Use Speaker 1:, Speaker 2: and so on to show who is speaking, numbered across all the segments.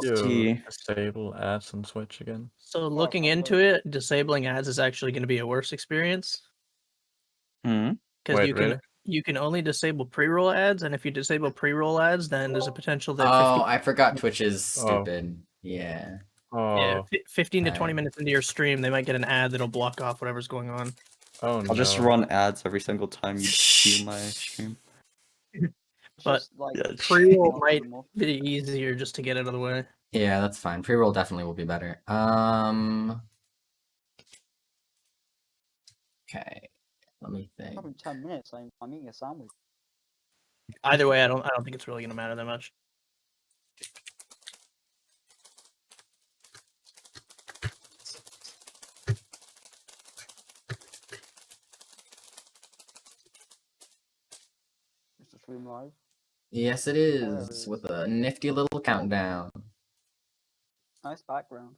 Speaker 1: You
Speaker 2: See.
Speaker 1: disable ads on Twitch again.
Speaker 3: So looking into it, disabling ads is actually going to be a worse experience
Speaker 2: Hmm.
Speaker 3: because
Speaker 1: Wait,
Speaker 3: you
Speaker 1: really?
Speaker 3: can only disable pre-roll ads, and if you disable pre-roll ads, then there's a potential that
Speaker 4: Oh, I forgot Twitch is
Speaker 1: Oh.
Speaker 4: stupid. Yeah.
Speaker 3: yeah,
Speaker 1: Oh,
Speaker 3: 15 to 20
Speaker 4: Alright.
Speaker 3: minutes into your stream, they might get an ad that'll block off whatever's going on.
Speaker 1: oh no.
Speaker 2: I'll just run ads every single time you view my stream.
Speaker 3: But
Speaker 2: Yeah,
Speaker 3: pre-roll might be easier just to get it out of the way.
Speaker 4: Yeah, that's fine. Pre-roll definitely will be better. Okay. Let me think.
Speaker 5: Probably 10 minutes. I'm eating a sandwich.
Speaker 3: Either way, I don't think it's really going to matter that much.
Speaker 5: Just to stream live.
Speaker 4: Yes, it is. With a nifty little countdown.
Speaker 5: Nice background.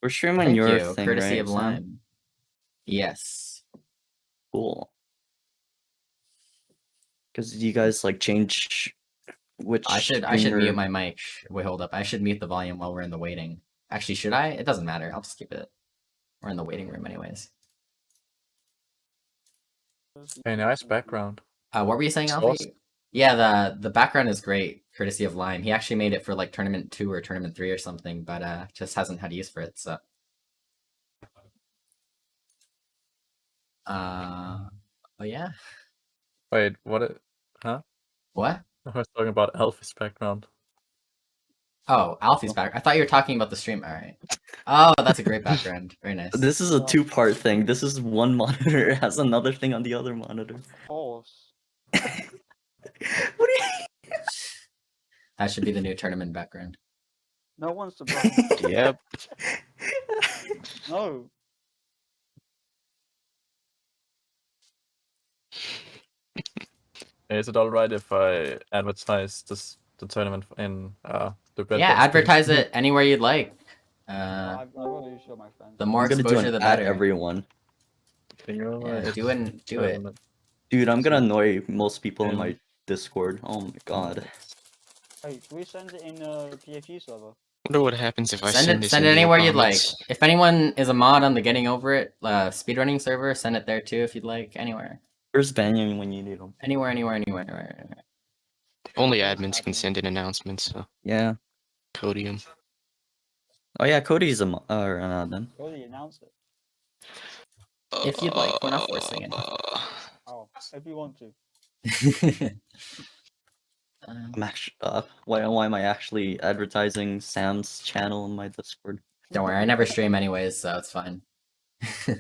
Speaker 2: We're streaming
Speaker 4: Thank
Speaker 2: your
Speaker 4: you.
Speaker 2: thing,
Speaker 4: Courtesy
Speaker 2: right,
Speaker 4: of
Speaker 2: Sam?
Speaker 4: Lime. Yes.
Speaker 2: Cool. Because you guys like change which
Speaker 4: I should
Speaker 2: streamer-
Speaker 4: mute my mic. Wait, hold up. I should mute the volume while we're in the waiting. Actually, should I? It doesn't matter. I'll just keep it. We're in the waiting room anyways.
Speaker 1: Hey, nice background.
Speaker 4: What were you saying,
Speaker 1: Sauce?
Speaker 4: Alfie? Yeah, the background is great, courtesy of Lime. He actually made it for like Tournament 2 or Tournament 3 or something, but just hasn't had use for it, so. Oh yeah?
Speaker 1: Wait, what? Huh?
Speaker 4: What?
Speaker 1: I was talking about Alfie's background.
Speaker 4: Oh, Alfie's back. I thought you were talking about the stream. Alright. Oh, that's a great background. Very nice.
Speaker 2: This is a two-part thing. This is one monitor. It has another thing on the other monitor.
Speaker 5: Of course.
Speaker 2: What do you...
Speaker 4: That should be the new tournament background.
Speaker 5: No one's surprised.
Speaker 6: Yep.
Speaker 5: No.
Speaker 1: Is it alright if I advertise the tournament in the Red
Speaker 4: Yeah,
Speaker 1: Box
Speaker 4: advertise
Speaker 1: page?
Speaker 4: it anywhere you'd like.
Speaker 5: I've already shown my friends.
Speaker 4: The more
Speaker 2: I'm gonna do
Speaker 4: exposure,
Speaker 2: an
Speaker 4: the
Speaker 2: ad
Speaker 4: better.
Speaker 2: everyone.
Speaker 4: Yeah, do it.
Speaker 2: Dude, I'm gonna annoy most people in my Discord. Oh my god.
Speaker 5: Hey, can we send it in a PFU server?
Speaker 6: Wonder what happens if I
Speaker 4: Send
Speaker 6: this
Speaker 4: it
Speaker 6: in the
Speaker 4: anywhere you'd like.
Speaker 6: comments.
Speaker 4: If anyone is a mod on the Getting Over It speedrunning server, send it there too if you'd like. Anywhere.
Speaker 2: Where's Banyan when you need him?
Speaker 4: Anywhere.
Speaker 6: Only admins can send in announcements, so
Speaker 2: Yeah.
Speaker 6: Codium.
Speaker 2: Oh yeah, Cody's a admin.
Speaker 5: Already announced it.
Speaker 4: If you'd like, we're not forcing it.
Speaker 5: Oh, if you want to.
Speaker 2: I'm actually, why am I actually advertising Sam's channel in my Discord?
Speaker 4: Don't worry, I never stream anyways, so it's fine.
Speaker 5: Yeah,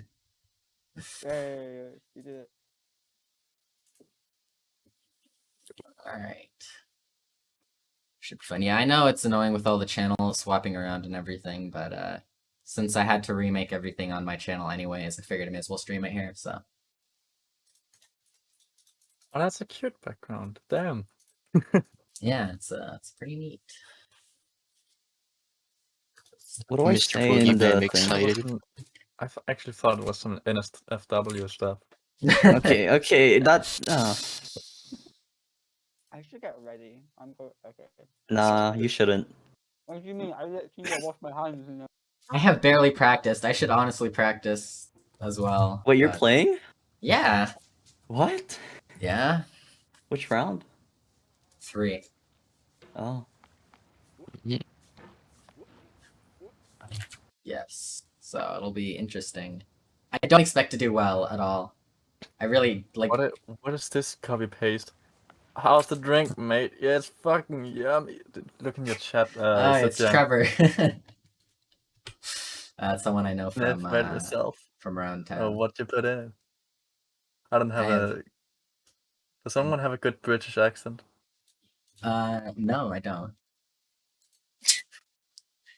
Speaker 5: you did it.
Speaker 4: Alright. Should be fun. Yeah, I know it's annoying with all the channels swapping around and everything, but since I had to remake everything on my channel anyways, I figured I may as well stream it here, so.
Speaker 1: Oh, that's a cute background. Damn.
Speaker 4: Yeah, it's pretty neat.
Speaker 2: What do I
Speaker 6: Mr.
Speaker 2: say in the
Speaker 6: Boogeyman
Speaker 2: thing?
Speaker 6: excited.
Speaker 1: I actually thought it was some NSFW stuff.
Speaker 2: Okay, that's
Speaker 5: I should get ready. Okay.
Speaker 2: nah, you shouldn't.
Speaker 5: What do you mean? I literally wash my hands and
Speaker 4: I have barely practiced. I should honestly practice as well.
Speaker 2: Wait, you're
Speaker 4: but-
Speaker 2: playing?
Speaker 4: Yeah.
Speaker 2: What?
Speaker 4: Yeah.
Speaker 2: Which round?
Speaker 4: 3.
Speaker 2: Oh.
Speaker 4: Yes. So it'll be interesting. I don't expect to do well at all. I really like.
Speaker 1: What is this copy paste? How's the drink, mate? Yeah, it's fucking yummy. Look in your chat.
Speaker 4: It's
Speaker 1: Zetian.
Speaker 4: Trevor. That's someone I know
Speaker 1: I've
Speaker 4: from
Speaker 1: read myself.
Speaker 4: from around
Speaker 1: Oh,
Speaker 4: town.
Speaker 1: what you put in? I don't have a. Does someone have a good British accent?
Speaker 4: No, I don't.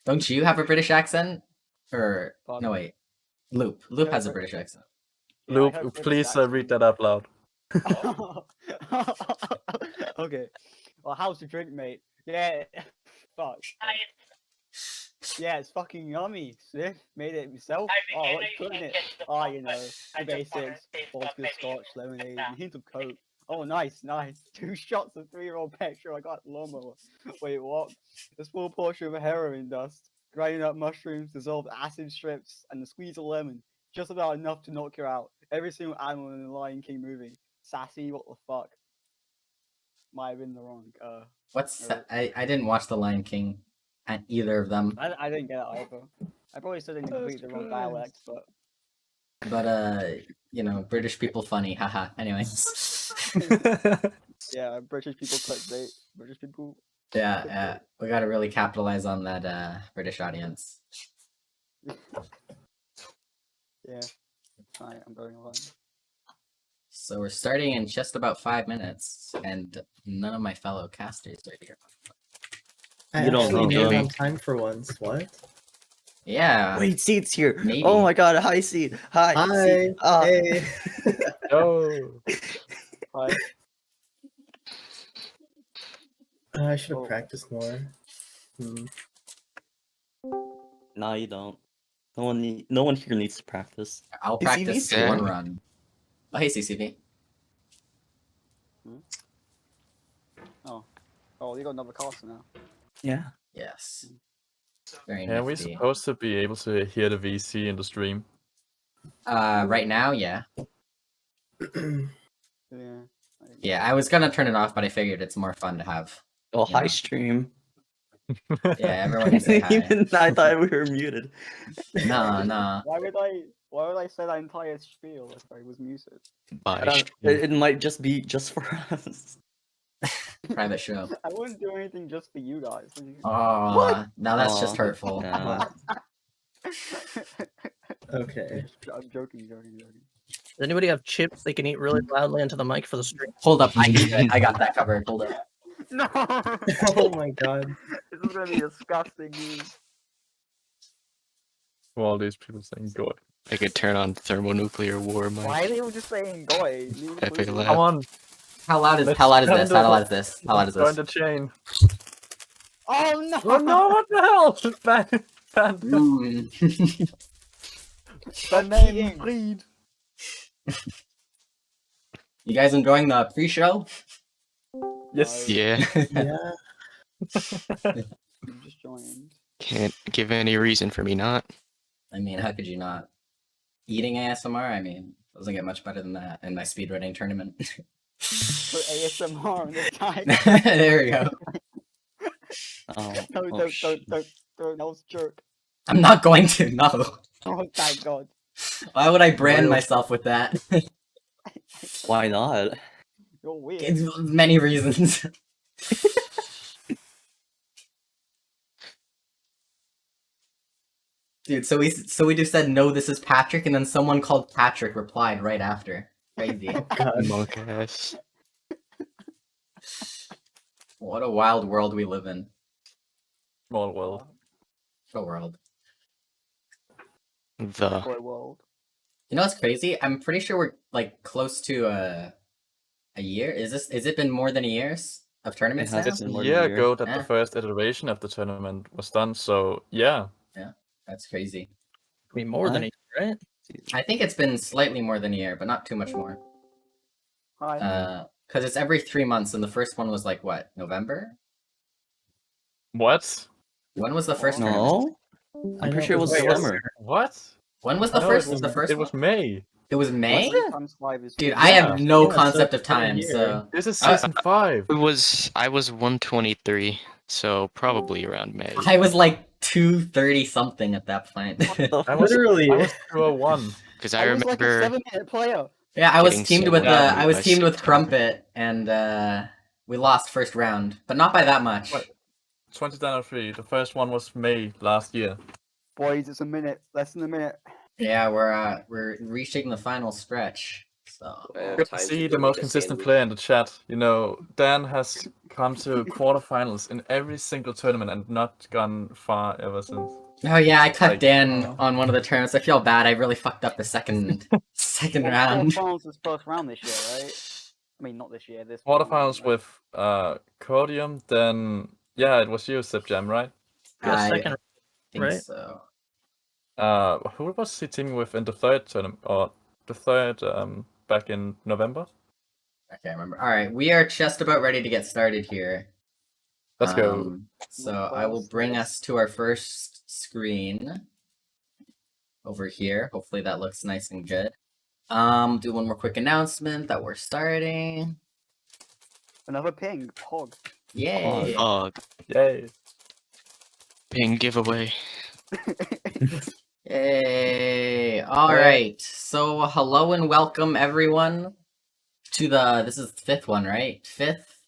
Speaker 4: Don't you have a British accent? Or no, wait. Loop has a British accent.
Speaker 5: Yeah, I have
Speaker 1: Luke,
Speaker 5: British
Speaker 1: please
Speaker 5: accent.
Speaker 1: read that out loud.
Speaker 5: Okay. Well, how's the drink, mate? Yeah. Fuck. Yeah, it's fucking yummy. See? Made it myself. Oh, what's put in it? Oh, you know, the basics. Vodka, scotch, lemonade, and a hint of coke. Oh, nice, nice. 2 shots of 3-year-old petrol. I got lawnmower. Wait, what? A small portion of heroin dust, grinding up mushrooms, dissolved acid strips, and a squeeze of lemon. Just about enough to knock you out. Every single animal in the Lion King movie. Sassy, what the fuck? Might have been the wrong.
Speaker 4: What's I didn't watch The Lion King at either of them.
Speaker 5: I didn't get it either. I probably said it in completely the wrong dialect, but.
Speaker 4: But you know, British people funny, haha. Anyways.
Speaker 5: Yeah, British people clickbait. British people.
Speaker 4: Yeah, we gotta really capitalize on that British audience.
Speaker 5: Yeah. Alright, I'm going along.
Speaker 4: So we're starting in just about 5 minutes, and none of my fellow casters are here.
Speaker 7: I
Speaker 2: You don't
Speaker 7: actually
Speaker 2: know,
Speaker 7: made it
Speaker 2: Joey.
Speaker 7: on time for once. What?
Speaker 4: Yeah.
Speaker 2: Wait, Seed's here.
Speaker 4: Maybe.
Speaker 2: Oh my god, hi Seed. Hi.
Speaker 7: Hi.
Speaker 2: Seed. Ah.
Speaker 7: Hey.
Speaker 1: Oh,
Speaker 5: Hi.
Speaker 7: I should have
Speaker 5: Oh.
Speaker 7: practiced more.
Speaker 2: Nah, you don't. No one here needs to practice.
Speaker 4: I'll
Speaker 2: CCV
Speaker 4: practice
Speaker 6: there.
Speaker 4: one run. Oh, hey, CCV.
Speaker 5: Oh, you got another caster now.
Speaker 2: Yeah.
Speaker 4: Yes. Very
Speaker 1: yeah, we're
Speaker 4: nifty.
Speaker 1: supposed to be able to hear the VC in the stream.
Speaker 4: Right now, yeah.
Speaker 5: Yeah.
Speaker 4: Yeah, I was gonna turn it off, but I figured it's more fun to have.
Speaker 2: Oh, hi
Speaker 4: Yeah.
Speaker 2: stream.
Speaker 4: Yeah, everyone can say hi.
Speaker 2: Even I thought we were muted.
Speaker 4: Nah.
Speaker 5: Why would I say that entire spiel if I was muted?
Speaker 6: Bye.
Speaker 2: It might just be just for us.
Speaker 4: Private show.
Speaker 5: I wouldn't do anything just for you guys.
Speaker 4: Oh, now that's just
Speaker 2: Aw,
Speaker 4: hurtful.
Speaker 2: nah.
Speaker 7: Okay.
Speaker 5: I'm joking.
Speaker 3: Does anybody have chips they can eat really loudly into the mic for the stream?
Speaker 4: Hold up, I got that covered. Hold up.
Speaker 5: No!
Speaker 7: Oh my god.
Speaker 5: This is gonna be disgusting, dude.
Speaker 1: All these people saying "God."
Speaker 6: I could turn on thermonuclear war.
Speaker 5: Why
Speaker 6: My
Speaker 5: are they all just saying "goy"? Leave it
Speaker 6: epic
Speaker 5: alone.
Speaker 6: laugh.
Speaker 1: Come on,
Speaker 4: How loud is
Speaker 1: Let's
Speaker 4: how loud is
Speaker 1: turn
Speaker 4: this?
Speaker 1: the-
Speaker 4: How loud is this? How loud is
Speaker 1: join
Speaker 4: this?
Speaker 1: the chain.
Speaker 5: Oh no!
Speaker 1: Oh no! What the hell? Ban
Speaker 4: Mm.
Speaker 1: name read.
Speaker 4: You guys enjoying the pre-show?
Speaker 1: Yes.
Speaker 6: Yeah,
Speaker 7: Yeah.
Speaker 5: You just joined.
Speaker 6: can't give any reason for me not.
Speaker 4: I mean, how could you not? Eating ASMR? I mean, doesn't get much better than that in my speedrunning tournament.
Speaker 5: Put ASMR on the side.
Speaker 4: There we go.
Speaker 2: Oh,
Speaker 5: No,
Speaker 2: oh,
Speaker 5: don't,
Speaker 2: shit.
Speaker 5: don't. That was a joke.
Speaker 4: I'm not going to, no.
Speaker 5: Oh, thank God.
Speaker 4: Why would I brand
Speaker 1: Real.
Speaker 4: myself with that?
Speaker 2: Why not?
Speaker 5: You're weird.
Speaker 4: It's many reasons. Dude, so we just said no, this is Patrick, and then someone called Patrick replied right after. Crazy.
Speaker 6: Monk ass.
Speaker 4: What a wild world we live in.
Speaker 1: Small world.
Speaker 4: What a world.
Speaker 6: The
Speaker 5: Goy world.
Speaker 4: You know what's crazy? I'm pretty sure we're like close to a year. Is it been more than a year of tournaments
Speaker 2: has
Speaker 4: now?
Speaker 2: been
Speaker 1: A
Speaker 2: more than
Speaker 1: year
Speaker 2: a year.
Speaker 1: ago that
Speaker 4: Yeah.
Speaker 1: the first iteration of the tournament was done. So yeah,
Speaker 4: That's crazy.
Speaker 3: I mean, more than a year, right?
Speaker 4: I think it's been slightly more than a year, but not too much more.
Speaker 5: Hi.
Speaker 4: Because it's every 3 months, and the first one was like what, November?
Speaker 1: what?
Speaker 4: When was the first tournament?
Speaker 2: No,
Speaker 7: I
Speaker 2: I'm
Speaker 7: know,
Speaker 2: pretty sure it was
Speaker 7: wait,
Speaker 2: summer.
Speaker 1: What?
Speaker 4: When was the
Speaker 1: No,
Speaker 4: first?
Speaker 1: it was,
Speaker 4: the first
Speaker 1: It was
Speaker 4: one?
Speaker 1: May.
Speaker 4: It was May.
Speaker 5: Times 5 is
Speaker 4: Dude,
Speaker 5: 50.
Speaker 4: I have no
Speaker 7: Yeah, so
Speaker 4: concept of
Speaker 7: it's been a
Speaker 4: time,
Speaker 7: year.
Speaker 4: so
Speaker 1: This is
Speaker 4: Uh,
Speaker 1: season 5.
Speaker 6: I was 123, so probably around May.
Speaker 4: I was like 230 something at that point.
Speaker 1: I was
Speaker 7: Literally.
Speaker 1: I was 201.
Speaker 6: Because I
Speaker 5: I was like a
Speaker 6: remember
Speaker 5: 7-minute player.
Speaker 4: Yeah, I was
Speaker 6: Getting
Speaker 4: teamed
Speaker 6: sent
Speaker 4: with
Speaker 6: out
Speaker 4: I was
Speaker 6: by
Speaker 4: teamed with
Speaker 6: September.
Speaker 4: Crumpet, and we lost first round, but not by that much.
Speaker 1: What? 2003. The first one was May last year.
Speaker 5: Boys, it's a minute. Less than a minute.
Speaker 4: Yeah, we're reaching the final stretch. So
Speaker 1: Good to see the most consistent player in the chat. You know, Dan has come to quarterfinals in every single tournament and not gone far ever since.
Speaker 4: oh yeah, I cut
Speaker 1: Like-
Speaker 4: Dan on one of the tournaments. I feel bad. I really fucked up the second round.
Speaker 5: Quarterfinals was first round this year, right? I mean, not this year. This one,
Speaker 1: Quarterfinals
Speaker 5: right?
Speaker 1: with Codium, then yeah, it was you, Sip Jam, right?
Speaker 3: Yeah,
Speaker 4: I
Speaker 3: second,
Speaker 4: think
Speaker 3: right?
Speaker 4: so.
Speaker 1: Who was he teaming with in the third tournament or the third back in November?
Speaker 4: Okay, I remember. All right, we are just about ready to get started here.
Speaker 1: Let's go.
Speaker 4: So I will bring us to our first screen over here. Hopefully that looks nice and good. Do one more quick announcement that we're starting.
Speaker 5: Another ping. Pog.
Speaker 4: Yay!
Speaker 6: Oh,
Speaker 1: Yay.
Speaker 6: ping giveaway.
Speaker 4: Yay! All right. So hello and welcome everyone to this is the fifth one, right? Fifth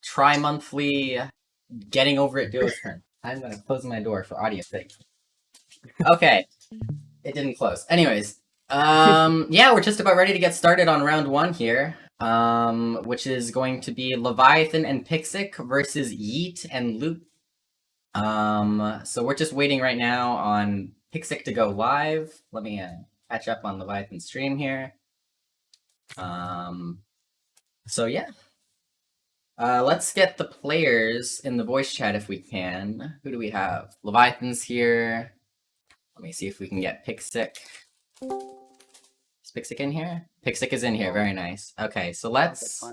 Speaker 4: tri-monthly Getting Over It Duos Tourney. I'm gonna close my door for audio sake. Okay. It didn't close. Anyways, yeah, we're just about ready to get started on round one here. Which is going to be Leviathan and Pixic versus Yeet and Loop. So we're just waiting right now on Pixic to go live. Let me catch up on Leviathan's stream here. So yeah. Let's get the players in the voice chat if we can. Who do we have? Leviathan's here. Let me see if we can get Pixic. Is Pixic in here? Pixic is in here. Very nice. Okay, so let's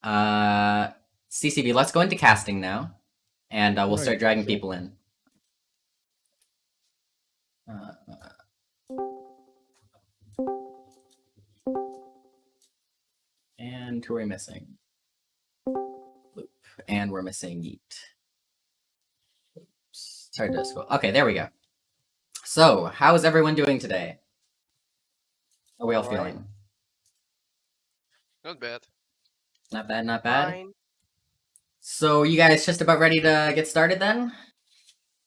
Speaker 4: CCB. Let's go into casting now, and we'll start dragging people in. And who are we missing? Loop. And we're missing Yeet. Oops. It's hard to scroll. Okay, there we go. So, how is everyone doing today? How are we all feeling?
Speaker 8: Not bad.
Speaker 4: Not bad, not bad.
Speaker 8: Fine.
Speaker 4: So, you guys just about ready to get started then?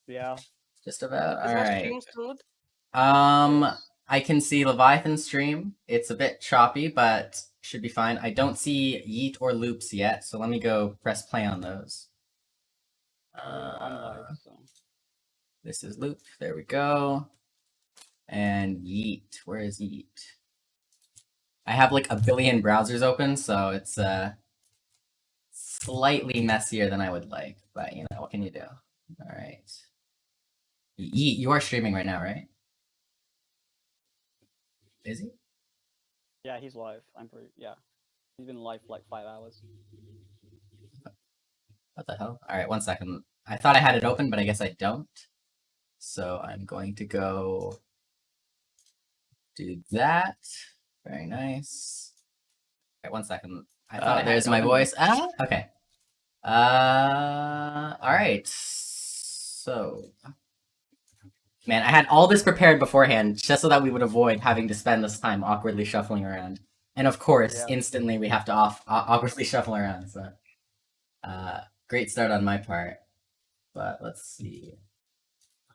Speaker 5: Yeah.
Speaker 4: Just about?
Speaker 8: Is my
Speaker 4: Alright.
Speaker 8: stream smooth?
Speaker 4: I can see Leviathan's stream. It's a bit choppy, but should be fine. I don't see Yeet or Loops yet, so let me go press play on those.
Speaker 5: I'm live, so.
Speaker 4: This is Loop. There we go. And Yeet. Where is Yeet? I have like a billion browsers open, so it's slightly messier than I would like, but you know, what can you do? Alright. Yeet, you are streaming right now, right? Is he?
Speaker 5: Yeah, he's live. I'm pretty. Yeah. He's been live for like 5 hours.
Speaker 4: What the hell? Alright, 1 second. I thought I had it open, but I guess I don't. So I'm going to go do that. Very nice. Okay, 1 second. I thought there's my voice. Ah, okay. Alright. So, man, I had all this prepared beforehand just so that we would avoid having to spend this time awkwardly shuffling around. And of course,
Speaker 5: Yeah.
Speaker 4: instantly we have to awkwardly shuffle around. So, great start on my part. But let's see.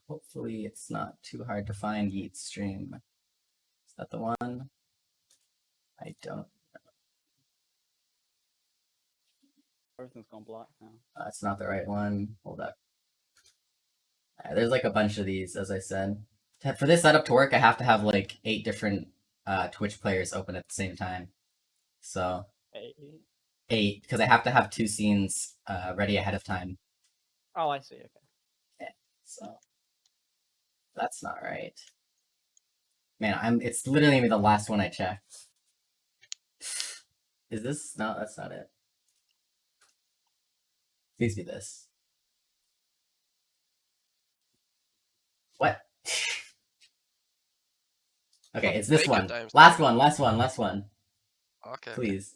Speaker 4: Hopefully it's not too hard to find Yeet's stream. Is that the one? I don't know.
Speaker 5: Everything's gone black now.
Speaker 4: It's not the right one. Hold up. There's like a bunch of these, as I said. For this setup to work, I have to have like 8 different Twitch players open at the same time. So,
Speaker 5: Hey.
Speaker 4: 8, because I have to have 2 scenes ready ahead of time.
Speaker 5: Oh, I see. Okay.
Speaker 4: Yeah, so that's not right. Man, it's literally the last one I checked. Is this? No, that's not it. Please be this. What? Okay, it's this
Speaker 8: Take your
Speaker 4: one.
Speaker 8: time,
Speaker 4: Last one.
Speaker 8: Okay.
Speaker 4: Please.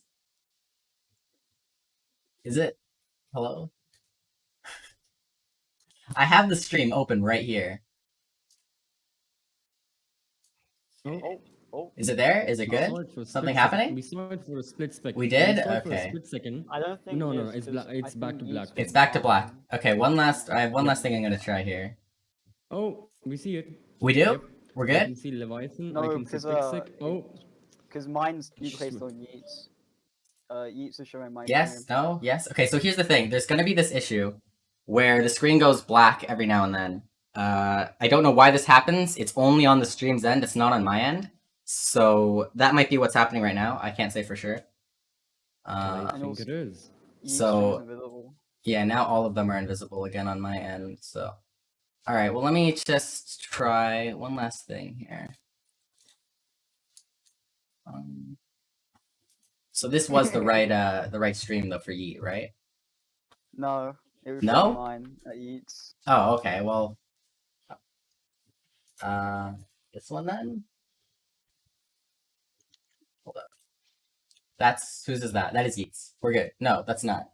Speaker 4: Is it? Hello? I have the stream open right here.
Speaker 5: Oh.
Speaker 4: Is it there? Is it good? Something happening?
Speaker 9: We saw it for a split second.
Speaker 4: We did?
Speaker 9: We saw it for a
Speaker 4: Okay.
Speaker 9: split second.
Speaker 5: I don't think.
Speaker 9: No,
Speaker 5: it
Speaker 9: no,
Speaker 5: is,
Speaker 9: it's
Speaker 5: 'cause I
Speaker 9: it's back
Speaker 5: think
Speaker 9: to black.
Speaker 5: Yeet's
Speaker 4: It's
Speaker 5: been
Speaker 4: back to black.
Speaker 5: on.
Speaker 4: Okay, I have one last thing I'm gonna try here.
Speaker 9: Oh, we see it.
Speaker 4: We do?
Speaker 9: Yep.
Speaker 4: We're
Speaker 9: I
Speaker 4: good?
Speaker 9: can see Leviathan.
Speaker 5: No,
Speaker 9: I can see
Speaker 5: because
Speaker 9: Pixic. Oh,
Speaker 5: because mine's you placed on Yeats. Yeats is showing my
Speaker 4: Yes?
Speaker 5: stream.
Speaker 4: No? Yes? Okay, so here's the thing. There's gonna be this issue where the screen goes black every now and then. I don't know why this happens. It's only on the stream's end. It's not on my end. So that might be what's happening right now. I can't say for sure.
Speaker 9: I
Speaker 5: And
Speaker 9: think
Speaker 5: also-
Speaker 9: it is.
Speaker 5: Yeats
Speaker 4: So-
Speaker 5: stream's invisible.
Speaker 4: Yeah, now all of them are invisible again on my end, so. Alright, well let me just try one last thing here. So this was the right stream though for Yeet, right?
Speaker 5: No, it was
Speaker 4: No?
Speaker 5: mine at Yeats.
Speaker 4: Oh, okay. Well, this one then. Hold up. That's whose is that? That is Yeats. We're good. No, that's not.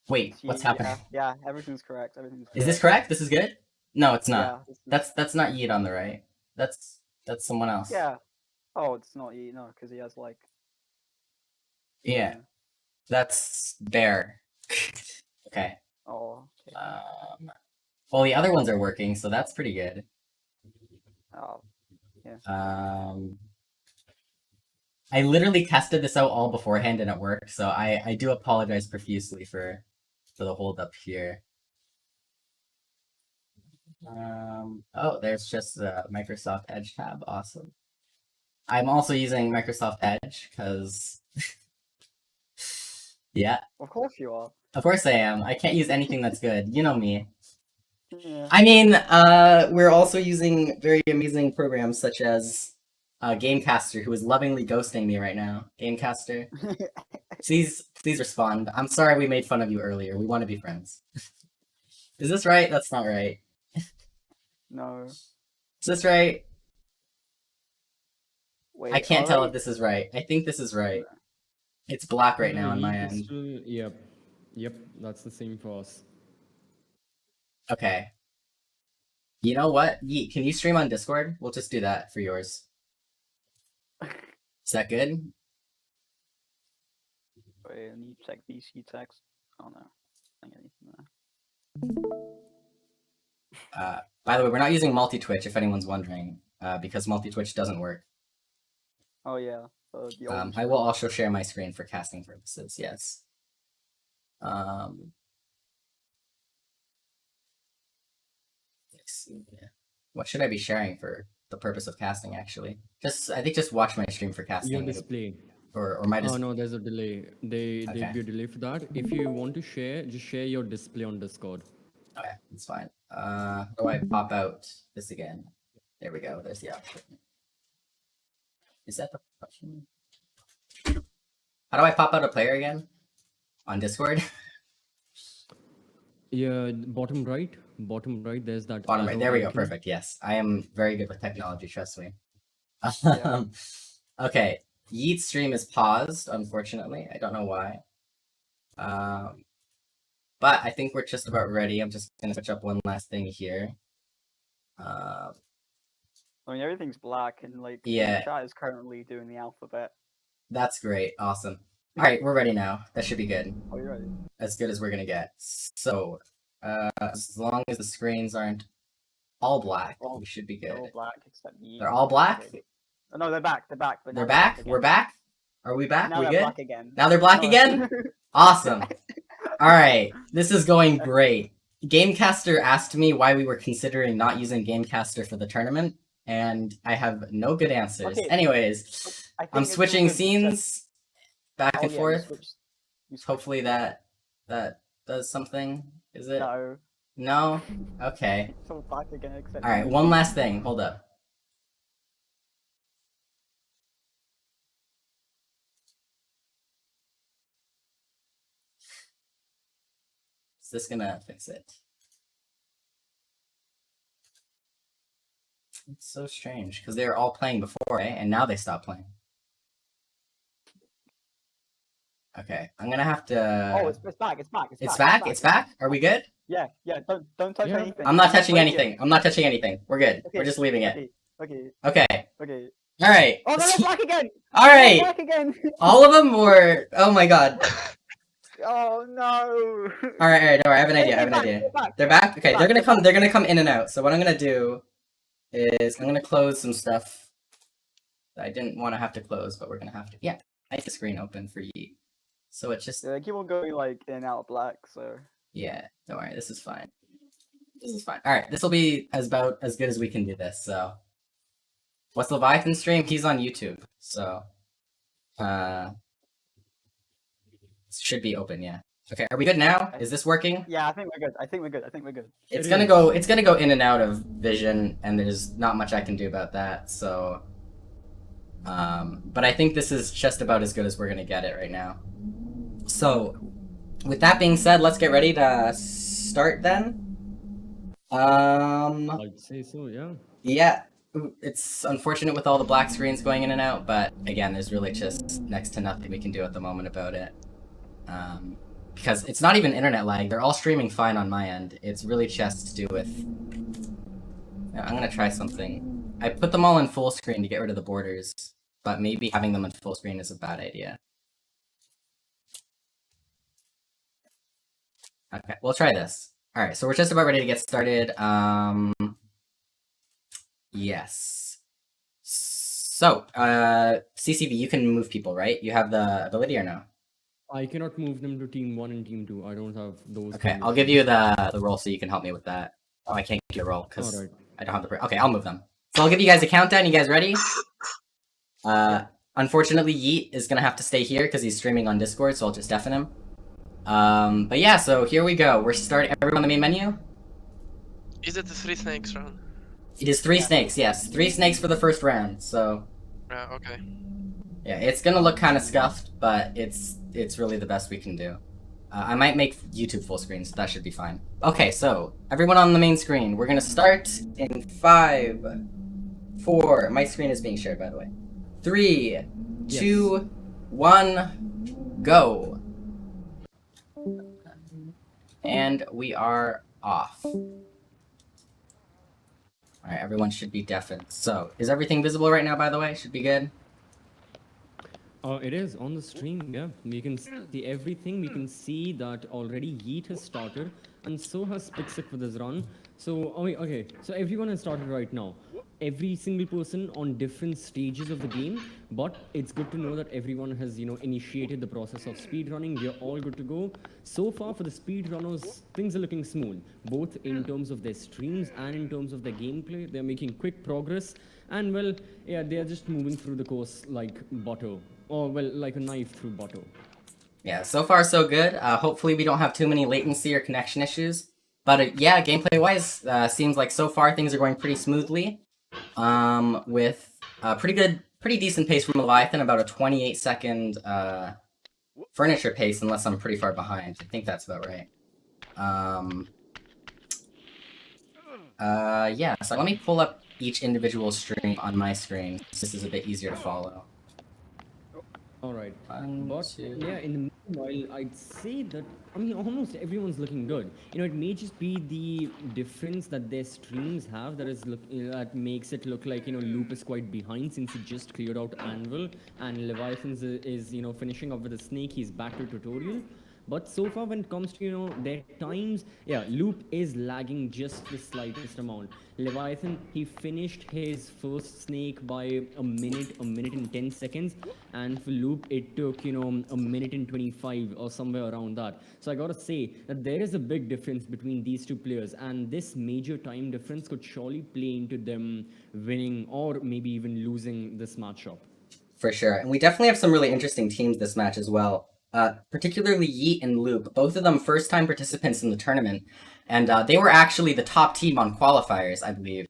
Speaker 4: Wait, what's happening?
Speaker 5: Yeah, everything's correct. Everything's correct.
Speaker 4: Is this correct? This is good? No, it's not.
Speaker 5: Yeah. this is-
Speaker 4: That's not Yeet on the right. That's someone else.
Speaker 5: Yeah. Oh, it's not you, no, because he has like.
Speaker 4: Yeah. That's Bear. Okay.
Speaker 5: Oh. Okay.
Speaker 4: Well, the other ones are working, so that's pretty good.
Speaker 5: Oh.
Speaker 4: I literally tested this out all beforehand and it worked, so I do apologize profusely for the hold up here. Oh, there's just the Microsoft Edge tab. Awesome. I'm also using Microsoft Edge because, yeah,
Speaker 5: Of course you are.
Speaker 4: of course I am. I can't use anything that's good. You know me.
Speaker 5: Yeah.
Speaker 4: I mean, we're also using very amazing programs such as Gamecaster, who is lovingly ghosting me right now. Gamecaster, please respond. I'm sorry we made fun of you earlier. We want to be friends. Is this right? That's not right.
Speaker 5: No.
Speaker 4: Is this right?
Speaker 5: Wait.
Speaker 4: I can't tell
Speaker 5: are
Speaker 4: if this is right. I think this is right. It's black right now on my
Speaker 9: Yeet is
Speaker 4: end.
Speaker 9: still- Yep, that's the same for us.
Speaker 4: Okay. You know what? Yeet, can you stream on Discord? We'll just do that for yours. Is that good?
Speaker 5: Wait, I need to check BC text. Oh no. I think anything there.
Speaker 4: By the way, we're not using multi-twitch if anyone's wondering, because multi-twitch doesn't work.
Speaker 5: Oh yeah. The old
Speaker 4: I will also share my screen for casting purposes, yes. Let's see. What should I be sharing for the purpose of casting, actually? I think just watch my stream for
Speaker 9: Your
Speaker 4: casting.
Speaker 9: display.
Speaker 4: Or my
Speaker 9: Oh
Speaker 4: display.
Speaker 9: no, there's a delay. There'd
Speaker 4: Okay.
Speaker 9: be a delay for that. If you want to share, just share your display on Discord.
Speaker 4: Okay, that's fine. How do I pop out this again? There we go, there's the option. Is that the option? How do I pop out a player again? On Discord?
Speaker 9: Yeah, bottom right, there's that.
Speaker 4: Bottom right,
Speaker 9: arrow
Speaker 4: there we go,
Speaker 9: icon.
Speaker 4: perfect, yes. I am very good with technology, trust me.
Speaker 5: Yeah.
Speaker 4: Okay, Yeet's stream is paused, unfortunately. I don't know why. But I think we're just about ready. I'm just gonna switch up one last thing here.
Speaker 5: I mean, everything's black and like
Speaker 4: Yeah.
Speaker 5: the chat is currently doing the alphabet.
Speaker 4: That's great, awesome. Alright, we're ready now. That should be good.
Speaker 5: Oh, you're ready.
Speaker 4: As good as we're gonna get. So, as long as the screens aren't all black,
Speaker 5: All-
Speaker 4: we should be
Speaker 5: They're all
Speaker 4: good.
Speaker 5: black except you.
Speaker 4: They're all black?
Speaker 5: Oh, no, they're back. They're back. But now
Speaker 4: They're back?
Speaker 5: again.
Speaker 4: We're back? Are we back?
Speaker 5: Now
Speaker 4: We
Speaker 5: they're
Speaker 4: good?
Speaker 5: black again.
Speaker 4: Now they're black
Speaker 5: No.
Speaker 4: again? Awesome. Alright, this is going great. Gamecaster asked me why we were considering not using Gamecaster for the tournament, and I have no good answers.
Speaker 5: Okay.
Speaker 4: Anyways,
Speaker 5: I think
Speaker 4: I'm
Speaker 5: it's
Speaker 4: switching
Speaker 5: because-
Speaker 4: scenes back
Speaker 5: Oh,
Speaker 4: and
Speaker 5: yeah,
Speaker 4: forth.
Speaker 5: you switched
Speaker 4: Hopefully that does something. Is it?
Speaker 5: No,
Speaker 4: No? Okay.
Speaker 5: it's all black again except.
Speaker 4: Alright,
Speaker 5: you.
Speaker 4: one last thing. Hold up. Is this gonna fix it? It's so strange, because they were all playing before, eh? And now they stopped playing. Okay, I'm gonna have to...
Speaker 5: Oh, it's back. It's back.
Speaker 4: It's back? It's back? Are we good?
Speaker 5: Yeah. Don't touch
Speaker 9: Yeah.
Speaker 5: anything.
Speaker 4: I'm not
Speaker 5: Just
Speaker 4: touching
Speaker 5: wait
Speaker 4: anything. I'm not touching anything. We're good. We're
Speaker 5: Okay,
Speaker 4: just leaving it.
Speaker 5: here. Okay.
Speaker 4: Okay.
Speaker 5: Okay.
Speaker 4: Alright.
Speaker 5: Oh, no, they're black again.
Speaker 4: Alright.
Speaker 5: They're black again.
Speaker 4: All of them were... Oh my god.
Speaker 5: Oh no.
Speaker 4: Alright, I have an idea. I have an
Speaker 5: They're
Speaker 4: idea.
Speaker 5: back.
Speaker 4: They're back? Okay,
Speaker 5: They're
Speaker 4: they're
Speaker 5: back.
Speaker 4: gonna come in and out. So what I'm gonna do is I'm gonna close some stuff that I didn't want to have to close, but we're gonna have to. Yeah, I have the screen open for you. So it's just
Speaker 5: Yeah, they keep on going like in and out of black. So.
Speaker 4: yeah, don't worry, this is fine. This is fine. Alright, this will be about as good as we can do this, so what's Leviathan stream? He's on YouTube, so should be open, yeah. Okay, are we good now? Is this working?
Speaker 5: Yeah, I think we're good. I think we're good.
Speaker 4: It's
Speaker 9: It
Speaker 4: gonna
Speaker 9: is.
Speaker 4: go. It's gonna go in and out of vision, and there's not much I can do about that. So, But I think this is just about as good as we're gonna get it right now. So, with that being said, let's get ready to start then.
Speaker 9: I'd say so, yeah.
Speaker 4: Yeah, it's unfortunate with all the black screens going in and out, but again, there's really just next to nothing we can do at the moment about it. Because it's not even internet lag, they're all streaming fine on my end. It's really just to do with... I'm gonna try something. I put them all in full screen to get rid of the borders, but maybe having them in full screen is a bad idea. Okay, we'll try this. Alright, so we're just about ready to get started. Yes. So, CCV, you can move people, right? You have the ability or no?
Speaker 9: I cannot move them to team 1 and team 2. I don't have those.
Speaker 4: Okay, I'll give you the role so you can help me with that. Oh, I can't give you a role because
Speaker 9: Alright.
Speaker 4: I don't have the... Okay, I'll move them. So I'll give you guys a countdown. You guys ready? Unfortunately, Yeet is gonna have to stay here because he's streaming on Discord, so I'll just deafen him. But yeah, so here we go. We're starting everyone on the main menu.
Speaker 8: Is it the 3 snakes round?
Speaker 4: It is 3 snakes, yes. 3 snakes for the first round, so...
Speaker 8: Okay.
Speaker 4: Yeah, it's gonna look kind of scuffed, but it's really the best we can do. I might make YouTube full screen, so that should be fine. Okay, so, everyone on the main screen. We're gonna start in 5, 4... My screen is being shared, by the way. 3, 2, 1, go! And we are off. Alright, everyone should be deafened. So, is everything visible right now, by the way? Should be good?
Speaker 9: It is on the stream, yeah. We can see everything. We can see that already Yeet has started, and so has Pixic with his run. So, okay, so everyone has started right now. Every single person on different stages of the game, but it's good to know that everyone has, initiated the process of speedrunning. We are all good to go. So far for the speedrunners, things are looking smooth, both in terms of their streams and in terms of their gameplay. They're making quick progress, and well, yeah, they're just moving through the course like butter, or well, like a knife through butter.
Speaker 4: Yeah, so far so good. Hopefully we don't have too many latency or connection issues. But yeah, gameplay-wise, seems like so far things are going pretty smoothly. With pretty decent pace from Leviathan, about a 28-second furniture pace, unless I'm pretty far behind. I think that's about right. Yeah, so let me pull up each individual stream on my screen. This is a bit easier to follow.
Speaker 9: Alright,
Speaker 4: One,
Speaker 9: but
Speaker 4: two.
Speaker 9: yeah, in the meanwhile, I'd say that, almost everyone's looking good. It may just be the difference that their streams have that makes it look like, Loop is quite behind since he just cleared out Anvil, and Leviathan is finishing up with a snake. He's back to tutorial. But so far when it comes to, their times, yeah, Loop is lagging just the slightest amount. Leviathan, he finished his first snake by a minute and 10 seconds. And for Loop, it took, a minute and 25 or somewhere around that. So I gotta say that there is a big difference between these two players. And this major time difference could surely play into them winning or maybe even losing this matchup.
Speaker 4: For sure. And we definitely have some really interesting teams this match as well. Particularly Yeet and Loop, both of them first-time participants in the tournament, and they were actually the top team on qualifiers, I believe,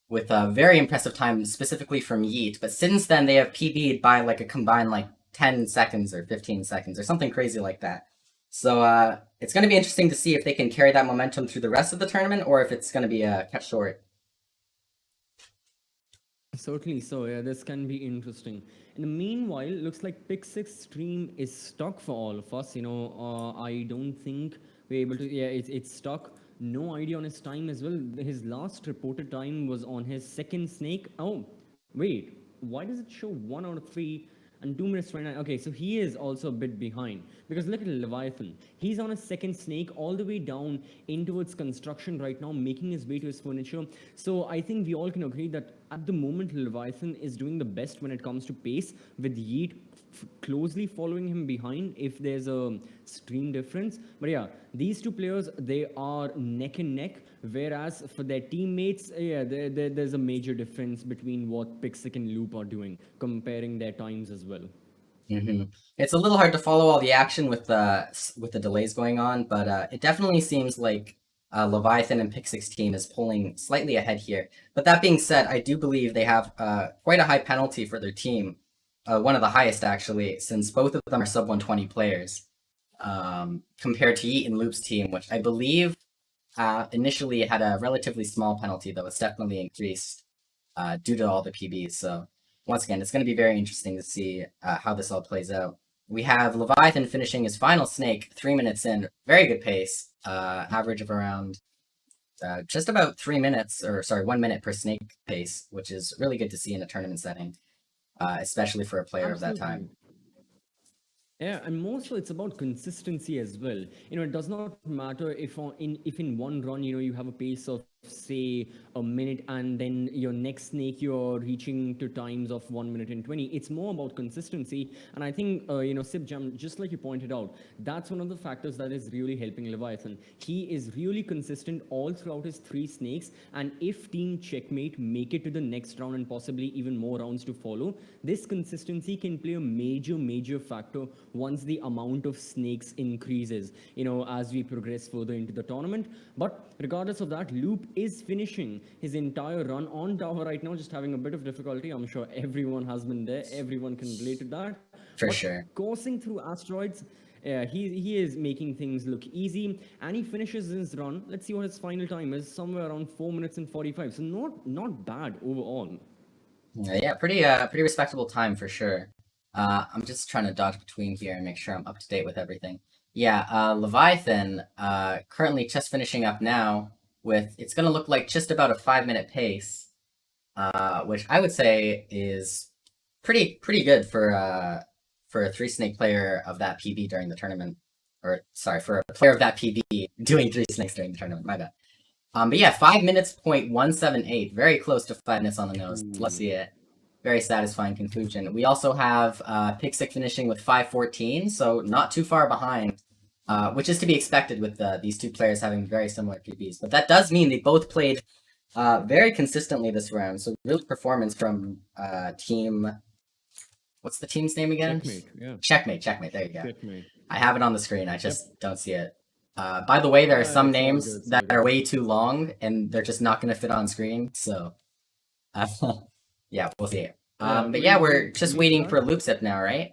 Speaker 4: with a very impressive time, specifically from Yeet, but since then they have PB'd by like a combined 10 seconds or 15 seconds or something crazy like that. So it's going to be interesting to see if they can carry that momentum through the rest of the tournament, or if it's going to be cut short.
Speaker 9: Certainly so, yeah, this can be interesting. In the meanwhile, looks like Pixic's stream is stuck for all of us. I don't think we're able to... Yeah, it's stuck. No idea on his time as well. His last reported time was on his second snake. Oh, wait. Why does it show 1 out of 3 and 2 minutes 29? Okay, so he is also a bit behind. Because look at Leviathan. He's on his second snake all the way down into its construction right now, making his way to his furniture. So I think we all can agree that at the moment, Leviathan is doing the best when it comes to pace, with Yeet closely following him behind if there's a stream difference. But yeah, these two players, they are neck and neck, whereas for their teammates, yeah, there's a major difference between what Pixic and Loop are doing, comparing their times as well.
Speaker 4: Mm-hmm. It's a little hard to follow all the action with the delays going on, but it definitely seems like Leviathan and Pixic's team is pulling slightly ahead here. But that being said, I do believe they have quite a high penalty for their team. One of the highest, actually, since both of them are sub 120 players. Compared to Yeet and Loop's team, which I believe initially had a relatively small penalty, though it's definitely increased due to all the PBs. So once again, it's going to be very interesting to see how this all plays out. We have Leviathan finishing his final snake 3 minutes in, very good pace, average of around just about 3 minutes, or sorry, 1 minute per snake pace, which is really good to see in a tournament setting, especially for a player of that time.
Speaker 9: Yeah, and more so, it's about consistency as well. It does not matter if in one run, you have a pace of say a minute, and then your next snake you're reaching to times of 1 minute and 20. It's more about consistency, and I think Sip Jam, just like you pointed out, that's one of the factors that is really helping Leviathan. He is really consistent all throughout his 3 snakes, and if Team Checkmate make it to the next round and possibly even more rounds to follow, this consistency can play a major factor once the amount of snakes increases, as we progress further into the tournament. But regardless of that, Loop is finishing his entire run on tower right now, just having a bit of difficulty. I'm sure everyone has been there. Everyone can relate to that.
Speaker 4: For sure.
Speaker 9: Coursing through asteroids, he is making things look easy, and he finishes his run. Let's see what his final time is. Somewhere around 4 minutes and 45. So not bad overall.
Speaker 4: Yeah, pretty respectable time for sure. I'm just trying to dodge between here and make sure I'm up to date with everything. Yeah, Leviathan currently just finishing up now with, it's going to look like just about a 5 minute pace, which I would say is pretty good for a 3 snake player of that PB during the tournament. Or sorry, for a player of that PB doing 3 snakes during the tournament. My bad. But yeah, 5 minutes .178, very close to 5 minutes on the nose. Let's see it. Very satisfying conclusion. We also have Pixic finishing with 5:14, so not too far behind, which is to be expected with these 2 players having very similar PBs. But that does mean they both played very consistently this round. So really performance from team. What's the team's name again?
Speaker 9: Checkmate. Yeah.
Speaker 4: Checkmate. There you go.
Speaker 9: Checkmate.
Speaker 4: I have it on the screen. I just don't see it. By the way, there are some names that are way too long, and they're just not going to fit on screen. So, yeah, we'll see. But yeah, we're just waiting for Loopsip now, right?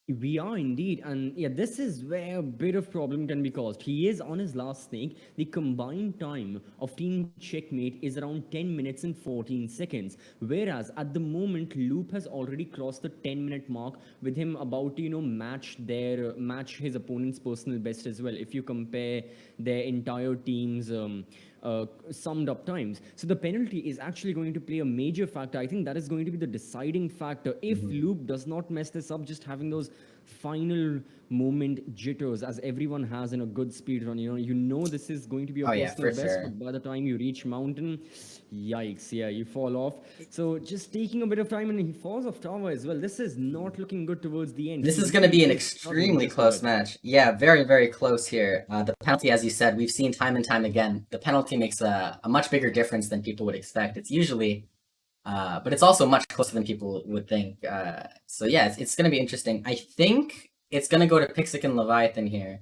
Speaker 9: We are indeed, and yeah, this is where a bit of problem can be caused. He is on his last snake. The combined time of Team Checkmate is around 10 minutes and 14 seconds, whereas at the moment Loop has already crossed the 10-minute mark, with him about to match his opponent's personal best as well, if you compare their entire team's summed up times. So the penalty is actually going to play a major factor. I think that is going to be the deciding factor. If Loop does not mess this up, just having those final moment jitters as everyone has in a good speed run, you know this is going to be your personal best,
Speaker 4: sure.
Speaker 9: but by the time you reach mountain, yikes, yeah, you fall off. So just taking a bit of time, and he falls off tower as well. This is not looking good towards the end.
Speaker 4: This is going to be an extremely close match. Yeah, very close here. The penalty, as you said, we've seen time and time again. The penalty makes a much bigger difference than people would expect. It's usually, but it's also much closer than people would think. So yeah, it's going to be interesting. I think it's going to go to Pixic and Leviathan here.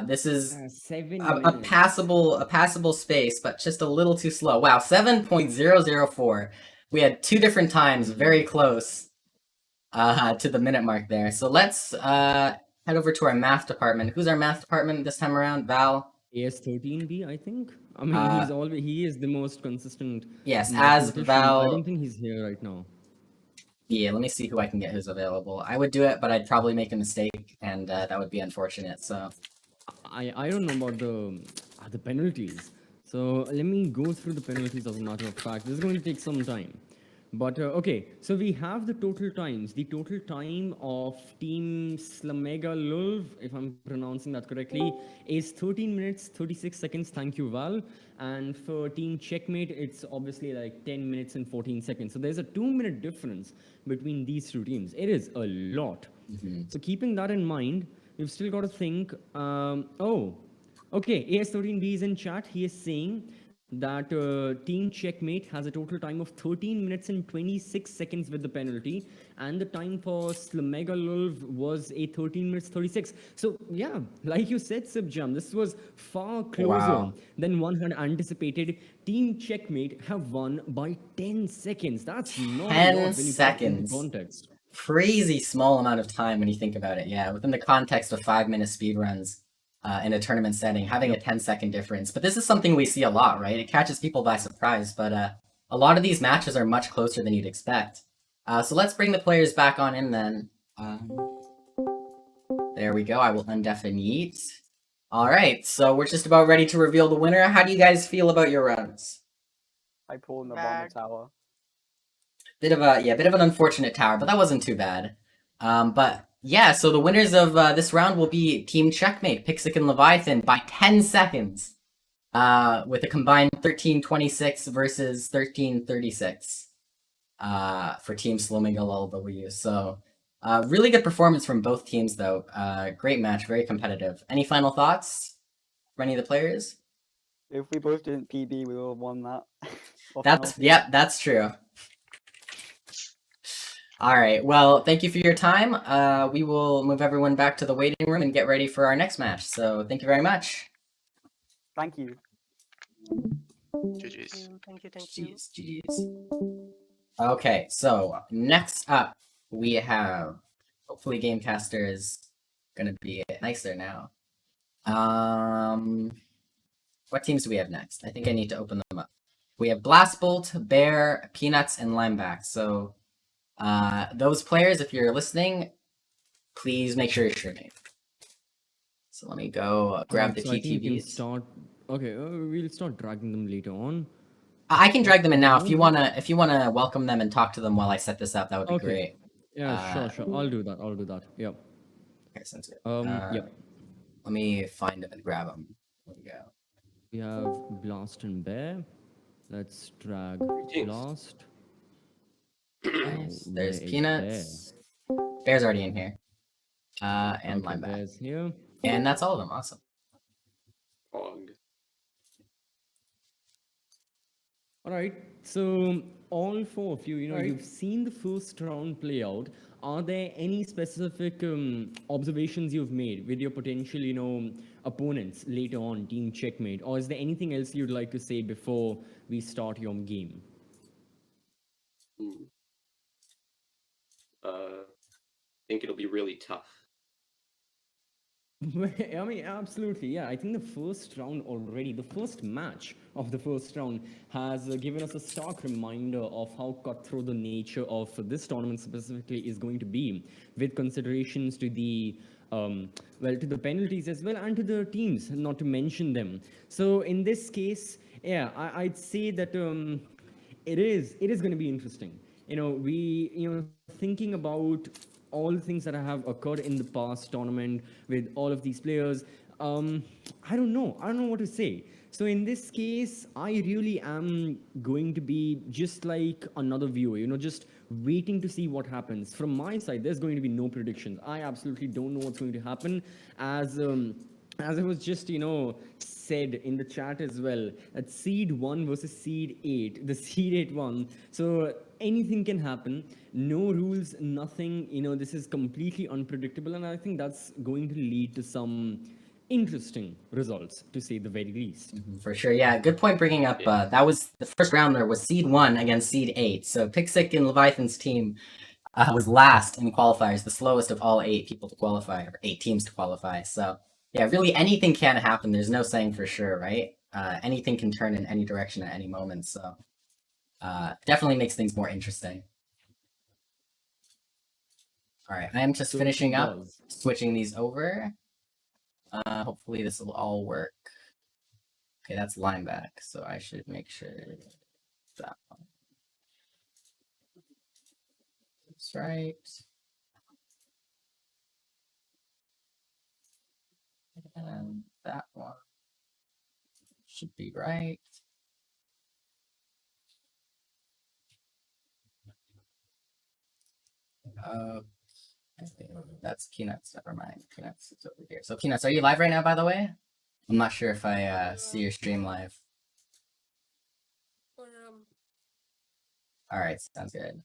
Speaker 4: This is a passable space, but just a little too slow. Wow, 7.004. We had 2 different times, very close to the minute mark there. So let's head over to our math department. Who's our math department this time around? Val?
Speaker 9: AS13B, I think. I mean, he is the most consistent.
Speaker 4: Yes, as Val.
Speaker 9: I don't think he's here right now.
Speaker 4: Yeah, let me see who I can get who's available. I would do it, but I'd probably make a mistake, and that would be unfortunate. So
Speaker 9: I don't know about the penalties. So let me go through the penalties as a matter of fact. This is going to take some time. But okay, so we have the total times. The total time of Team Slamega Lulv, if I'm pronouncing that correctly, is 13 minutes, 36 seconds. Thank you, Val. And for Team Checkmate, it's obviously like 10 minutes and 14 seconds. So there's a 2-minute difference between these 2 teams. It is a lot. So keeping that in mind, we've still got to think, okay, AS13B is in chat. He is saying that Team Checkmate has a total time of 13 minutes and 26 seconds with the penalty, and the time for Slumegalulv was a 13 minutes 36. So yeah, like you said, Sibjam, this was far closer
Speaker 4: Wow.
Speaker 9: than one had anticipated. Team Checkmate have won by 10 seconds. That's not a
Speaker 4: 10
Speaker 9: lot when you put it into
Speaker 4: seconds.
Speaker 9: context.
Speaker 4: Crazy small amount of time when you think about it. Yeah, within the context of 5-minute speedruns in a tournament setting, having a 10-second difference. But this is something we see a lot, right? It catches people by surprise, but a lot of these matches are much closer than you'd expect. So let's bring the players back on in then. There we go. I will undeafen Yeet. All right, so we're just about ready to reveal the winner. How do you guys feel about your runs?
Speaker 5: I pulled in the bomber
Speaker 8: Bag.
Speaker 5: tower.
Speaker 4: Bit of an unfortunate tower, but that wasn't too bad. But yeah, so the winners of this round will be Team Checkmate, Pixic and Leviathan by 10 seconds. With a combined 13:26 versus 13:36. For Team Slumegalulv LW. So really good performance from both teams though. Great match, very competitive. Any final thoughts from any of the players?
Speaker 5: If we both didn't PB, we would have won that. Or
Speaker 4: That's
Speaker 5: penalty.
Speaker 4: yep, that's true. All right. Well, thank you for your time. We will move everyone back to the waiting room and get ready for our next match. So thank you very much.
Speaker 5: Thank you.
Speaker 8: GG's.
Speaker 10: Thank you.
Speaker 4: Jeez, jeez. Okay, so next up we have, hopefully Gamecaster is gonna be nicer now. What teams do we have next? I think I need to open them up. We have Blastbolt, Bear, Peanuts, and Lineback. So those players, if you're listening, please make sure you're streaming. So let me go grab the
Speaker 9: So I think we can
Speaker 4: TTVs.
Speaker 9: start. Okay, we'll start dragging them later on.
Speaker 4: I can drag them in now if you wanna welcome them and talk to them while I set this up. That would be great.
Speaker 9: Yeah, sure. I'll do that. Yep.
Speaker 4: Okay, sounds good.
Speaker 9: Yep.
Speaker 4: Let me find them and grab them. There we go.
Speaker 9: We have Blast and Bear. Let's drag Blast.
Speaker 4: Nice.
Speaker 9: Oh,
Speaker 4: There's
Speaker 9: where is
Speaker 4: Peanuts. Bear's already in here. And
Speaker 9: Okay,
Speaker 4: Lineback.
Speaker 9: Bear's here.
Speaker 4: And that's all of them. Awesome.
Speaker 9: All right. So all four of you, you've seen the first round play out. Are there any specific observations you've made with your potential, opponents later on, Team Checkmate, or is there anything else you'd like to say before we start your game?
Speaker 11: I think it'll be really tough.
Speaker 9: I mean, absolutely, yeah. I think the first round already, the first match of the first round has given us a stark reminder of how cutthroat the nature of this tournament specifically is going to be, with considerations to the to the penalties as well and to the teams, not to mention them. So in this case, yeah, I'd say that it is going to be interesting. Thinking about all the things that have occurred in the past tournament with all of these players, I don't know what to say. So in this case, I really am going to be just like another viewer, just waiting to see what happens. From my side, there's going to be no predictions. I absolutely don't know what's going to happen. As it was just, said in the chat as well, that Seed 1 versus Seed 8, the Seed 8 won. So anything can happen. No rules, nothing. This is completely unpredictable, and I think that's going to lead to some interesting results, to say the very least.
Speaker 4: For sure, yeah. Good point bringing up. That was the first round. There was Seed 1 against Seed 8. So Pixic and Leviathan's team was last in qualifiers, the slowest of all 8 people to qualify, or 8 teams to qualify. So yeah, really anything can happen. There's no saying for sure, right? Anything can turn in any direction at any moment. So definitely makes things more interesting. All right, I am just finishing up, switching these over. Hopefully this will all work. Okay, that's Lineback, so I should make sure that one. That's right. And that one should be right. That's Peanuts, never mind. Peanuts is over here. So Peanuts, are you live right now, by the way? I'm not sure if I see your stream live. All right, sounds good.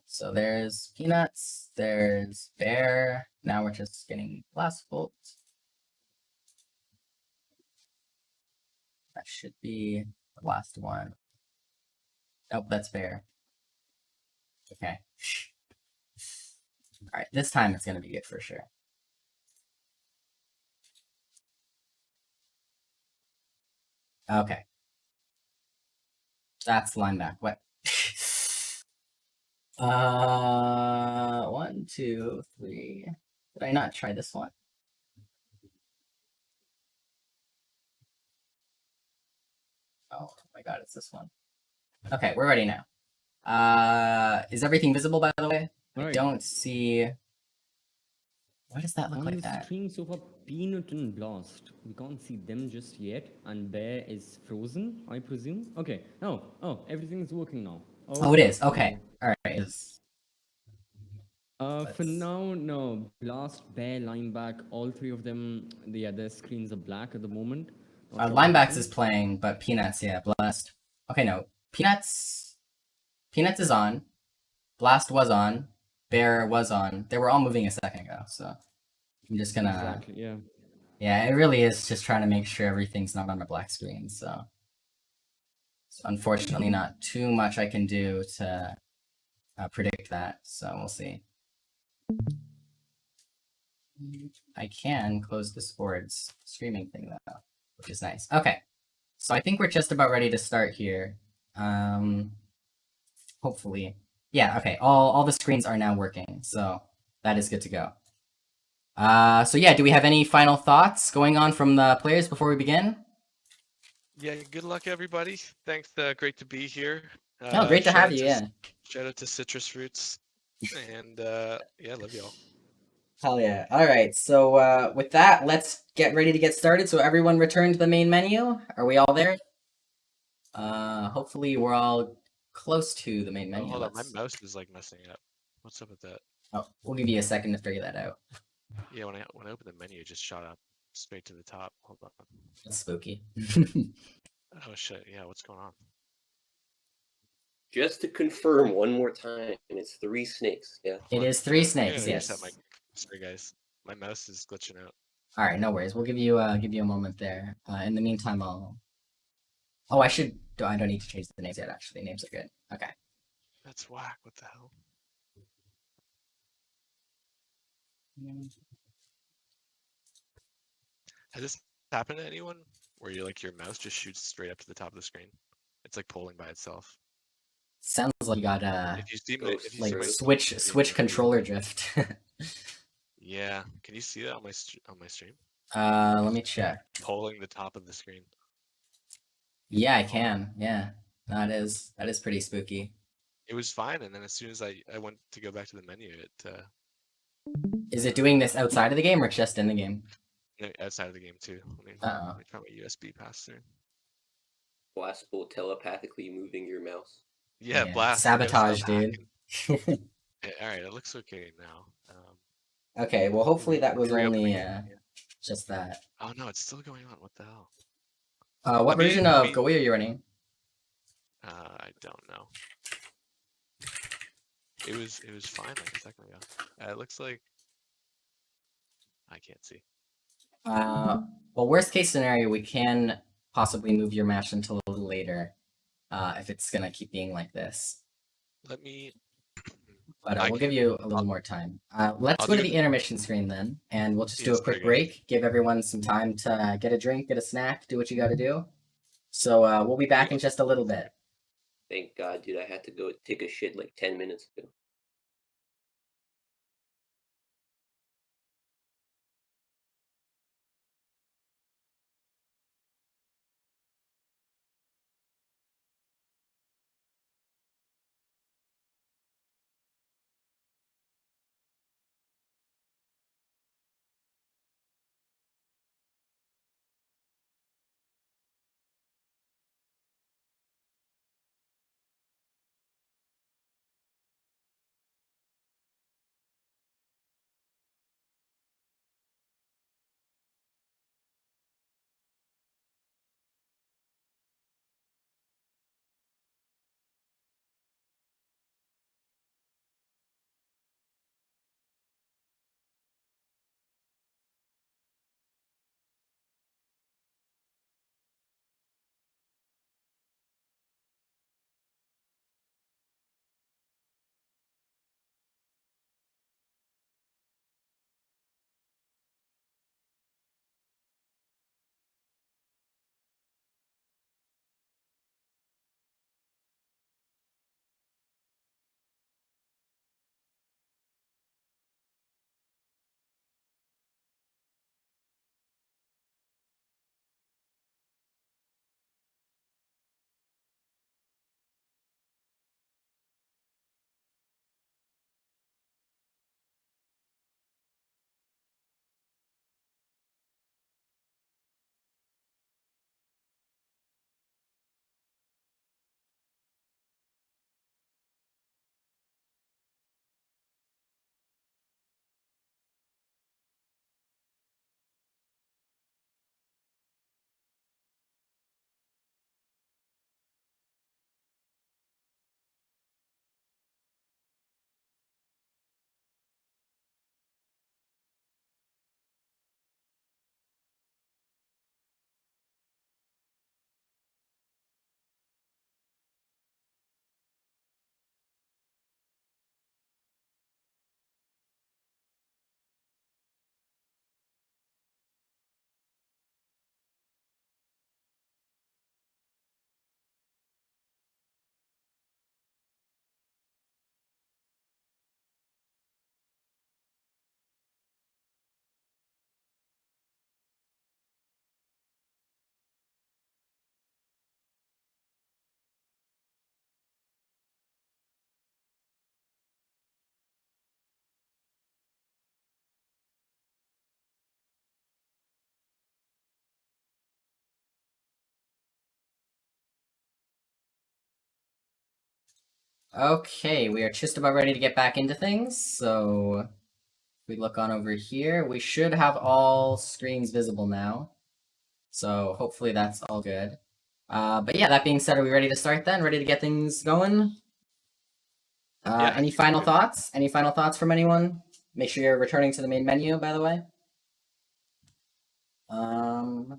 Speaker 4: So there's Peanuts, there's Bear. Now we're just getting Blast Bolt. That should be the last one. Nope, that's Bear. Okay. All right, this time it's gonna be good for sure. Okay. That's line back. What? 1, 2, 3. Did I not try this one? Oh my god, it's this one. Okay, we're ready now. Is everything visible, by the way? I
Speaker 9: Alright.
Speaker 4: don't see... Why does that look
Speaker 9: On
Speaker 4: like
Speaker 9: the
Speaker 4: that?
Speaker 9: screen so far, Peanut and Blast. We can't see them just yet, and Bear is frozen, I presume. Okay. Oh, everything's working now.
Speaker 4: Oh, it is. Okay. All right.
Speaker 9: For now, no. Blast, Bear, Lineback, all three of them, their screens are black at the moment. Not sure what
Speaker 4: Linebacks
Speaker 9: happened.
Speaker 4: is playing, but Peanuts, yeah, Blast. Okay, no. Peanuts is on. Blast was on. Bear was on. They were all moving a second ago, so I'm just gonna...
Speaker 9: Exactly, yeah.
Speaker 4: Yeah, it really is just trying to make sure everything's not on a black screen, so... unfortunately not too much I can do to predict that, so we'll see. I can close Discord's streaming thing though, which is nice. Okay, so I think we're just about ready to start here. Hopefully. Yeah, okay, all the screens are now working, so that is good to go. So yeah, do we have any final thoughts going on from the players before we begin?
Speaker 8: Yeah, good luck, everybody. Thanks. Great to be here.
Speaker 4: Oh, great to
Speaker 8: shout
Speaker 4: have
Speaker 8: out
Speaker 4: you, yeah.
Speaker 8: Shout out to Citrus Fruits. And yeah, love y'all.
Speaker 4: Hell yeah. Alright, so with that, let's get ready to get started. So everyone return to the main menu. Are we all there? Hopefully we're all close to the main
Speaker 8: Oh,
Speaker 4: menu.
Speaker 8: hold on, my
Speaker 4: Let's...
Speaker 8: mouse is like messing up. What's up with that?
Speaker 4: Oh, we'll give you a second to figure that out.
Speaker 8: Yeah, when I opened the menu, it just shot up straight to the top. Hold on.
Speaker 4: That's spooky.
Speaker 8: Oh shit, yeah, what's going on?
Speaker 11: Just to confirm one more time, it's 3 snakes. Yeah.
Speaker 4: It is 3 snakes,
Speaker 8: Yeah,
Speaker 4: yes.
Speaker 8: Sorry guys, my mouse is glitching out.
Speaker 4: Alright, no worries. We'll give you a moment there. In the meantime, I'll... Oh, I don't need to change the names yet, actually. Names are good. Okay.
Speaker 8: That's whack, what the hell? Has this happened to anyone? Where your mouse just shoots straight up to the top of the screen? It's like polling by itself.
Speaker 4: Sounds like you got
Speaker 8: If you see my, if you see
Speaker 4: like
Speaker 8: my
Speaker 4: switch controller drift.
Speaker 8: Yeah, can you see that on my stream?
Speaker 4: Let me check.
Speaker 8: Polling the top of the screen.
Speaker 4: Yeah, I can. Yeah, that is pretty spooky.
Speaker 8: It was fine, and then as soon as I went to go back to the menu, it
Speaker 4: Is it doing this outside of the game or just in the game?
Speaker 8: no, outside of the game too. Let me try my USB pass through.
Speaker 11: Blast Bolt telepathically moving your mouse.
Speaker 8: Yeah, blast.
Speaker 4: Sabotage, dude.
Speaker 8: Yeah, all right, it looks okay now.
Speaker 4: Okay, well, hopefully that was
Speaker 8: reopen
Speaker 4: only
Speaker 8: again.
Speaker 4: just that.
Speaker 8: Oh no, it's still going on. What the hell?
Speaker 4: What version of GOI are you running?
Speaker 8: I don't know. It was fine like a second ago. It looks like I can't see.
Speaker 4: Well, worst case scenario, we can possibly move your match until a little later, if it's gonna keep being like this.
Speaker 8: Let me.
Speaker 4: But we'll give you a little more time. Let's go to the intermission screen then, and we'll just do a quick break, give everyone some time to get a drink, get a snack, do what you gotta do. So we'll be back in just a little bit.
Speaker 11: Thank God, dude. I had to go take a shit like 10 minutes ago.
Speaker 4: Okay, we are just about ready to get back into things. So if we look on over here, we should have all screens visible now. So hopefully that's all good. But yeah, that being said, are we ready to start then? Ready to get things going?
Speaker 8: Yeah.
Speaker 4: Any final thoughts? Any final thoughts from anyone? Make sure you're returning to the main menu, by the way. All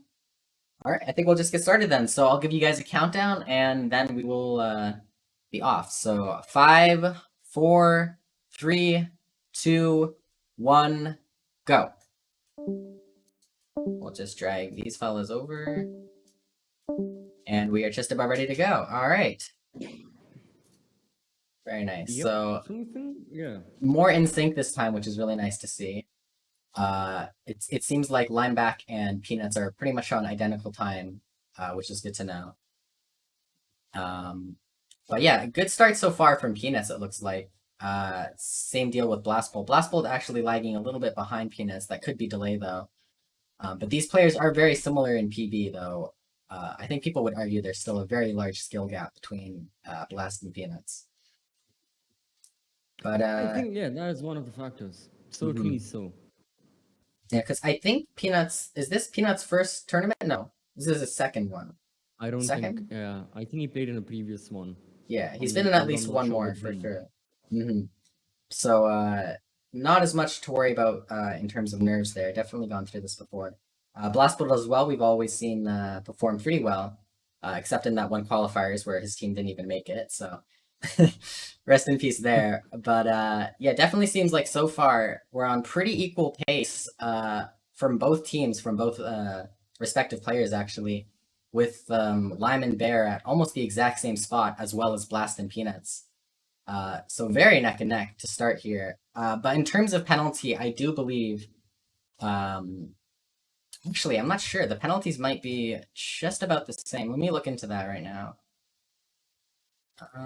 Speaker 4: right, I think we'll just get started then. So I'll give you guys a countdown, and then we will be off. So 5, 4, 3, 2, 1, go. We'll just drag these fellas over, and we are just about ready to go. All right. Very nice.
Speaker 9: Yep,
Speaker 4: So
Speaker 9: yeah.
Speaker 4: more in sync this time, which is really nice to see. It seems like Lineback and Peanuts are pretty much on identical time, which is good to know. But yeah, good start so far from Peanuts, it looks like. Same deal with Blastbolt. Blastbolt actually lagging a little bit behind Peanuts. That could be delay though. But these players are very similar in PB though. I think people would argue there's still a very large skill gap between Blast and Peanuts. But
Speaker 9: I think yeah, that is one of the factors. Certainly so.
Speaker 4: Yeah, because I think Peanuts is this Peanuts' first tournament? No, this is his second one.
Speaker 9: I don't
Speaker 4: Second?
Speaker 9: think. Yeah, I think he played in a previous one.
Speaker 4: Yeah, he's
Speaker 9: I'm
Speaker 4: been in
Speaker 9: not-
Speaker 4: at least
Speaker 9: I'm not
Speaker 4: one
Speaker 9: sure
Speaker 4: more
Speaker 9: which
Speaker 4: for
Speaker 9: one.
Speaker 4: sure. So not as much to worry about in terms of nerves there. Definitely gone through this before. Blastbolt as well. We've always seen perform pretty well, except in that one qualifiers where his team didn't even make it. So rest in peace there. But yeah, definitely seems like so far we're on pretty equal pace from both teams, from both respective players actually, with Lime and Bear at almost the exact same spot as well as Blast and Peanuts. So very neck and neck to start here. But in terms of penalty, I do believe actually, I'm not sure. The penalties might be just about the same. Let me look into that right now.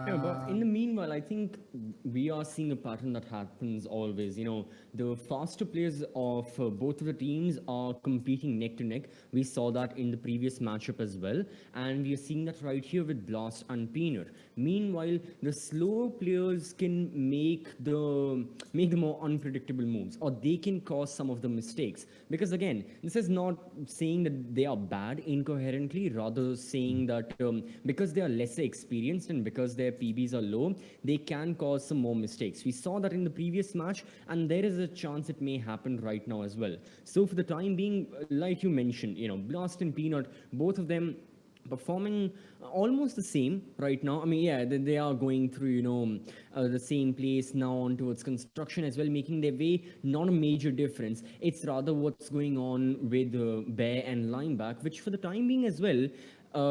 Speaker 9: Yeah, but in the meanwhile, I think we are seeing a pattern that happens always. You know, the faster players of both of the teams are competing neck to neck. We saw that in the previous matchup as well, and we are seeing that right here with Blast and Peanut. Meanwhile, the slower players can make the more unpredictable moves, or they can cause some of the mistakes. Because again, this is not saying that they are bad incoherently, rather saying that because they are lesser experienced and because their PBs are low, they can cause some more mistakes. We saw that in the previous match, and there is a chance it may happen right now as well. So for the time being, like you mentioned, you know, Blast and Peanut, both of them performing almost the same right now. I mean, yeah, they are going through, you know, the same place now on towards construction as well, making their way. Not a major difference. It's rather what's going on with Bear and Lineback, which for the time being as well,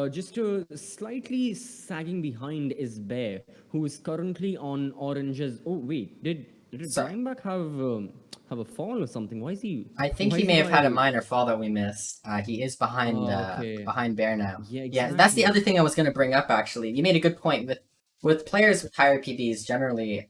Speaker 9: just slightly sagging behind is Bear, who is currently on oranges. Oh wait, did
Speaker 4: Sorry.
Speaker 9: Lineback have a fall or something? Why is he?
Speaker 4: I think
Speaker 9: why
Speaker 4: he
Speaker 9: is
Speaker 4: may have had a
Speaker 9: by-
Speaker 4: minor fall that we missed. He is behind
Speaker 9: okay.
Speaker 4: behind Bear now.
Speaker 9: Yeah,
Speaker 4: That's the
Speaker 9: exactly.
Speaker 4: other thing I was going to bring up. Actually, you made a good point with players with higher PBs. Generally,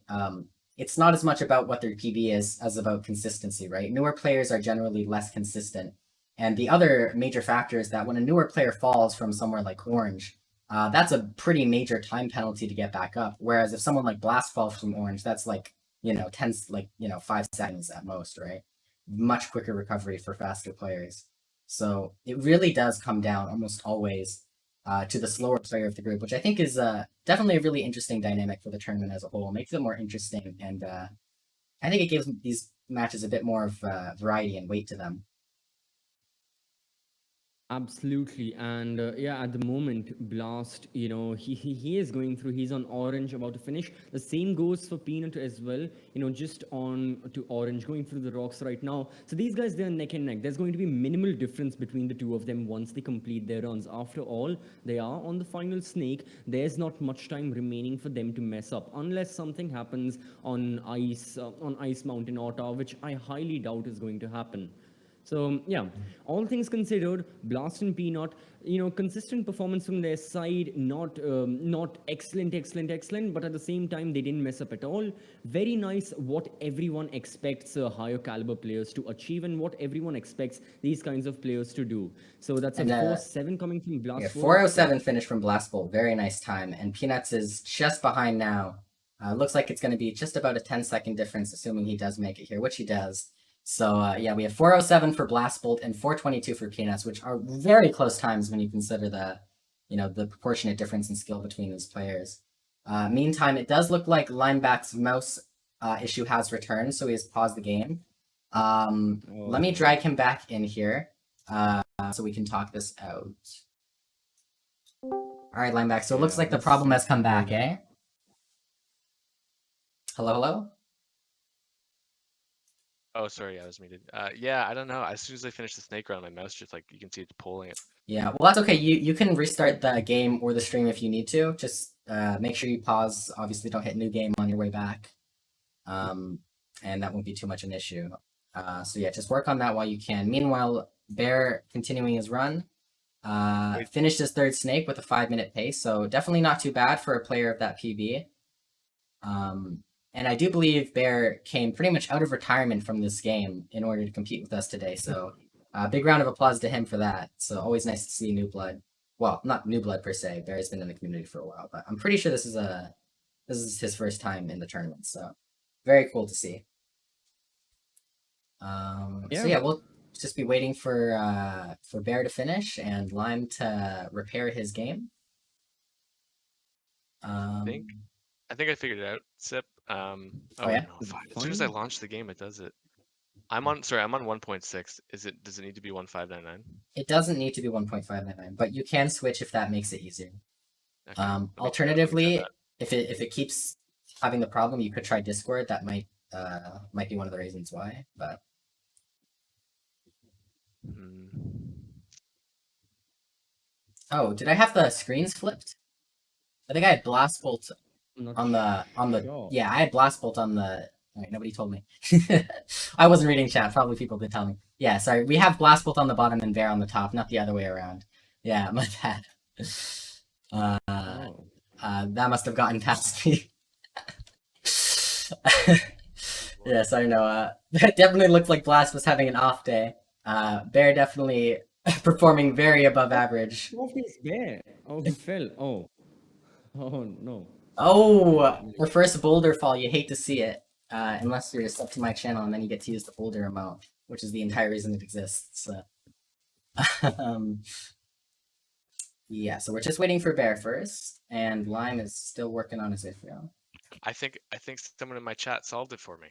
Speaker 4: it's not as much about what their PB is as about consistency, right? Newer players are generally less consistent, and the other major factor is that when a newer player falls from somewhere like Orange, that's a pretty major time penalty to get back up. Whereas if someone like Blast falls from Orange, that's like 5 seconds at most, right? Much quicker recovery for faster players. So it really does come down almost always to the slower player of the group, which I think is definitely a really interesting dynamic for the tournament as a whole. Makes it more interesting, and I think it gives these matches a bit more of variety and weight to them.
Speaker 9: Absolutely, and yeah, at the moment, Blast, you know, he is going through. He's on orange, about to finish. The same goes for Peanut as well. You know, just on to orange, going through the rocks right now. So these guys, they're neck and neck. There's going to be minimal difference between the two of them once they complete their runs. After all, they are on the final snake. There's not much time remaining for them to mess up, unless something happens on Ice Mountain Ottawa, which I highly doubt is going to happen. So yeah, all things considered, Blast and Peanut, you know, consistent performance from their side, not excellent, but at the same time they didn't mess up at all. Very nice, what everyone expects higher caliber players to achieve and what everyone expects these kinds of players to do. So that's a 4-7 coming from Blast.
Speaker 4: Yeah, 407 finish from Blast Bolt, very nice time, and Peanuts is just behind now Looks like it's going to be just about a 10-second difference, assuming he does make it here, which he does. So yeah, we have 4:07 for Blast Bolt and 4:22 for Peanuts, which are very close times when you consider the, the proportionate difference in skill between these players. Meantime, it does look like Lineback's mouse issue has returned, so he has paused the game. Let me drag him back in here so we can talk this out. All right, Lineback. So it looks like the problem has come back, eh? Hello, hello?
Speaker 8: Oh, sorry, I was muted. Yeah, I don't know. As soon as I finish the snake run, my mouse just like you can see it's pulling it.
Speaker 4: Yeah, well, that's okay. You can restart the game or the stream if you need to. Just make sure you pause. Obviously, don't hit new game on your way back. And that won't be too much an issue. So yeah, just work on that while you can. Meanwhile, Bear continuing his run. Finished his third snake with a 5-minute pace, so definitely not too bad for a player of that PB. And I do believe Bear came pretty much out of retirement from this game in order to compete with us today, so big round of applause to him for that. So always nice to see new blood. Well, not new blood per se. Bear's been in the community for a while, but I'm pretty sure this is his first time in the tournament, so very cool to see. So yeah, we'll just be waiting for Bear to finish and Lime to repair his game.
Speaker 8: I think I figured it out. Sip.
Speaker 4: yeah?
Speaker 8: No, fine. As soon as I launch the game, it does it. I'm on 1.6. Does it need to be 1.599?
Speaker 4: It doesn't need to be 1.599, but you can switch if that makes it easier.
Speaker 8: Okay.
Speaker 4: Alternatively, if it keeps having the problem, you could try Discord. That might be one of the reasons why, but Oh, did I have the screens flipped? I think I had Blast Bolt on the
Speaker 9: sure.
Speaker 4: yeah, I had Blast Bolt on the Alright, nobody told me. I wasn't reading chat, probably people did tell me. Yeah, sorry, we have Blast Bolt on the bottom and Bear on the top, not the other way around. Yeah, my bad. That must have gotten past me. Yes, I know. That definitely looked like Blast was having an off day. Bear definitely performing very above average.
Speaker 9: Off is Bear. Oh, he fell. Oh no.
Speaker 4: Oh, the first boulder fall, you hate to see it. Unless you're sub to my channel and then you get to use the boulder amount, which is the entire reason it exists. Yeah, so we're just waiting for Bear first, and Lime is still working on his issue.
Speaker 8: I think someone in my chat solved it for me.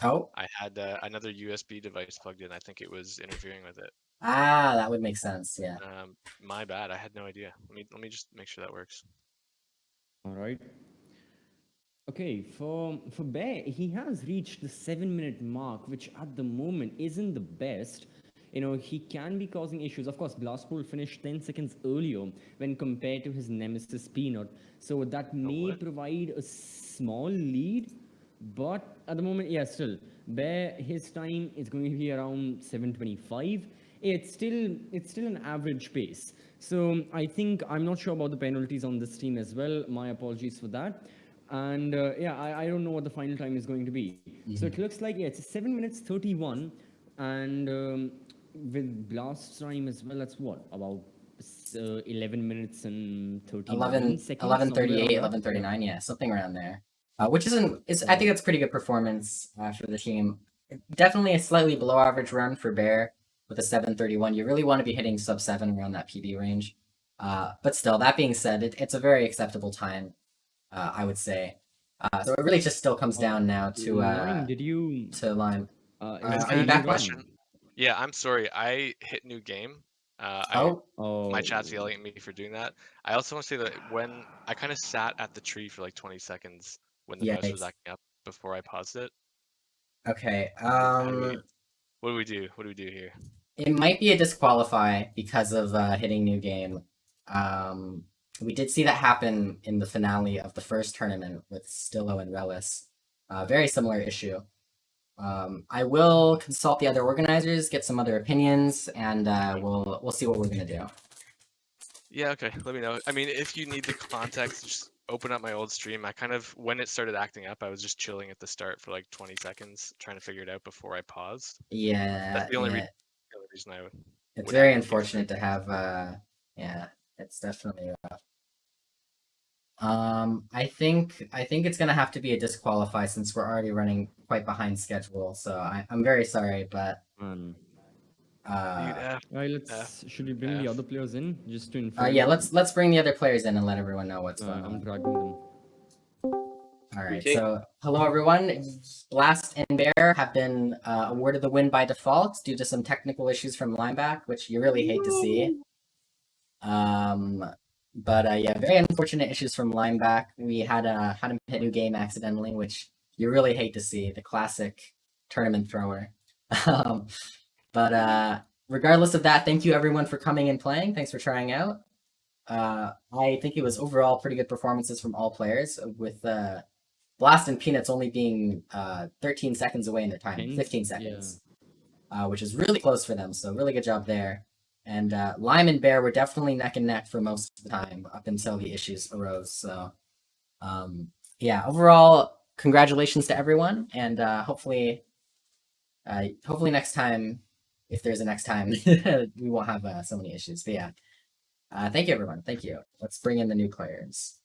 Speaker 4: Oh?
Speaker 8: I had another USB device plugged in. I think it was interfering with it.
Speaker 4: Ah, that would make sense, yeah.
Speaker 8: My bad. I had no idea. Let me just make sure that works.
Speaker 9: All right. Okay, for Bear, he has reached the 7-minute mark, which at the moment isn't the best. He can be causing issues. Of course, Blast Bolt finished 10 seconds earlier when compared to his nemesis Peanut. So that may provide a small lead, but at the moment, yeah, still, Bear, his time is going to be around 7:25. It's still an average pace. So I think, I'm not sure about the penalties on this team as well. My apologies for that. And yeah, I don't know what the final time is going to be. So it looks like, yeah, it's 7 minutes 31, and with Blast time as well, that's what, about 11 minutes and 39 seconds?
Speaker 4: 11:38, 11:39, yeah, something around there. Which I think that's pretty good performance for the team. Definitely a slightly below average run for Bear with a 7:31. You really want to be hitting sub 7 around that PB range. But still, that being said, it's a very acceptable time, I would say. So it really just still comes down now to
Speaker 9: Lime, did you...
Speaker 4: to Lime.
Speaker 8: Are
Speaker 4: you back?
Speaker 8: Question? Yeah, I'm sorry. I hit new game. My chat's yelling at me for doing that. I also want to say that when I kind of sat at the tree for like 20 seconds when the mouse was acting up before I paused it.
Speaker 4: Okay.
Speaker 8: What do we do? What do we do here?
Speaker 4: It might be a disqualify because of hitting new game. We did see that happen in the finale of the first tournament with Stillo and Relis. Very similar issue. I will consult the other organizers, get some other opinions, and we'll see what we're gonna do.
Speaker 8: Yeah, okay. Let me know. I mean, if you need the context, just open up my old stream. I kind of, when it started acting up, I was just chilling at the start for like 20 seconds, trying to figure it out before I paused.
Speaker 4: Yeah.
Speaker 8: That's the only reason I would.
Speaker 4: It's very unfortunate to have. Yeah, it's definitely rough. I think it's gonna have to be a disqualify since we're already running quite behind schedule. So I'm very sorry, but
Speaker 6: Man.
Speaker 8: Dude,
Speaker 6: Should we bring the other players in just to inform
Speaker 4: yeah,
Speaker 6: them?
Speaker 4: let's bring the other players in and let everyone know what's going
Speaker 6: I'm
Speaker 4: on.
Speaker 6: dragging them.
Speaker 4: All right, so hello everyone. Blast and Bear have been awarded the win by default due to some technical issues from Lineback, which you really hate to see. But yeah, very unfortunate issues from Lineback. We had him hit new game accidentally, which you really hate to see. The classic tournament thrower. But regardless of that, thank you everyone for coming and playing. Thanks for trying out. I think it was overall pretty good performances from all players, with Blast and Peanuts only being 13 seconds away in their time, 15 seconds, which is really close for them. So really good job there. And Lime and Bear were definitely neck and neck for most of the time up until the issues arose. So yeah, overall, congratulations to everyone, and hopefully next time, if there's a next time, we won't have so many issues. But yeah, thank you everyone. Thank you. Let's bring in the new players.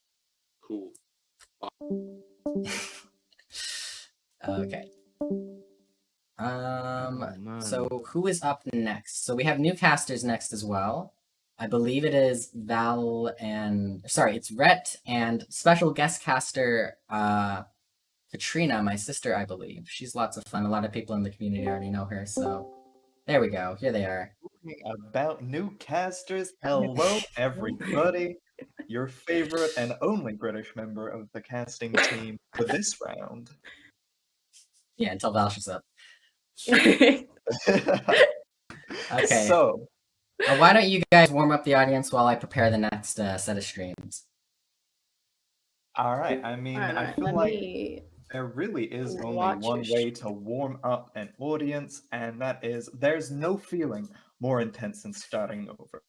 Speaker 11: Cool.
Speaker 4: Okay. So who is up next? So we have new casters next as well. I believe it is it's Rhett and special guest caster Katrina, my sister, I believe. She's lots of fun. A lot of people in the community already know her, so there we go. Here they are.
Speaker 10: About new casters, hello everybody. Your favorite and only British member of the casting team for this round.
Speaker 4: Yeah, until Val shows up. Okay.
Speaker 10: So,
Speaker 4: why don't you guys warm up the audience while I prepare the next set of streams?
Speaker 10: All right. I mean, I feel like there really is only one way to warm up an audience, and that is there's no feeling more intense than starting over.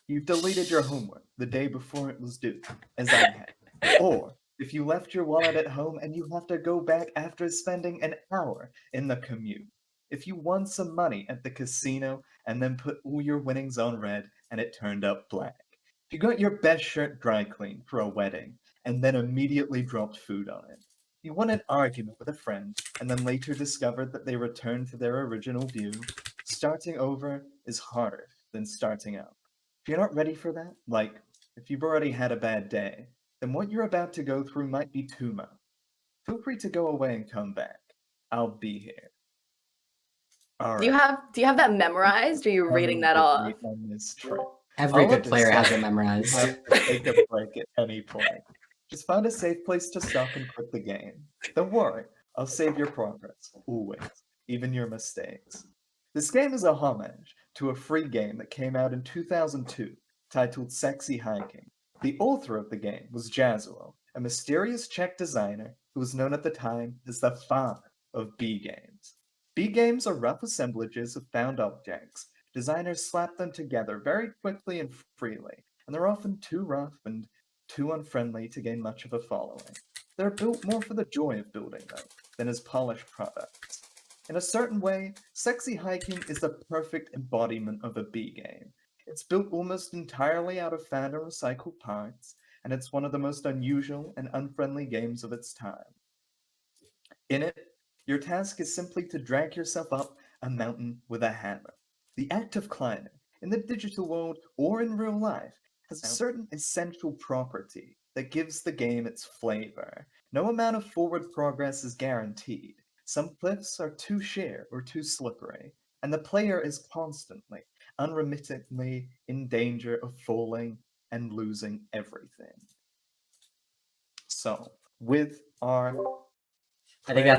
Speaker 10: You've deleted your homework the day before it was due, as I had. Or if you left your wallet at home and you have to go back after spending an hour in the commute. If you won some money at the casino and then put all your winnings on red and it turned up black. If you got your best shirt dry cleaned for a wedding and then immediately dropped food on it. You won an argument with a friend and then later discovered that they returned to their original view. Starting over is harder than starting out. If you're not ready for that, like if you've already had a bad day, then what you're about to go through might be too much. Feel free to go away and come back. I'll be here. All right.
Speaker 12: Do you have that memorized, or are you reading that off?
Speaker 10: On this trip.
Speaker 4: Every good player has it memorized.
Speaker 10: You have to take a break at any point. Just find a safe place to stop and quit the game. Don't worry, I'll save your progress, always, even your mistakes. This game is a homage to a free game that came out in 2002, titled Sexy Hiking. The author of the game was Jazuo, a mysterious Czech designer who was known at the time as the father of B games. B games are rough assemblages of found objects. Designers slap them together very quickly and freely, and they're often too rough and too unfriendly to gain much of a following. They're built more for the joy of building them than as polished products. In a certain way, Sexy Hiking is the perfect embodiment of a B game. It's built almost entirely out of found and recycled parts, and it's one of the most unusual and unfriendly games of its time. In it, your task is simply to drag yourself up a mountain with a hammer. The act of climbing, in the digital world or in real life, has a certain essential property that gives the game its flavor. No amount of forward progress is guaranteed. Some cliffs are too sheer or too slippery, and the player is constantly, unremittingly in danger of falling and losing everything. So, with our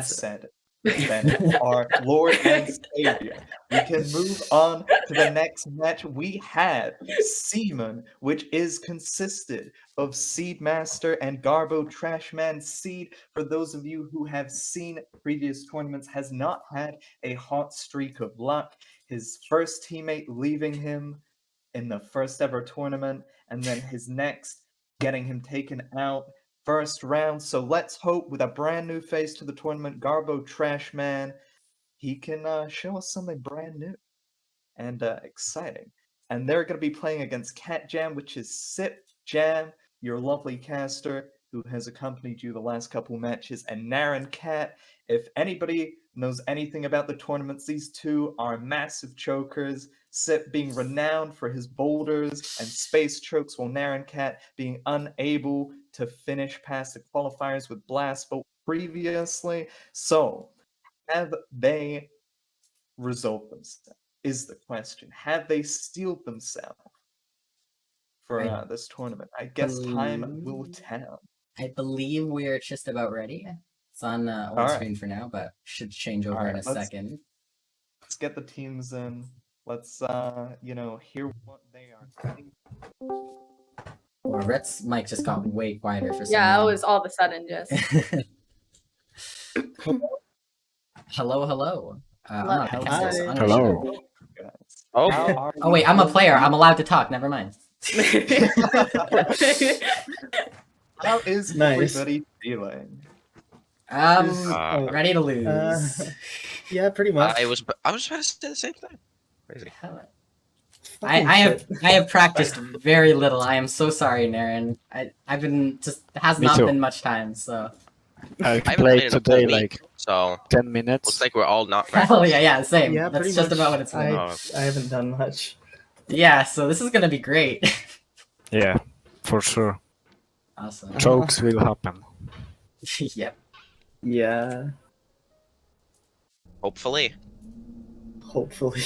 Speaker 10: said, then our Lord and Savior, we can move on to the next match. We have Seaman, which is consisted of Seedmaster and Garbo Trashman. Seed, for those of you who have seen previous tournaments, has not had a hot streak of luck. His first teammate leaving him in the first ever tournament, and then his next getting him taken out first round. So let's hope with a brand new face to the tournament, Garbo Trashman, he can show us something brand new and exciting. And they're going to be playing against Cat Jam, which is Sip Jam. your lovely caster who has accompanied you the last couple matches, and Naren Cat. If anybody knows anything about the tournaments, these two are massive chokers, Sip being renowned for his boulders and space chokes, while Naren Cat being unable to finish past the qualifiers with Blast Bolt previously. So, have they resolved themselves? Is the question. Have they steeled themselves for this tournament? I guess time will tell.
Speaker 4: I believe we're just about ready. It's on old screen for now, but should change over in a second.
Speaker 10: Let's get the teams in. Let's, hear what they are saying.
Speaker 4: Well, Rhett's mic just got way quieter for some
Speaker 12: Yeah, it
Speaker 4: reason.
Speaker 12: was all of a sudden just.
Speaker 4: Hello, hello. I'm not picking
Speaker 12: Hi.
Speaker 4: this.
Speaker 13: Hello.
Speaker 4: Oh wait, I'm a player. I'm allowed to talk. Never mind.
Speaker 10: How is everybody feeling?
Speaker 4: Ready to lose.
Speaker 7: Yeah, pretty much.
Speaker 14: I was about to say the same thing. Crazy.
Speaker 4: I have practiced very little. I am so sorry, Naren. I've been just has not been much time, so.
Speaker 13: I
Speaker 14: haven't
Speaker 13: played
Speaker 14: in a
Speaker 13: today
Speaker 14: full week,
Speaker 13: like
Speaker 14: so
Speaker 13: 10 minutes.
Speaker 14: looks like we're all not
Speaker 4: Hell yeah, same.
Speaker 7: Yeah,
Speaker 4: That's
Speaker 7: pretty
Speaker 4: just
Speaker 7: much.
Speaker 4: about what it's been.
Speaker 7: I haven't done much.
Speaker 4: Yeah, so this is gonna be great.
Speaker 13: Yeah, for sure.
Speaker 4: Awesome.
Speaker 13: Chokes will happen.
Speaker 4: Yep.
Speaker 7: Yeah,
Speaker 14: Hopefully.
Speaker 7: hopefully.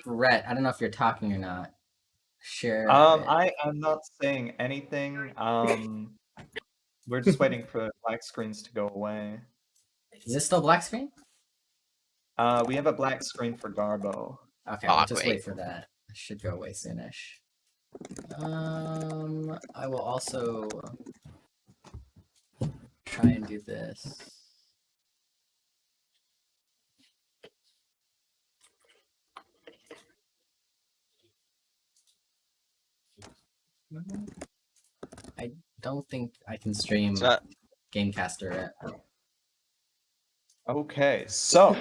Speaker 4: Rhett, I don't know if you're talking or not. Share.
Speaker 10: I am not saying anything. We're just waiting for black screens to go away.
Speaker 4: Is this still black screen?
Speaker 10: We have a black screen for Garbo.
Speaker 4: Okay, we'll just wait for that. It should go away soonish. I will also try and do this. I don't think I can stream Gamecaster yet.
Speaker 10: Okay, so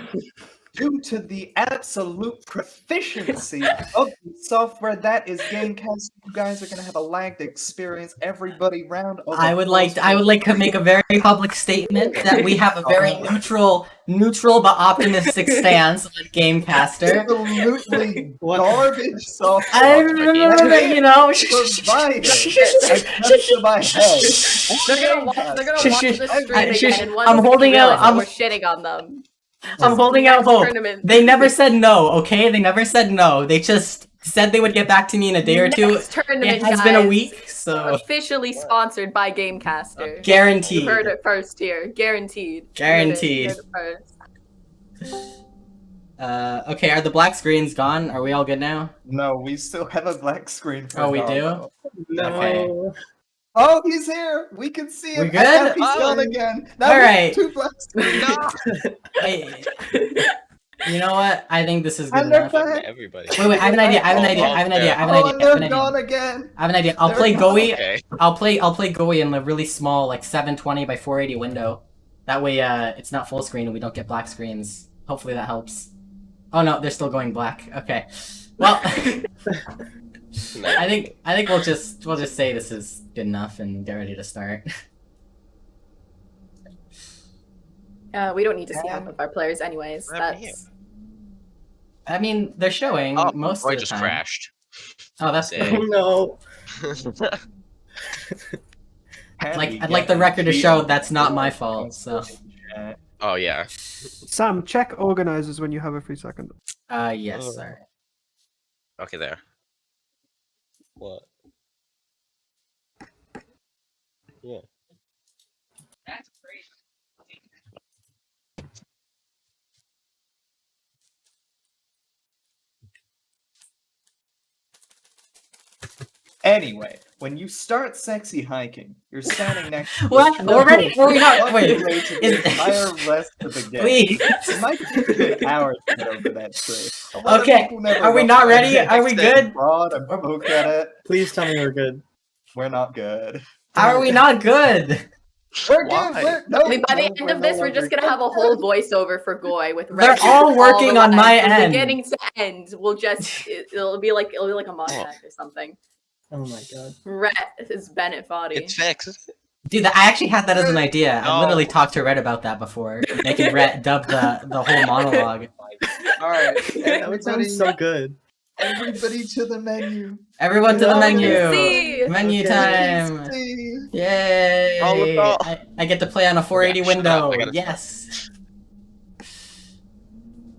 Speaker 10: due to the absolute proficiency of the software that is Gamecast, you guys are gonna have a lagged experience. Everybody round.
Speaker 4: I would like to make a very public statement that we have a very neutral but optimistic stance on Gamecaster.
Speaker 10: Absolutely garbage software.
Speaker 4: You know.
Speaker 10: Provided attached to my head.
Speaker 12: They're gonna watch the stream again, and once
Speaker 4: I'm holding out.
Speaker 12: we're shitting on them.
Speaker 4: I'm holding out hope.
Speaker 12: Tournament.
Speaker 4: They never said no, okay? They never said no. They just said they would get back to me in a day or two.
Speaker 12: Next tournament,
Speaker 4: It has been a
Speaker 12: guys,
Speaker 4: week, so
Speaker 12: officially sponsored by Gamecaster.
Speaker 4: Guaranteed.
Speaker 12: You heard it first here. Guaranteed.
Speaker 4: Guaranteed.
Speaker 12: You heard it first.
Speaker 4: Okay, are the black screens gone? Are we all good now?
Speaker 10: No, we still have a black screen for
Speaker 4: Oh, we
Speaker 10: Garbo.
Speaker 4: do? Okay.
Speaker 10: Oh, he's here! We can see him!
Speaker 4: We good?
Speaker 10: And now he's gone again! Now
Speaker 4: All
Speaker 10: we have
Speaker 4: right.
Speaker 10: 2 black screens!
Speaker 4: Hey, you know what? I think this is good
Speaker 10: And they're
Speaker 4: enough.
Speaker 10: back!
Speaker 14: Everybody.
Speaker 4: Wait, I have an idea. I have
Speaker 10: and they're gone again!
Speaker 4: I have an idea. I'll
Speaker 10: They're
Speaker 4: play
Speaker 10: gone.
Speaker 4: GOI.
Speaker 14: Okay.
Speaker 4: I'll play GOI in a really small, like 720 by 480 window. That way, it's not full screen and we don't get black screens. Hopefully that helps. Oh no, they're still going black. Okay. Well, I think we'll just say this is good enough and get ready to start.
Speaker 12: We don't need to see half of our players, anyways. That's.
Speaker 4: I mean, they're showing most of the
Speaker 14: just
Speaker 4: time.
Speaker 14: crashed.
Speaker 4: Oh, that's
Speaker 14: Dang.
Speaker 4: good.
Speaker 7: No.
Speaker 4: I'd like the record to show that's not my fault. So.
Speaker 14: Oh yeah.
Speaker 15: Sam, check organizers when you have a free second.
Speaker 4: Yes, sir.
Speaker 14: Okay, there. What? Yeah.
Speaker 4: That's crazy.
Speaker 10: Anyway, when you start sexy hiking, you're standing next to
Speaker 4: What? Already? Are we not? Wait.
Speaker 10: the entire rest of the game.
Speaker 4: Please.
Speaker 10: It might take a good hour to get over that tree. A lot of
Speaker 4: Okay,
Speaker 10: people never
Speaker 4: are we
Speaker 10: go
Speaker 4: not
Speaker 10: for it.
Speaker 4: ready? Are we good?
Speaker 10: Broad and poke at it.
Speaker 7: Please tell me we're good.
Speaker 10: We're not good.
Speaker 4: How are we not good?
Speaker 10: We're good.
Speaker 12: By the end of this, we're just gonna have a whole voiceover for GOI with.
Speaker 4: They're
Speaker 12: records
Speaker 4: all working
Speaker 12: the
Speaker 4: on my
Speaker 12: lines. From
Speaker 4: end.
Speaker 12: Beginning to end, we'll just it'll be like a montage or something.
Speaker 7: Oh my god.
Speaker 12: Rhett is Bennett body.
Speaker 14: It's fixed.
Speaker 4: Dude, I actually had that as an idea. I literally talked to Red about that before, making Red dub the whole monologue.
Speaker 10: All right,
Speaker 7: That would sound so good.
Speaker 10: Everybody to the menu.
Speaker 4: Everyone to the menu.
Speaker 12: PC.
Speaker 4: Menu
Speaker 10: Okay.
Speaker 4: time.
Speaker 10: PC.
Speaker 4: Yay! I get to play on a 480
Speaker 14: shut up,
Speaker 4: window.
Speaker 14: I gotta
Speaker 4: Yes.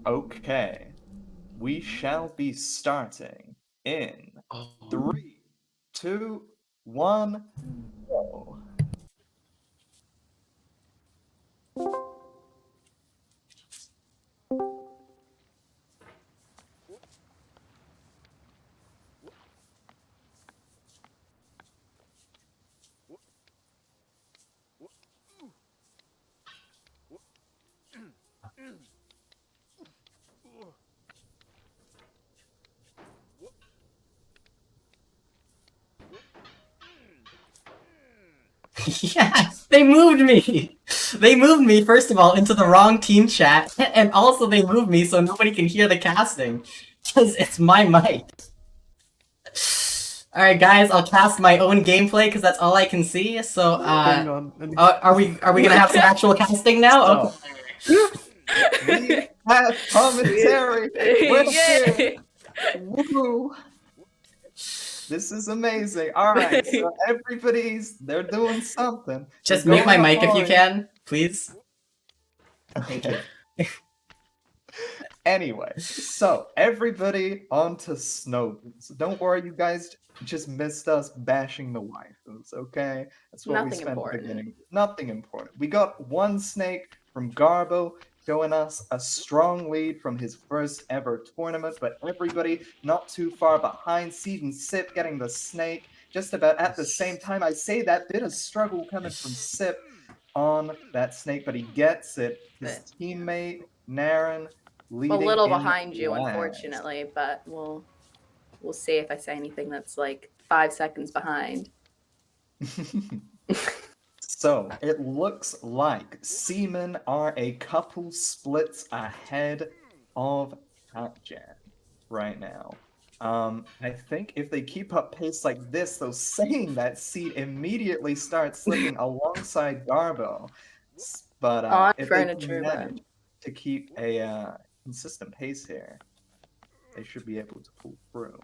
Speaker 10: Okay, we shall be starting in 3, 2, 1, go.
Speaker 4: Yes, they moved me. They moved me first of all into the wrong team chat, and also they moved me so nobody can hear the casting, because it's my mic. All right, guys, I'll cast my own gameplay because that's all I can see. So,
Speaker 15: Hang on.
Speaker 4: are we gonna have some actual casting now?
Speaker 10: We have commentary. We're here. Woo. This is amazing. All right, so they're doing something.
Speaker 4: Just
Speaker 10: They're
Speaker 4: mute my
Speaker 10: going
Speaker 4: mic if you
Speaker 10: hard.
Speaker 4: can, please.
Speaker 10: Okay. Anyway, so everybody onto Snow. So don't worry, you guys just missed us bashing the waifus, okay? That's what we
Speaker 12: Nothing
Speaker 10: spent at the
Speaker 12: important.
Speaker 10: beginning. Nothing important. We got one snake from Garbo showing us a strong lead from his first ever tournament, but everybody not too far behind. Seed and Sip getting the snake just about at the same time. I say that bit of struggle coming from Sip on that snake, but he gets it. His teammate, Naren, leading
Speaker 12: A little
Speaker 10: in
Speaker 12: behind you,
Speaker 10: last.
Speaker 12: unfortunately, but we'll see if I say anything that's like 5 seconds behind.
Speaker 10: So it looks like Seamen are a couple splits ahead of Hatjan right now. I think if they keep up pace like this, though, saying that Seed immediately starts slipping alongside Garbo. But
Speaker 12: On
Speaker 10: if
Speaker 12: furniture,
Speaker 10: they
Speaker 12: but-
Speaker 10: manage to keep a consistent pace here, they should be able to pull through.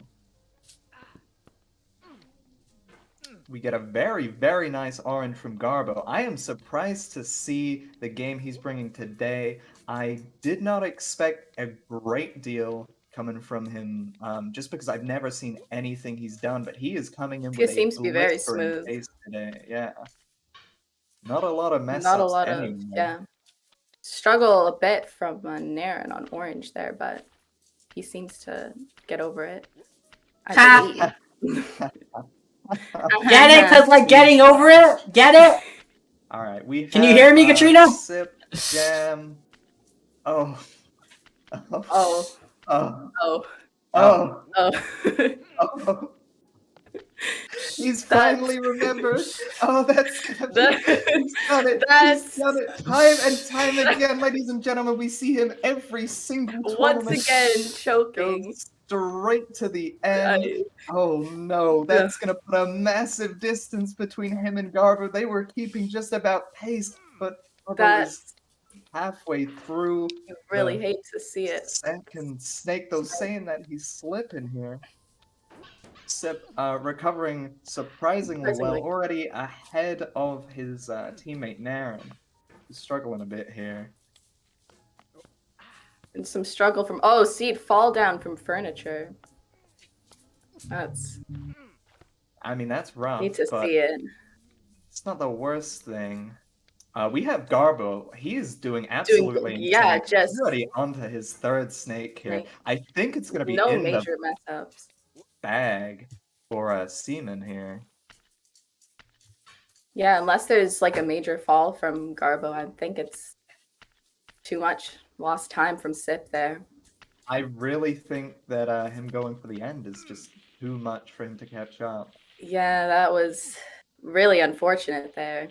Speaker 10: We get a very, very nice orange from Garbo. I am surprised to see the game he's bringing today. I did not expect a great deal coming from him, just because I've never seen anything he's done, but he is coming in
Speaker 12: He
Speaker 10: with
Speaker 12: seems
Speaker 10: a
Speaker 12: to be very
Speaker 10: blistering
Speaker 12: smooth.
Speaker 10: pace today. Yeah. Not a lot of mess
Speaker 12: Not a
Speaker 10: ups
Speaker 12: lot of,
Speaker 10: anyway.
Speaker 12: yeah. Struggle a bit from Naren on orange there, but he seems to get over it. I believe.
Speaker 4: Get it? Cause like getting over it. Get it?
Speaker 10: All right, we.
Speaker 4: Can you hear me, Katrina?
Speaker 10: Sip, Jam. Oh.
Speaker 12: Oh.
Speaker 10: Oh.
Speaker 12: Oh.
Speaker 10: Oh.
Speaker 12: Oh.
Speaker 10: Oh. He's finally remembered. Oh, that's gonna be. He's done it. He's done it time and time again, ladies and gentlemen. We see him every single tournament.
Speaker 12: Once again, choking.
Speaker 10: Goes straight to the end. Oh no, that's gonna put a massive distance between him and Garbo. They were keeping just about pace, but Garbo is halfway through.
Speaker 12: You really hate to see it.
Speaker 10: Second snake, though, saying that he's slipping here. Sip recovering surprisingly well, already ahead of his teammate Naren. He's struggling a bit here.
Speaker 12: And some struggle from Seed fall down from furniture. That's.
Speaker 10: I mean, that's rough.
Speaker 12: Need to
Speaker 10: but
Speaker 12: see it.
Speaker 10: It's not the worst thing. We have Garbo. He is doing absolutely
Speaker 12: yeah,
Speaker 10: insane.
Speaker 12: just
Speaker 10: He's already onto his third snake here.
Speaker 12: Like,
Speaker 10: I think it's gonna be
Speaker 12: no
Speaker 10: in the
Speaker 12: major mess ups.
Speaker 10: bag for Seaman here.
Speaker 12: Yeah, unless there's like a major fall from Garbo, I think it's too much lost time from Sip there.
Speaker 10: I really think that him going for the end is just too much for him to catch up.
Speaker 12: Yeah, that was really unfortunate there.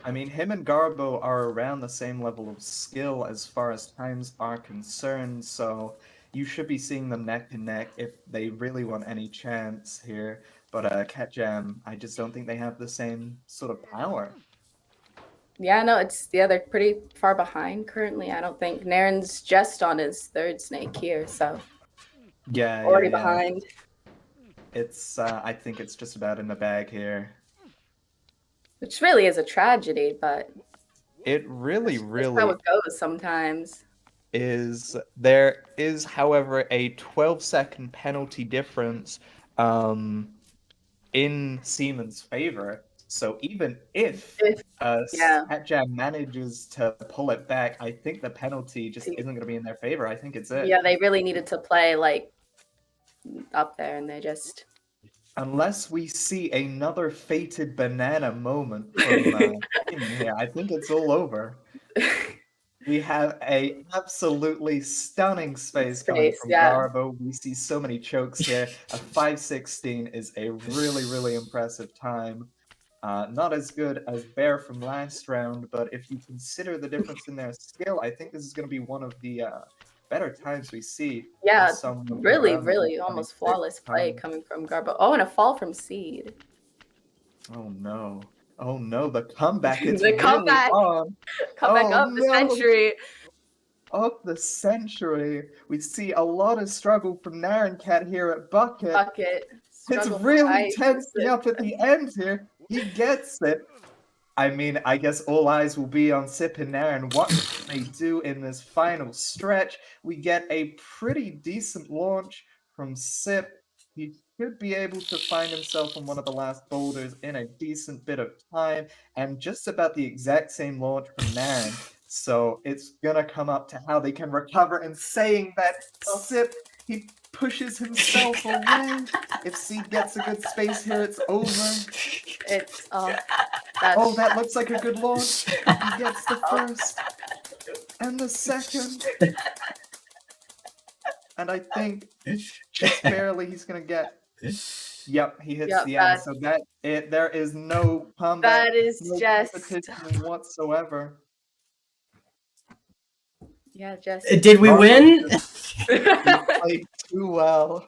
Speaker 10: I mean, him and Garbo are around the same level of skill as far as times are concerned, so you should be seeing them neck and neck if they really want any chance here. But Cat Jam, I just don't think they have the same sort of power.
Speaker 12: Yeah, no, they're pretty far behind currently. I don't think Naren's just on his third snake here, so
Speaker 10: Yeah,
Speaker 12: already
Speaker 10: yeah.
Speaker 12: behind.
Speaker 10: It's I think it's just about in the bag here.
Speaker 12: Which really is a tragedy, but
Speaker 10: It really,
Speaker 12: that's how it goes sometimes.
Speaker 10: There is, however, a 12-second penalty difference in Siemens' favor. So even if Cat Jam manages to pull it back, I think the penalty just isn't going to be in their favor. I think it's it.
Speaker 12: Yeah, they really needed to play like up there, and they just.
Speaker 10: Unless we see another fated banana moment from in here, I think it's all over. We have a absolutely stunning space coming from Garbo. We see so many chokes here. A 5:16 is a really, really impressive time. Not as good as Bear from last round, but if you consider the difference in their skill, I think this is going to be one of the better times we see.
Speaker 12: Yeah, really almost flawless play coming from Garbo. Oh, and a fall from Seed.
Speaker 10: Oh no. Oh no, the comeback is
Speaker 12: the comeback.
Speaker 10: On.
Speaker 12: Comeback of the century.
Speaker 10: Of the century. We see a lot of struggle from Naren Cat here at Bucket. It's really tensing up at the end here. He gets it. I mean, I guess all eyes will be on Sip and Naren. What they do in this final stretch. We get a pretty decent launch from Sip. He should be able to find himself on one of the last boulders in a decent bit of time, and just about the exact same launch from Naren. So it's gonna come up to how they can recover, and saying that Sip, he pushes himself away. If Seed gets a good space here, it's over.
Speaker 12: It's
Speaker 10: that looks like a good launch. He gets the first and the second. And I think just barely he's gonna get. Yep, he hits the end. So there is no comeback.
Speaker 12: That is
Speaker 10: no
Speaker 12: just
Speaker 10: competition whatsoever.
Speaker 12: Yeah, just.
Speaker 4: Did we win?
Speaker 10: We played too well.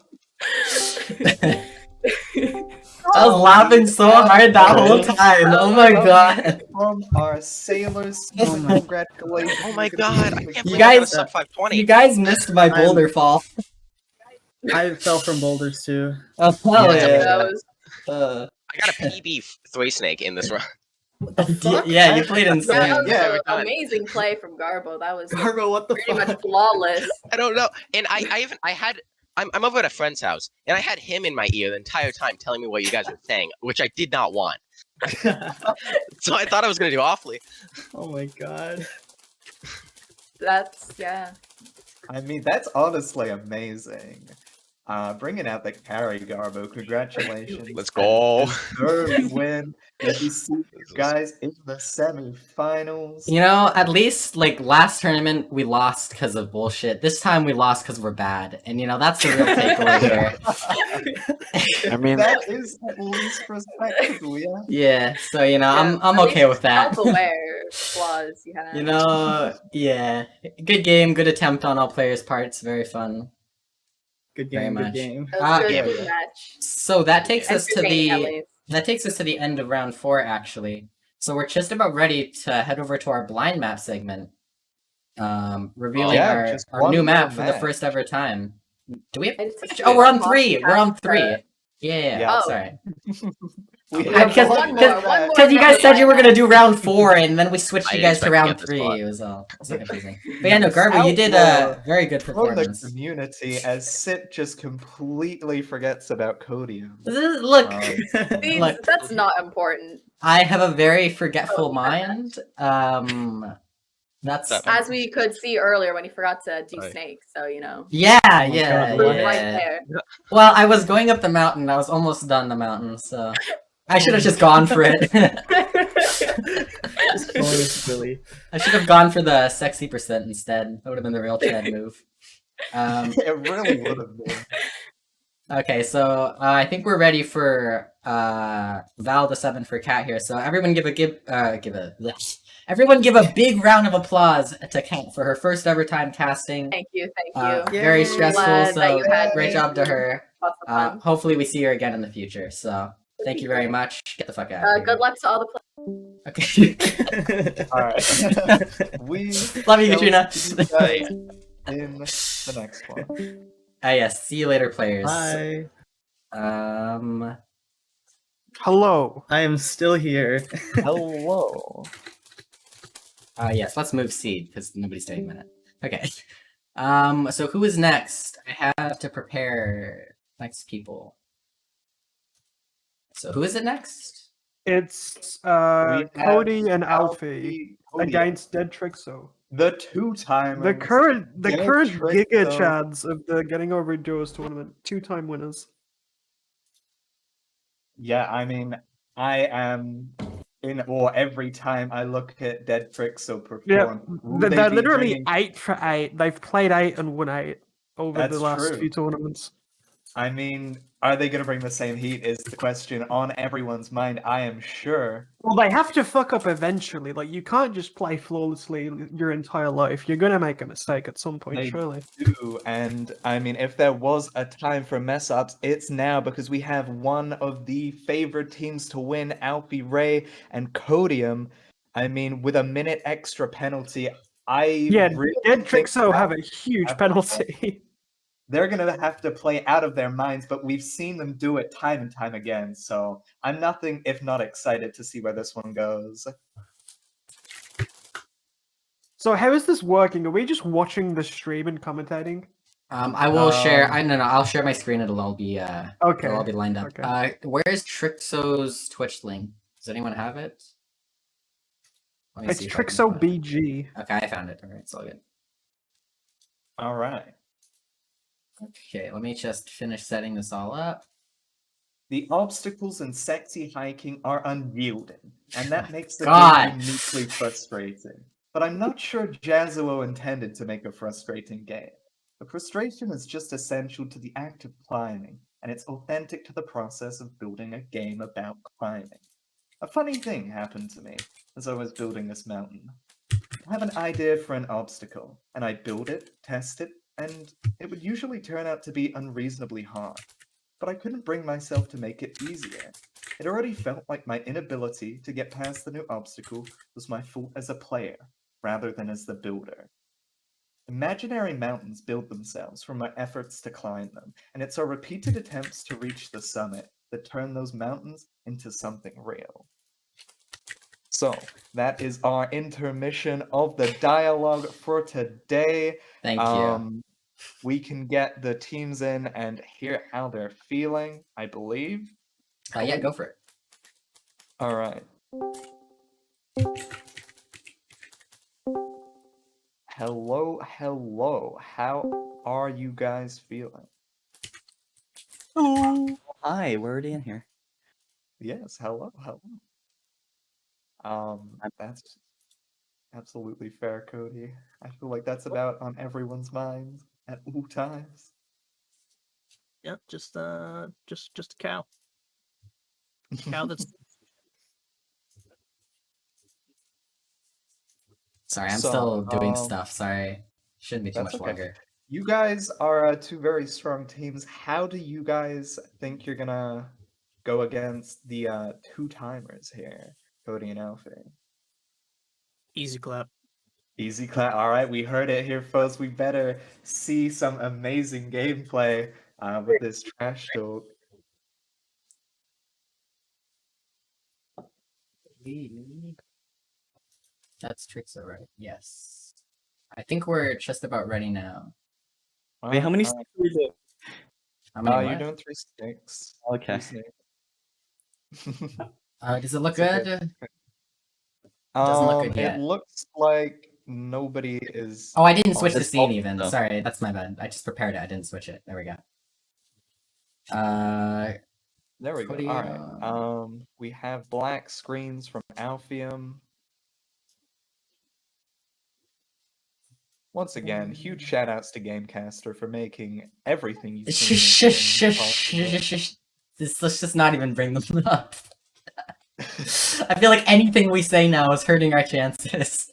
Speaker 4: I was laughing so hard that whole time. Oh my god.
Speaker 10: From our sailors, congratulations.
Speaker 14: Oh my god, I can't believe
Speaker 4: You
Speaker 14: I
Speaker 4: guys,
Speaker 14: got a sub 520.
Speaker 4: you guys missed my boulder fall.
Speaker 7: I fell from boulders too.
Speaker 4: Oh hell yeah.
Speaker 14: I got a PB 3 snake in this round.
Speaker 4: Yeah, you played insane.
Speaker 12: That was an amazing play from Garbo. That was
Speaker 7: Garbo, what the
Speaker 12: pretty much flawless.
Speaker 14: I don't know. And I'm over at a friend's house, and I had him in my ear the entire time telling me what you guys were saying, which I did not want. So I thought I was going to do awfully.
Speaker 7: Oh my god.
Speaker 10: I mean, that's honestly amazing. Bringing out the carry, Garbo. Congratulations.
Speaker 14: Let's go.
Speaker 10: Third win. You see you guys in the semifinals.
Speaker 4: You know, at least like last tournament we lost because of bullshit. This time we lost because we're bad, and you know that's the real takeaway here.
Speaker 13: I mean,
Speaker 10: that is at least respectable, yeah.
Speaker 4: Yeah, so you know, I'm okay with that.
Speaker 12: Self-aware flaws you had.
Speaker 4: You know, yeah, good game, good attempt on all players' parts, very fun.
Speaker 7: Good game,
Speaker 4: very
Speaker 7: good game.
Speaker 12: Good match.
Speaker 4: So that takes us to
Speaker 12: Entertaining,
Speaker 4: the end of round 4 actually. So we're just about ready to head over to our blind map segment, revealing our new map for the first ever time. Do we have? Oh, we're on 3. We're on 3. Yeah. Sorry. Because you guys said you were gonna do round 4, and then we switched you guys to round 3. It was all so confusing. But yeah, no, Garbo, you did a very good performance.
Speaker 10: From the community, as Sit just completely forgets about Codium.
Speaker 4: Look,
Speaker 12: that's not important.
Speaker 4: I have a very forgetful mind. That's
Speaker 12: as we could see earlier when he forgot to do snakes. So you know.
Speaker 4: Yeah.
Speaker 12: Right there.
Speaker 4: Well, I was going up the mountain. I was almost done the mountain, so I should have just gone for it. I should have gone for the sexy percent instead. That would have been the real Chad move.
Speaker 10: It really would have been.
Speaker 4: Okay, so I think we're ready for Val the 7 for Cat here. So everyone everyone give a big round of applause to Cat for her first ever time casting.
Speaker 12: Thank you, thank you.
Speaker 4: Very stressful,
Speaker 12: Glad that
Speaker 4: so
Speaker 12: you had
Speaker 4: great
Speaker 12: me.
Speaker 4: job to her.
Speaker 12: Lots of fun.
Speaker 4: Hopefully we see her again in the future. So thank you very much. Get the fuck out of here.
Speaker 12: Good luck to all the players.
Speaker 4: Okay.
Speaker 10: All right. We
Speaker 4: Love you,
Speaker 10: shall
Speaker 4: Katrina.
Speaker 10: see you guys in the next one.
Speaker 4: Yes. See you later, players.
Speaker 7: Bye.
Speaker 15: Hello.
Speaker 7: I am still here.
Speaker 10: Hello.
Speaker 4: Yes. Let's move seed because nobody's taking a minute. Okay. So who is next? I have to prepare next people. So who is it next?
Speaker 15: It's
Speaker 10: have
Speaker 15: Cody and Alfie
Speaker 10: Cody.
Speaker 15: against Dead Trixo.
Speaker 10: The two-timers.
Speaker 15: The current
Speaker 10: Dead
Speaker 15: Giga
Speaker 10: Trixo.
Speaker 15: Chads of the Getting Over It Duos Tournament, 2-time winners.
Speaker 10: Yeah, I mean, I am in awe every time I look at Dead Trixo perform.
Speaker 15: Yeah,
Speaker 10: Will
Speaker 15: they're
Speaker 10: they be
Speaker 15: literally
Speaker 10: bringing-
Speaker 15: 8 for 8. They've played 8 and won 8 over
Speaker 10: That's
Speaker 15: the last
Speaker 10: true.
Speaker 15: few tournaments.
Speaker 10: I mean, are they going to bring the same heat is the question on everyone's mind, I am sure.
Speaker 15: Well, they have to fuck up eventually. Like, you can't just play flawlessly your entire life. You're going to make a mistake at some point,
Speaker 10: They
Speaker 15: surely.
Speaker 10: do, and I mean, if there was a time for mess ups, it's now because we have one of the favored teams to win, Alfie Ray and Codium. I mean, with a minute extra penalty,
Speaker 15: Yeah,
Speaker 10: really
Speaker 15: Dead
Speaker 10: think
Speaker 15: Trixo have a
Speaker 10: Alfie
Speaker 15: huge
Speaker 10: have-
Speaker 15: penalty.
Speaker 10: They're going to have to play out of their minds, but we've seen them do it time and time again, so I'm nothing if not excited to see where this one goes.
Speaker 15: So how is this working? Are we just watching the stream and commentating?
Speaker 4: I will share. I'll share my screen. It'll all be
Speaker 15: Okay.
Speaker 4: It'll all be lined up.
Speaker 15: Okay.
Speaker 4: Where is Trixo's Twitch link? Does anyone have it? Let me
Speaker 15: It's
Speaker 4: see if I can
Speaker 15: Trixo
Speaker 4: find it.
Speaker 15: BG.
Speaker 4: Okay, I found it. All right, it's all good.
Speaker 10: All right.
Speaker 4: Okay, let me just finish setting this all up.
Speaker 10: The obstacles in sexy hiking are unyielding, and that makes the
Speaker 4: God.
Speaker 10: game uniquely frustrating. But I'm not sure Jazzuo intended to make a frustrating game. The frustration is just essential to the act of climbing, and it's authentic to the process of building a game about climbing. A funny thing happened to me as I was building this mountain. I have an idea for an obstacle, and I build it, test it, and it would usually turn out to be unreasonably hard. But I couldn't bring myself to make it easier. It already felt like my inability to get past the new obstacle was my fault as a player, rather than as the builder. Imaginary mountains build themselves from our efforts to climb them, and it's our repeated attempts to reach the summit that turn those mountains into something real. So, that is our intermission of the dialogue for today.
Speaker 4: Thank you.
Speaker 10: We can get the teams in and hear how they're feeling, I believe.
Speaker 4: Yeah, go for it.
Speaker 10: All right. Hello, hello. How are you guys feeling?
Speaker 2: Hello. Hi, we're already in here.
Speaker 10: Yes, hello, hello. That's absolutely fair, Cody. I feel like that's about on everyone's minds at all times.
Speaker 3: Yeah, just a cow. Cow that's
Speaker 4: Sorry, I'm
Speaker 10: So,
Speaker 4: still doing stuff. Sorry. Shouldn't be too
Speaker 10: That's
Speaker 4: much
Speaker 10: okay.
Speaker 4: longer.
Speaker 10: You guys are two very strong teams. How do you guys think you're gonna go against the two-timers here, Cody and Alfie?
Speaker 3: easy clap.
Speaker 10: Easy clap. All right, we heard it here, folks. We better see some amazing gameplay with this trash talk.
Speaker 4: That's Trixo, right? Yes. I think we're just about ready now.
Speaker 2: Wait, how many sticks do we do?
Speaker 4: How many
Speaker 10: You're
Speaker 4: what?
Speaker 10: doing 3 sticks.
Speaker 2: Okay.
Speaker 10: 3 sticks.
Speaker 4: Does it look
Speaker 10: It's okay.
Speaker 4: good? Doesn't look good
Speaker 10: It
Speaker 4: yet.
Speaker 10: looks like nobody is.
Speaker 4: Oh, I didn't
Speaker 10: on
Speaker 4: switch the
Speaker 10: this
Speaker 4: scene
Speaker 10: call,
Speaker 4: even.
Speaker 10: though.
Speaker 4: Sorry, that's my bad. I just prepared it. I didn't switch it. There we go.
Speaker 10: There we
Speaker 4: Cody,
Speaker 10: go. All right. We have black screens from Alphium. Once again, huge shout outs to Gamecaster for making everything you've seen. in this game possible.
Speaker 4: Let's just not even bring them up. I feel like anything we say now is hurting our chances.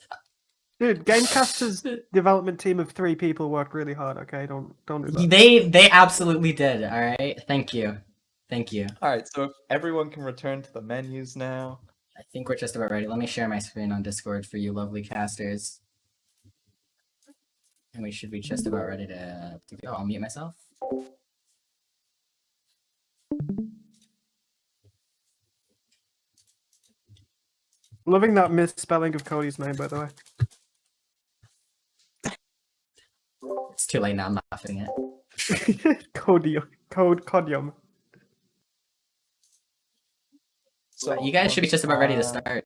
Speaker 15: Dude, Gamecaster's development team of 3 people worked really hard. Okay, don't do that.
Speaker 4: They absolutely did. All right, thank you.
Speaker 10: All right, so if everyone can return to the menus now.
Speaker 4: I think we're just about ready. Let me share my screen on Discord for you lovely casters. And we should be just about ready to go. I'll mute myself.
Speaker 15: Loving that misspelling of Cody's name, by the way.
Speaker 4: It's too late now. I'm not laughing it.
Speaker 15: Codium.
Speaker 10: So
Speaker 4: You guys should be just about ready to start.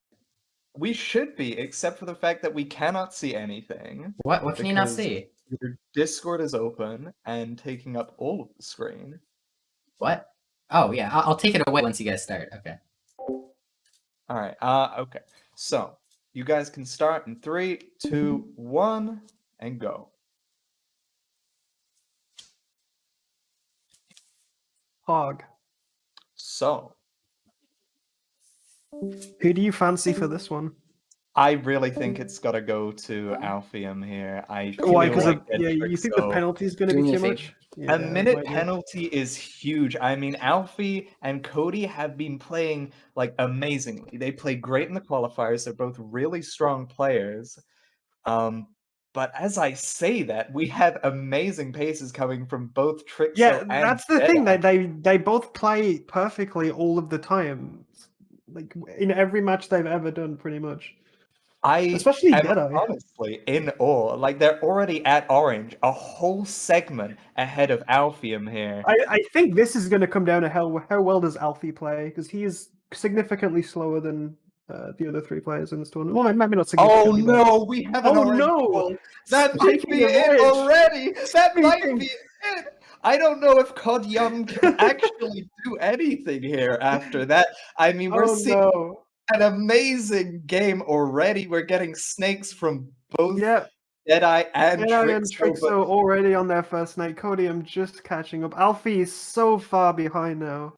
Speaker 10: We should be, except for the fact that we cannot see anything.
Speaker 4: What can you not
Speaker 10: because
Speaker 4: see?
Speaker 10: Your Discord is open and taking up all of the screen.
Speaker 4: What? Oh yeah, I'll take it away once you guys start. Okay.
Speaker 10: All right. Okay. So you guys can start in 3, 2, 1, and go.
Speaker 15: Hog.
Speaker 10: So,
Speaker 15: who do you fancy for this one?
Speaker 10: I really think it's got to go to Alpheum here.
Speaker 15: Why? Because you think the penalty is going to be too much?
Speaker 10: A minute penalty is huge. I mean, Alfie and Cody have been playing like amazingly. They played great in the qualifiers. They're both really strong players. But as I say that, we have amazing paces coming from both Trixo
Speaker 15: Yeah,
Speaker 10: and
Speaker 15: that's the thing. They both play perfectly all of the time. Like in every match they've ever done, pretty much. Especially
Speaker 10: am
Speaker 15: Deadeye.
Speaker 10: honestly in awe. Like they're already at Orange, a whole segment ahead of Alpheum here.
Speaker 15: I think this is going to come down to how well does Alfie play, because he is significantly slower than the other 3 players in this tournament. Well, maybe not significantly.
Speaker 10: Oh no, we have an orange ball. That might be it already. That might be it. I don't know if Cod Yum can actually do anything here after that. I mean, we're seeing an amazing game already. We're getting snakes from both Deadeye and
Speaker 15: Trixo already on their first night. Cody, I'm just catching up. Alfie is so far behind now.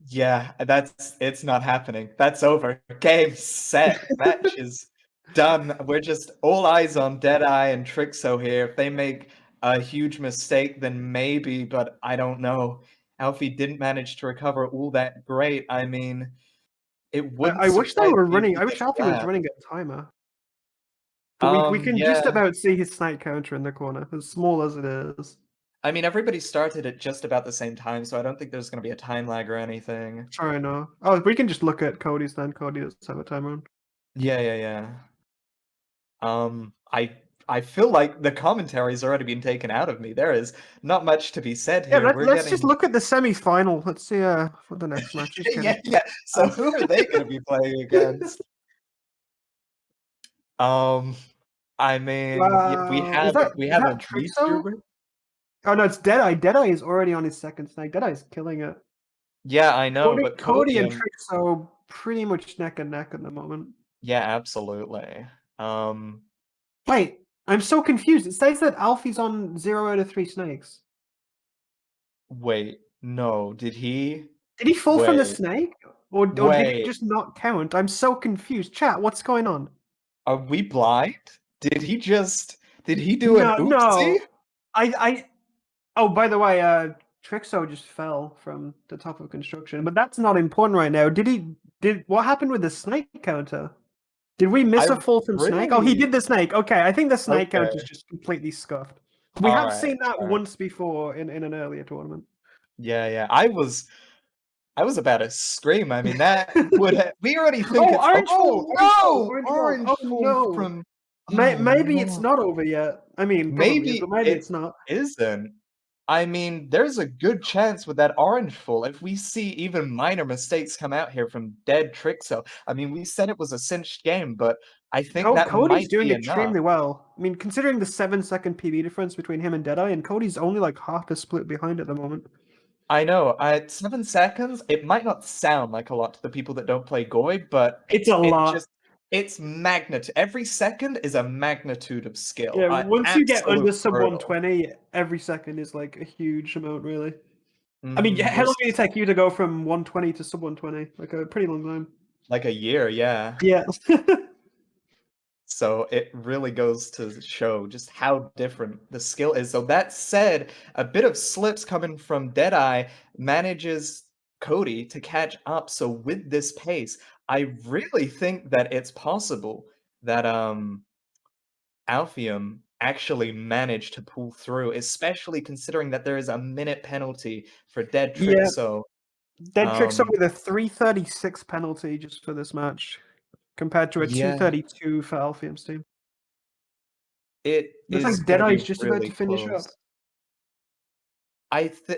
Speaker 10: Yeah, it's not happening. That's over. Game, set, match is done. We're just all eyes on Deadeye and Trixo here. If they make a huge mistake, then maybe, but I don't know. Alfie didn't manage to recover all that great. I mean, it wouldn't.
Speaker 15: I wish they were running. I
Speaker 10: I
Speaker 15: wish Alfie was running a timer. But we can just about see his snake counter in the corner, as small as it is.
Speaker 10: I mean, everybody started at just about the same time, so I don't think there's going to be a time lag or anything.
Speaker 15: Sure, I know. Oh, we can just look at Cody's then. Cody does have a timer on.
Speaker 10: Yeah. I feel like the commentary's already been taken out of me. There is not much to be said here.
Speaker 15: Yeah, let's just look at the semi-final. Let's see what the next match is.
Speaker 10: yeah. So who are they going to be playing against? I mean, we have a VTuber.
Speaker 15: Oh no, it's Deadeye. Deadeye is already on his second snake. Deadeye's killing it.
Speaker 10: Yeah, I know, but
Speaker 15: Cody and Trixo pretty much neck and neck at the moment.
Speaker 10: Yeah, absolutely.
Speaker 15: Wait, I'm so confused. It says that Alfie's on 0 out of 3 snakes.
Speaker 10: Wait, no, did he?
Speaker 15: Did he fall from the snake? Or did he just not count? I'm so confused. Chat, what's going on?
Speaker 10: Are we blind? Did he do an oopsie?
Speaker 15: No. Oh, by the way, Trixo just fell from the top of construction, but that's not important right now. What happened with the snake counter? Did we miss a fall from snake? Oh, he did the snake. Okay, I think the snake counter is just completely scuffed. We have seen that once before in an earlier tournament.
Speaker 10: Yeah. I was about to scream. I mean, that would have, we already think
Speaker 15: orange
Speaker 10: fall from.
Speaker 15: Maybe it's not over yet. I mean, maybe it's not.
Speaker 10: Isn't. I mean, there's a good chance with that orange fall. If we see even minor mistakes come out here from dead Trixo, I mean, we said it was a cinched game, but I think that
Speaker 15: Cody's doing
Speaker 10: be
Speaker 15: extremely
Speaker 10: enough.
Speaker 15: well. I mean, considering the 7-second PB difference between him and Deadeye, and Cody's only like half a split behind at the moment.
Speaker 10: I know. At 7 seconds, it might not sound like a lot to the people that don't play GOI, but
Speaker 15: it's a lot.
Speaker 10: It's magnitude. Every second is a magnitude of skill.
Speaker 15: Yeah, once you get under sub 120, every second is like a huge amount, really. I mean, how
Speaker 10: we're
Speaker 15: long did it take you to go from 120 to sub 120? Like a pretty long time.
Speaker 10: like a year, yeah.
Speaker 15: Yeah.
Speaker 10: So it really goes to show just how different the skill is. So that said, a bit of slips coming from Deadeye manages Cody to catch up. So with this pace, I really think that it's possible that Alphium actually managed to pull through, especially considering that there is a minute penalty for Dead
Speaker 15: Yeah.
Speaker 10: Trixo.
Speaker 15: Dead Trixo with a 336 penalty just for this match, compared to a
Speaker 10: Yeah.
Speaker 15: 232 for Alphium's team.
Speaker 10: It
Speaker 15: Looks
Speaker 10: is
Speaker 15: like
Speaker 10: gonna
Speaker 15: Deadeye's
Speaker 10: be
Speaker 15: just about
Speaker 10: really
Speaker 15: to finish
Speaker 10: close.
Speaker 15: up.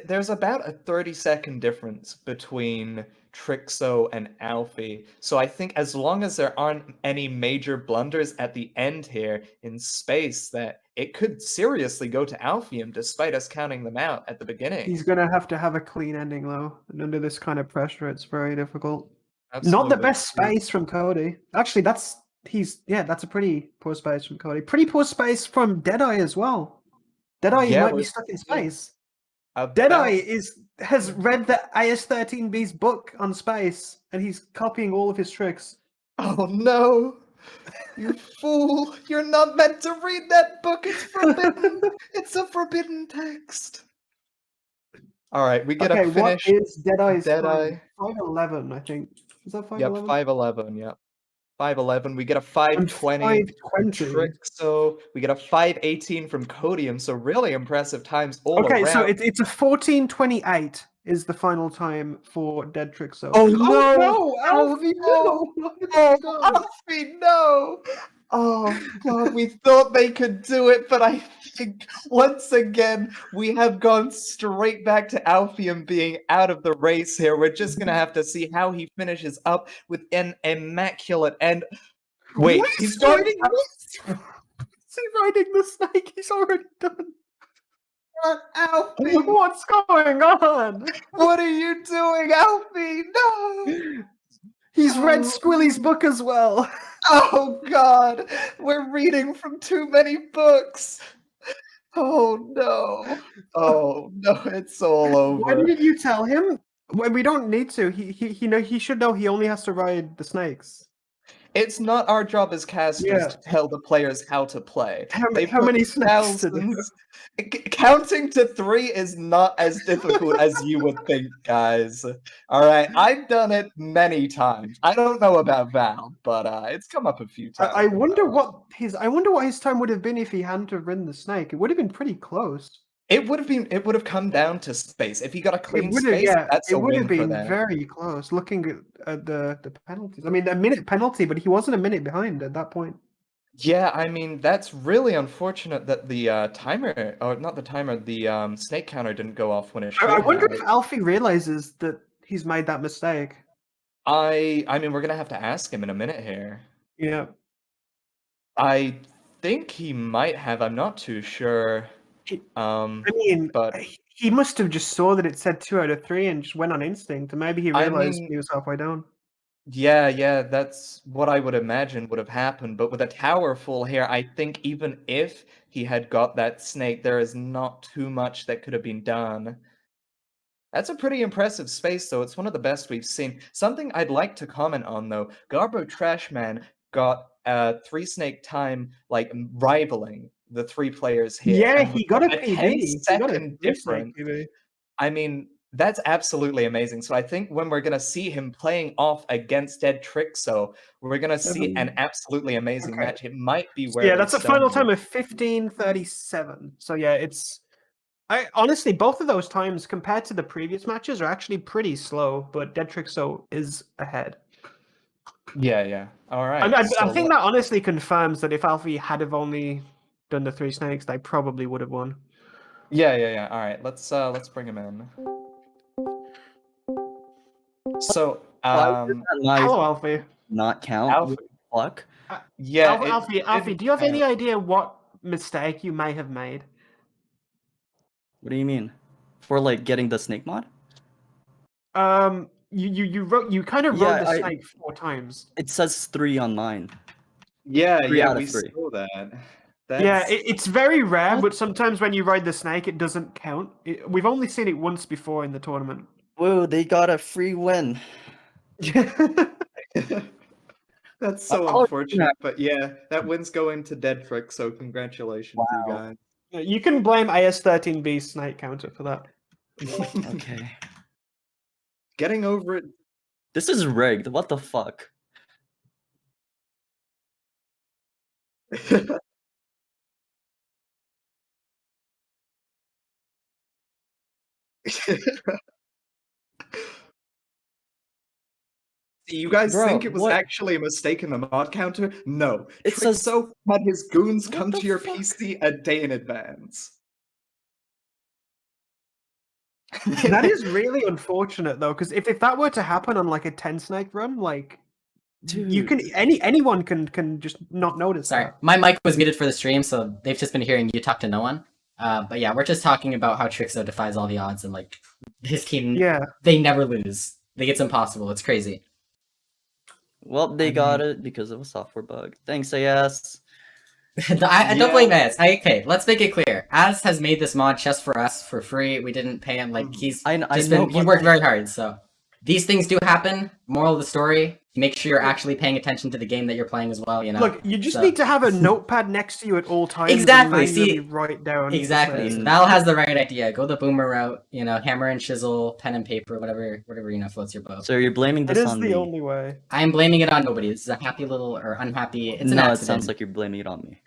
Speaker 10: There's about a 30-second difference between Trixo and Alfie. So I think as long as there aren't any major blunders at the end here in space, that it could seriously go to Alphium despite us counting them out at the beginning.
Speaker 15: He's gonna have to have a clean ending though, and under this kind of pressure, it's very difficult. Not the
Speaker 10: Absolutely.
Speaker 15: best space from Cody. Actually, that's a pretty poor space from Cody. Pretty poor space from Deadeye as well. Deadeye
Speaker 10: Yeah,
Speaker 15: might be
Speaker 10: we're
Speaker 15: stuck in
Speaker 10: seeing
Speaker 15: space.
Speaker 10: about-
Speaker 15: Deadeye has read the AS13B's book on space, and he's copying all of his tricks.
Speaker 10: Oh no! You fool! You're not meant to read that book. It's forbidden. It's a forbidden text. All right, we get
Speaker 15: Okay,
Speaker 10: a finish.
Speaker 15: what is Deadeye's
Speaker 10: Deadeye.
Speaker 15: time? 5:11, I think. Is that 5:11?
Speaker 10: Yep, 5:11. Yep, 5:11. We get a 5:20.
Speaker 15: 5:20.
Speaker 10: Trixo. We get a 5:18 from Codium. So really impressive times all
Speaker 15: Okay,
Speaker 10: around.
Speaker 15: so it's a 14:28 is the final time for Dead Trixo.
Speaker 10: Oh no!
Speaker 15: no! Alfie, no!
Speaker 10: Oh, Alfie, no! Oh god, we thought they could do it, but I think once again we have gone straight back to Alphium being out of the race here. We're just gonna have to see how he finishes up with an immaculate end. Wait, he's
Speaker 15: riding the snake. He's already done.
Speaker 10: Alfie!
Speaker 15: What's going on?
Speaker 10: What are you doing, Alfie? No!
Speaker 15: He's read Squilly's book as well.
Speaker 10: Oh god, we're reading from too many books. Oh no. Oh no, it's all over.
Speaker 15: Why didn't you tell him? Well, we don't need to. He should know he only has to ride the snakes.
Speaker 10: It's not our job as casters to tell the players how to play.
Speaker 15: How
Speaker 10: They
Speaker 15: many
Speaker 10: put
Speaker 15: snakes did they
Speaker 10: thousands- Counting to 3 is not as difficult as you would think, guys. All right, I've done it many times. I don't know about Val, but it's come up a few times.
Speaker 15: I wonder what his time would have been if he hadn't have ridden the snake. It would have been pretty close.
Speaker 10: It would have come down to space. If he got a clean
Speaker 15: It would have,
Speaker 10: space, that's
Speaker 15: it
Speaker 10: a
Speaker 15: would
Speaker 10: win
Speaker 15: have
Speaker 10: for
Speaker 15: been
Speaker 10: them.
Speaker 15: very close. Looking at the penalties, I mean, a minute penalty, but he wasn't a minute behind at that point.
Speaker 10: Yeah, I mean, that's really unfortunate that the timer, or not the timer, the snake counter didn't go off when it should
Speaker 15: I wonder
Speaker 10: have.
Speaker 15: if Alfie realizes that he's made that mistake.
Speaker 10: I mean, we're gonna have to ask him in a minute here.
Speaker 15: Yeah.
Speaker 10: I think he might have. I'm not too sure.
Speaker 15: I mean,
Speaker 10: but
Speaker 15: he must have just saw that it said 2 out of 3 and just went on instinct, and maybe he
Speaker 10: I
Speaker 15: realized
Speaker 10: mean-
Speaker 15: he was halfway down.
Speaker 10: yeah, that's what I would imagine would have happened. But with a tower full here, I think even if he had got that snake, there is not too much that could have been done. That's a pretty impressive space, though. It's one of the best we've seen. Something I'd like to comment on, though. Garbo Trashman got 3 snake time, like, rivaling the 3 players here.
Speaker 15: Yeah,
Speaker 10: and
Speaker 15: he
Speaker 10: with
Speaker 15: got a
Speaker 10: a
Speaker 15: PB. He got a
Speaker 10: 10-second
Speaker 15: 3 snake
Speaker 10: difference.
Speaker 15: PB.
Speaker 10: I mean, that's absolutely amazing. So I think when we're going to see him playing off against Dead Trixo, we're going to see an absolutely amazing
Speaker 15: Okay.
Speaker 10: match. It might be where
Speaker 15: Yeah,
Speaker 10: they
Speaker 15: that's a
Speaker 10: stone
Speaker 15: final
Speaker 10: you.
Speaker 15: time of 15:37. So yeah, it's. I honestly, both of those times compared to the previous matches are actually pretty slow, but Dead Trixo is ahead.
Speaker 10: Yeah. All right.
Speaker 15: I
Speaker 10: so
Speaker 15: think that honestly confirms that if Alfie had have only done the 3 snakes, they probably would have won.
Speaker 10: Yeah. All right, let's bring him in. So,
Speaker 15: Hello, Alfie.
Speaker 2: Not count.
Speaker 10: Alfie.
Speaker 2: Fuck.
Speaker 10: Yeah,
Speaker 15: Alfie, do you have any idea what mistake you may have made?
Speaker 2: What do you mean? For like getting the snake mod?
Speaker 15: You kind of rode the snake 4 times.
Speaker 2: It says 3 on mine.
Speaker 10: Yeah,
Speaker 2: 3 out of
Speaker 10: we
Speaker 2: 3.
Speaker 10: saw that.
Speaker 15: Yeah, it's very rare, but sometimes when you ride the snake, it doesn't count. We've only seen it once before in the tournament.
Speaker 2: Whoa, they got a free win.
Speaker 10: That's so unfortunate, but yeah, that win's going to Dead Frick, so congratulations, you guys.
Speaker 15: You can blame AS13B's snake counter for that.
Speaker 2: Okay.
Speaker 10: Getting over it.
Speaker 2: This is rigged. What the fuck?
Speaker 10: You guys
Speaker 2: Bro,
Speaker 10: think it was
Speaker 2: what?
Speaker 10: actually a mistake in the mod counter? No.
Speaker 2: It says-
Speaker 10: Trixo had his goons come to your PC a day in advance.
Speaker 15: That is really unfortunate though, because if that were to happen on like a 10 snake run, like you can anyone can just not notice.
Speaker 4: Sorry,
Speaker 15: that.
Speaker 4: my mic was muted for the stream, so they've just been hearing you talk to no one. But yeah, we're just talking about how Trixo defies all the odds and like his team.
Speaker 15: Yeah,
Speaker 4: they never lose. Like it's impossible. It's crazy.
Speaker 2: Well, they got it because of a software bug. Thanks, AS.
Speaker 4: I don't blame Az. Okay, let's make it clear. Az has made this mod just for us for free. We didn't pay him. Like he worked very hard. So these things do happen. Moral of the story: make sure you're actually paying attention to the game that you're playing as well. You know.
Speaker 15: Look, you just need to have a notepad next to you at all times.
Speaker 4: Exactly.
Speaker 15: And
Speaker 4: See,
Speaker 15: write down.
Speaker 4: exactly. So Val has the right idea. Go the boomer route. You know, hammer and chisel, pen and paper, whatever you know floats your boat.
Speaker 2: So you're blaming
Speaker 15: That
Speaker 2: this
Speaker 15: is
Speaker 2: on
Speaker 15: the
Speaker 2: me?
Speaker 15: only way.
Speaker 4: I'm blaming it on nobody. This is a happy little or unhappy. It's an
Speaker 2: No,
Speaker 4: accident.
Speaker 2: it sounds like you're blaming it on me.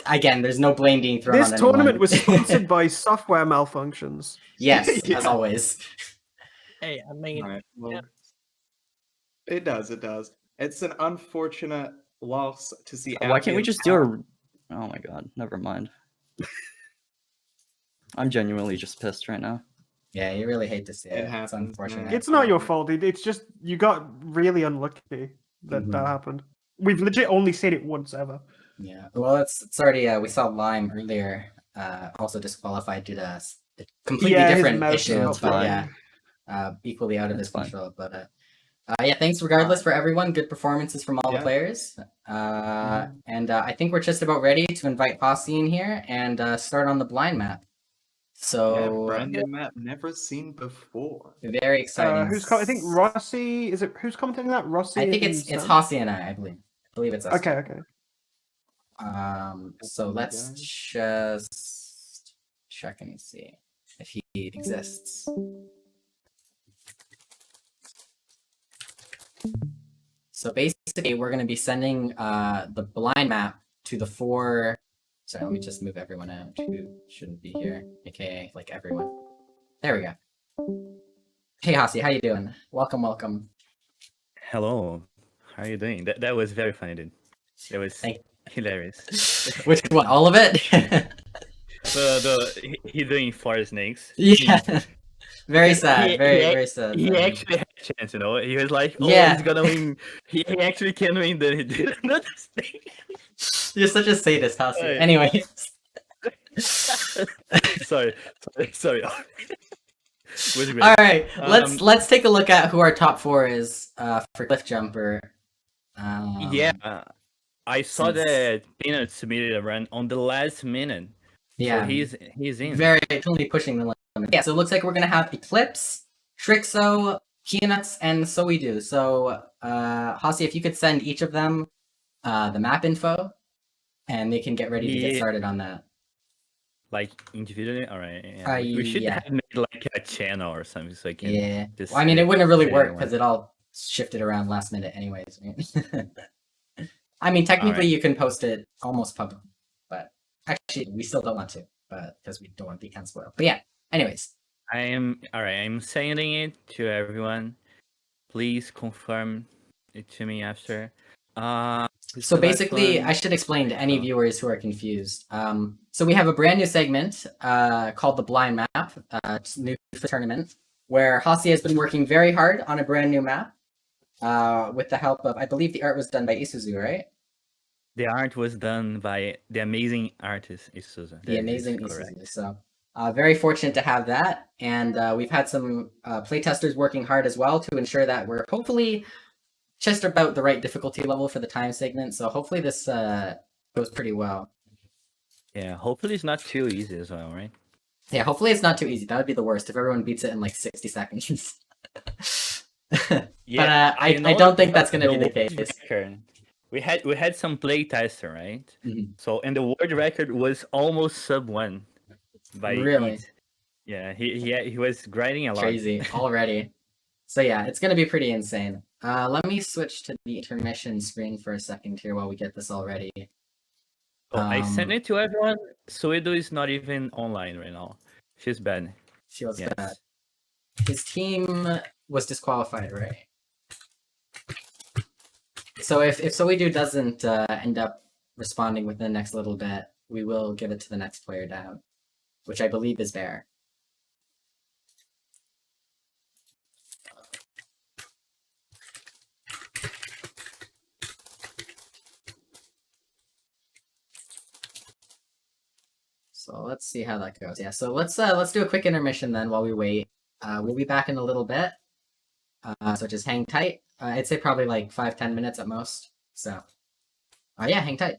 Speaker 4: Again, there's no blame being thrown
Speaker 15: This
Speaker 4: on
Speaker 15: tournament
Speaker 4: anyone.
Speaker 15: was sponsored by software malfunctions.
Speaker 4: Yes, as always.
Speaker 3: Hey, I mean,
Speaker 10: Alright, well, it does. It's an unfortunate loss to see.
Speaker 2: Why can't we just do a... Oh my god, never mind. I'm genuinely just pissed right now.
Speaker 4: Yeah, you really hate to see it.
Speaker 10: It
Speaker 4: It's
Speaker 10: happens,
Speaker 4: unfortunate.
Speaker 15: It's not your fault. It's just you got really unlucky that that happened. We've legit only seen it once ever.
Speaker 4: Yeah, well, it's already. We saw Lime earlier, also disqualified due to a completely
Speaker 15: Yeah, his
Speaker 4: different
Speaker 15: mouse
Speaker 4: issue.
Speaker 15: is
Speaker 4: But
Speaker 15: fine.
Speaker 4: yeah, equally out of his control. But yeah, thanks regardless for everyone. Good performances from all the players. And I think we're just about ready to invite Hossie in here and start on the blind map. So
Speaker 10: brand new map, never seen before.
Speaker 4: very exciting.
Speaker 15: I think Rossi is it? Who's commenting that? Rossi.
Speaker 4: I think
Speaker 15: and
Speaker 4: it's
Speaker 15: Sam?
Speaker 4: Hossie and I believe. I believe it's us.
Speaker 15: Okay.
Speaker 4: So let's just check and see if he exists. So basically, we're going to be sending the blind map to the 4. Sorry, let me just move everyone out who shouldn't be here, aka like everyone. There we go. Hey Hossie, how you doing? Welcome.
Speaker 16: Hello. How are you doing? That was very funny, dude. That was hilarious.
Speaker 4: Which one? All of it?
Speaker 16: He doing fire snakes.
Speaker 4: Yeah. Very sad. Very sad.
Speaker 16: He actually had a chance, you know. He was like, "Oh,
Speaker 4: Yeah.
Speaker 16: he's gonna win. He actually can win." Then he did another snake.
Speaker 4: You're such a sadist, Hossie.
Speaker 16: Hey.
Speaker 4: Anyway.
Speaker 16: sorry. Was great.
Speaker 4: All right, let's take a look at who our top 4 is for Cliff Jumper.
Speaker 16: I saw that Peanut submitted a run on the last minute.
Speaker 4: Yeah,
Speaker 16: so he's in.
Speaker 4: Very totally pushing the limit. Yeah, so it looks like we're gonna have Eclipse, Trixo, Peanuts, and So We Do. So, Hossie, if you could send each of them the map info, and they can get ready to get started on that.
Speaker 16: Like individually, all right. Yeah. We should have made like a channel or something so I can.
Speaker 4: Yeah.
Speaker 16: Just
Speaker 4: Well, I mean, it wouldn't really work
Speaker 16: anyone.
Speaker 4: because it all shifted around last minute, anyways. Right? I mean, technically, you can post it almost public, but actually, we still don't want to, but because we don't want to be unspoiled. But yeah. Anyways.
Speaker 16: I'm sending it to everyone. Please confirm it to me after.
Speaker 4: So basically, I should explain to any viewers who are confused. So we have a brand new segment called the Blind Map, new for the tournament, where Hossie has been working very hard on a brand new map with the help of, I believe the art was done by Isuzu, right?
Speaker 16: The art was done by the amazing artist Isuzu.
Speaker 4: The amazing Isuzu. So very fortunate to have that, and we've had some playtesters working hard as well to ensure that we're hopefully just about the right difficulty level for the time segment. So hopefully this goes pretty well.
Speaker 16: Yeah, hopefully it's not too easy as well, right?
Speaker 4: Yeah, hopefully it's not too easy. That would be the worst if everyone beats it in like 60 seconds.
Speaker 16: Yeah,
Speaker 4: but I don't think that's gonna be the
Speaker 16: world
Speaker 4: case.
Speaker 16: record. We had some play tester, right?
Speaker 4: Mm-hmm.
Speaker 16: So and the world record was almost sub 1 by
Speaker 4: Really?
Speaker 16: Eat. Yeah, he was grinding a lot.
Speaker 4: Crazy already. So yeah, it's gonna be pretty insane. Let me switch to the intermission screen for a second here while we get this all ready.
Speaker 16: Oh, I sent it to everyone. Suedo is not even online right now. She's bad.
Speaker 4: She was bad. His team was disqualified, right? So if Suedo doesn't end up responding within the next little bit, we will give it to the next player down, which I believe is Bear. So let's see how that goes. Yeah, so let's do a quick intermission then while we wait. We'll be back in a little bit. So just hang tight. I'd say probably like 5-10 minutes at most. So yeah, hang tight.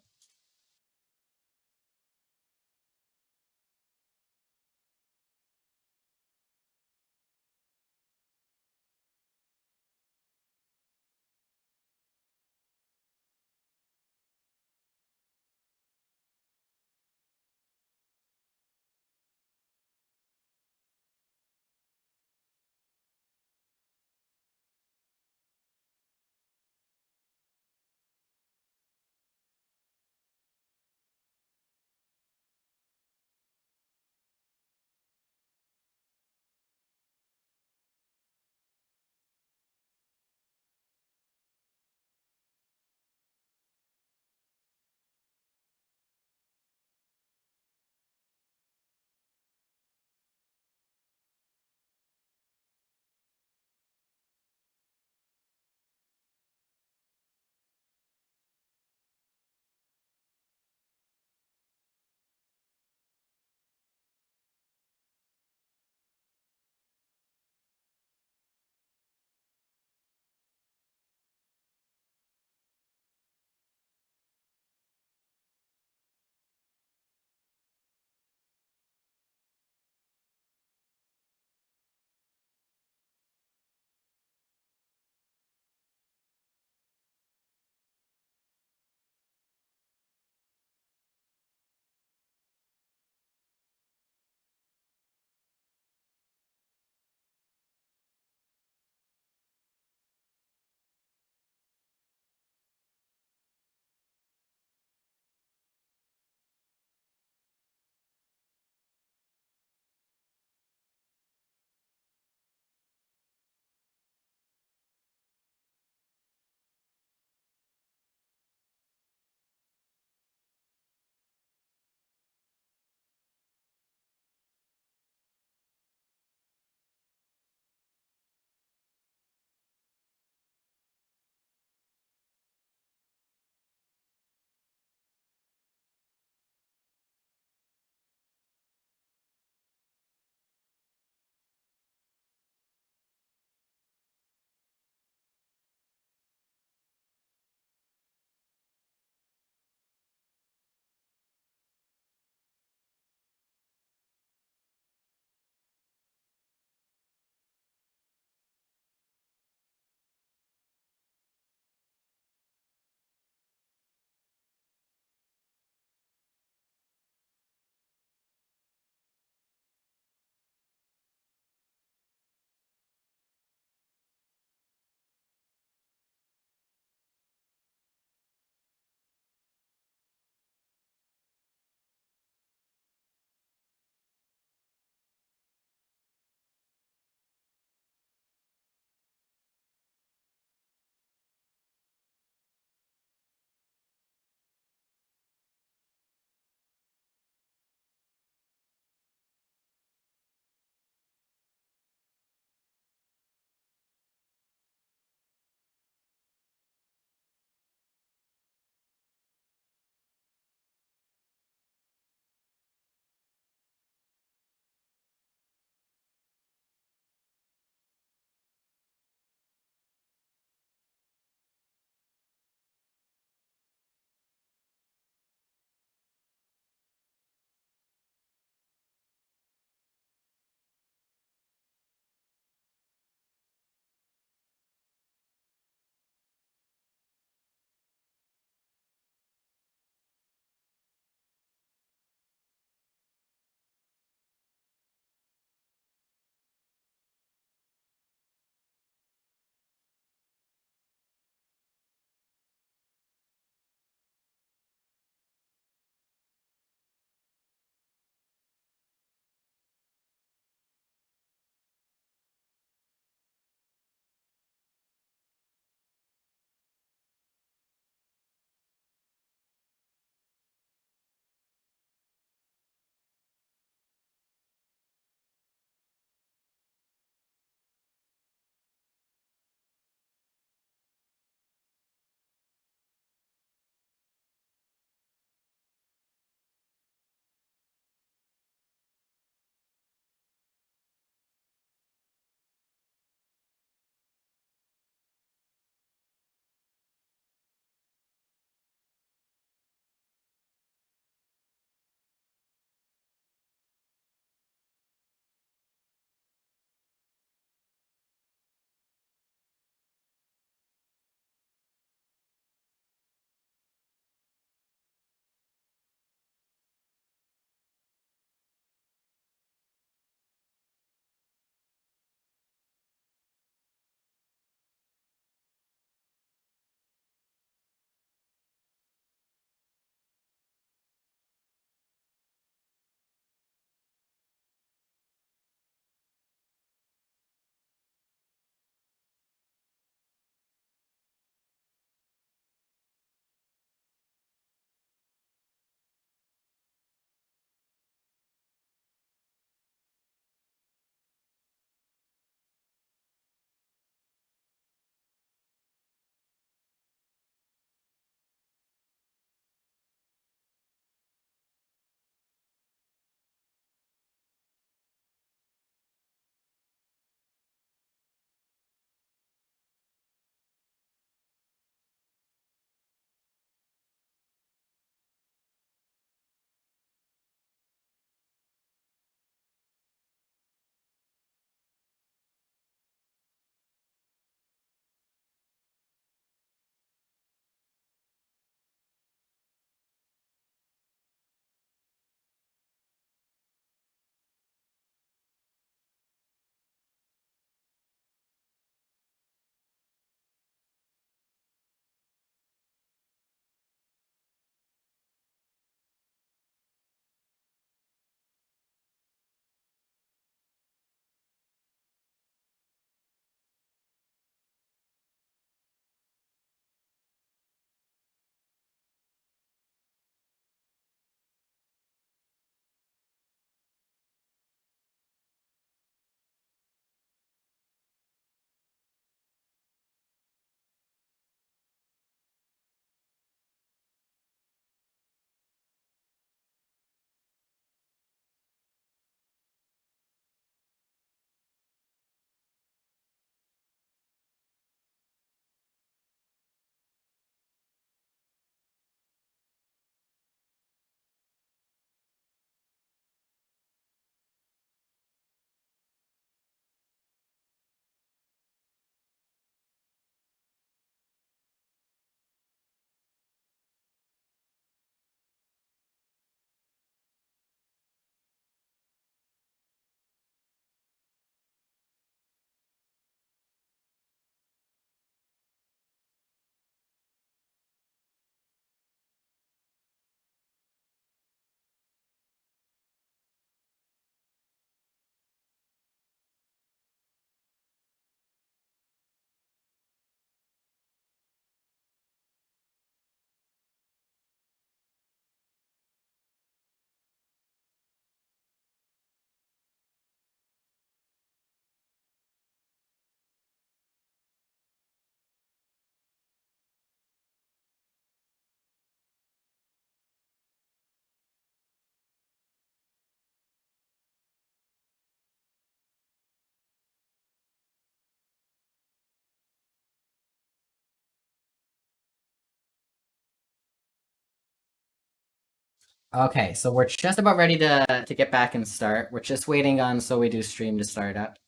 Speaker 4: Okay, so we're just about ready to get back and start. We're just waiting on So We Do stream to start up.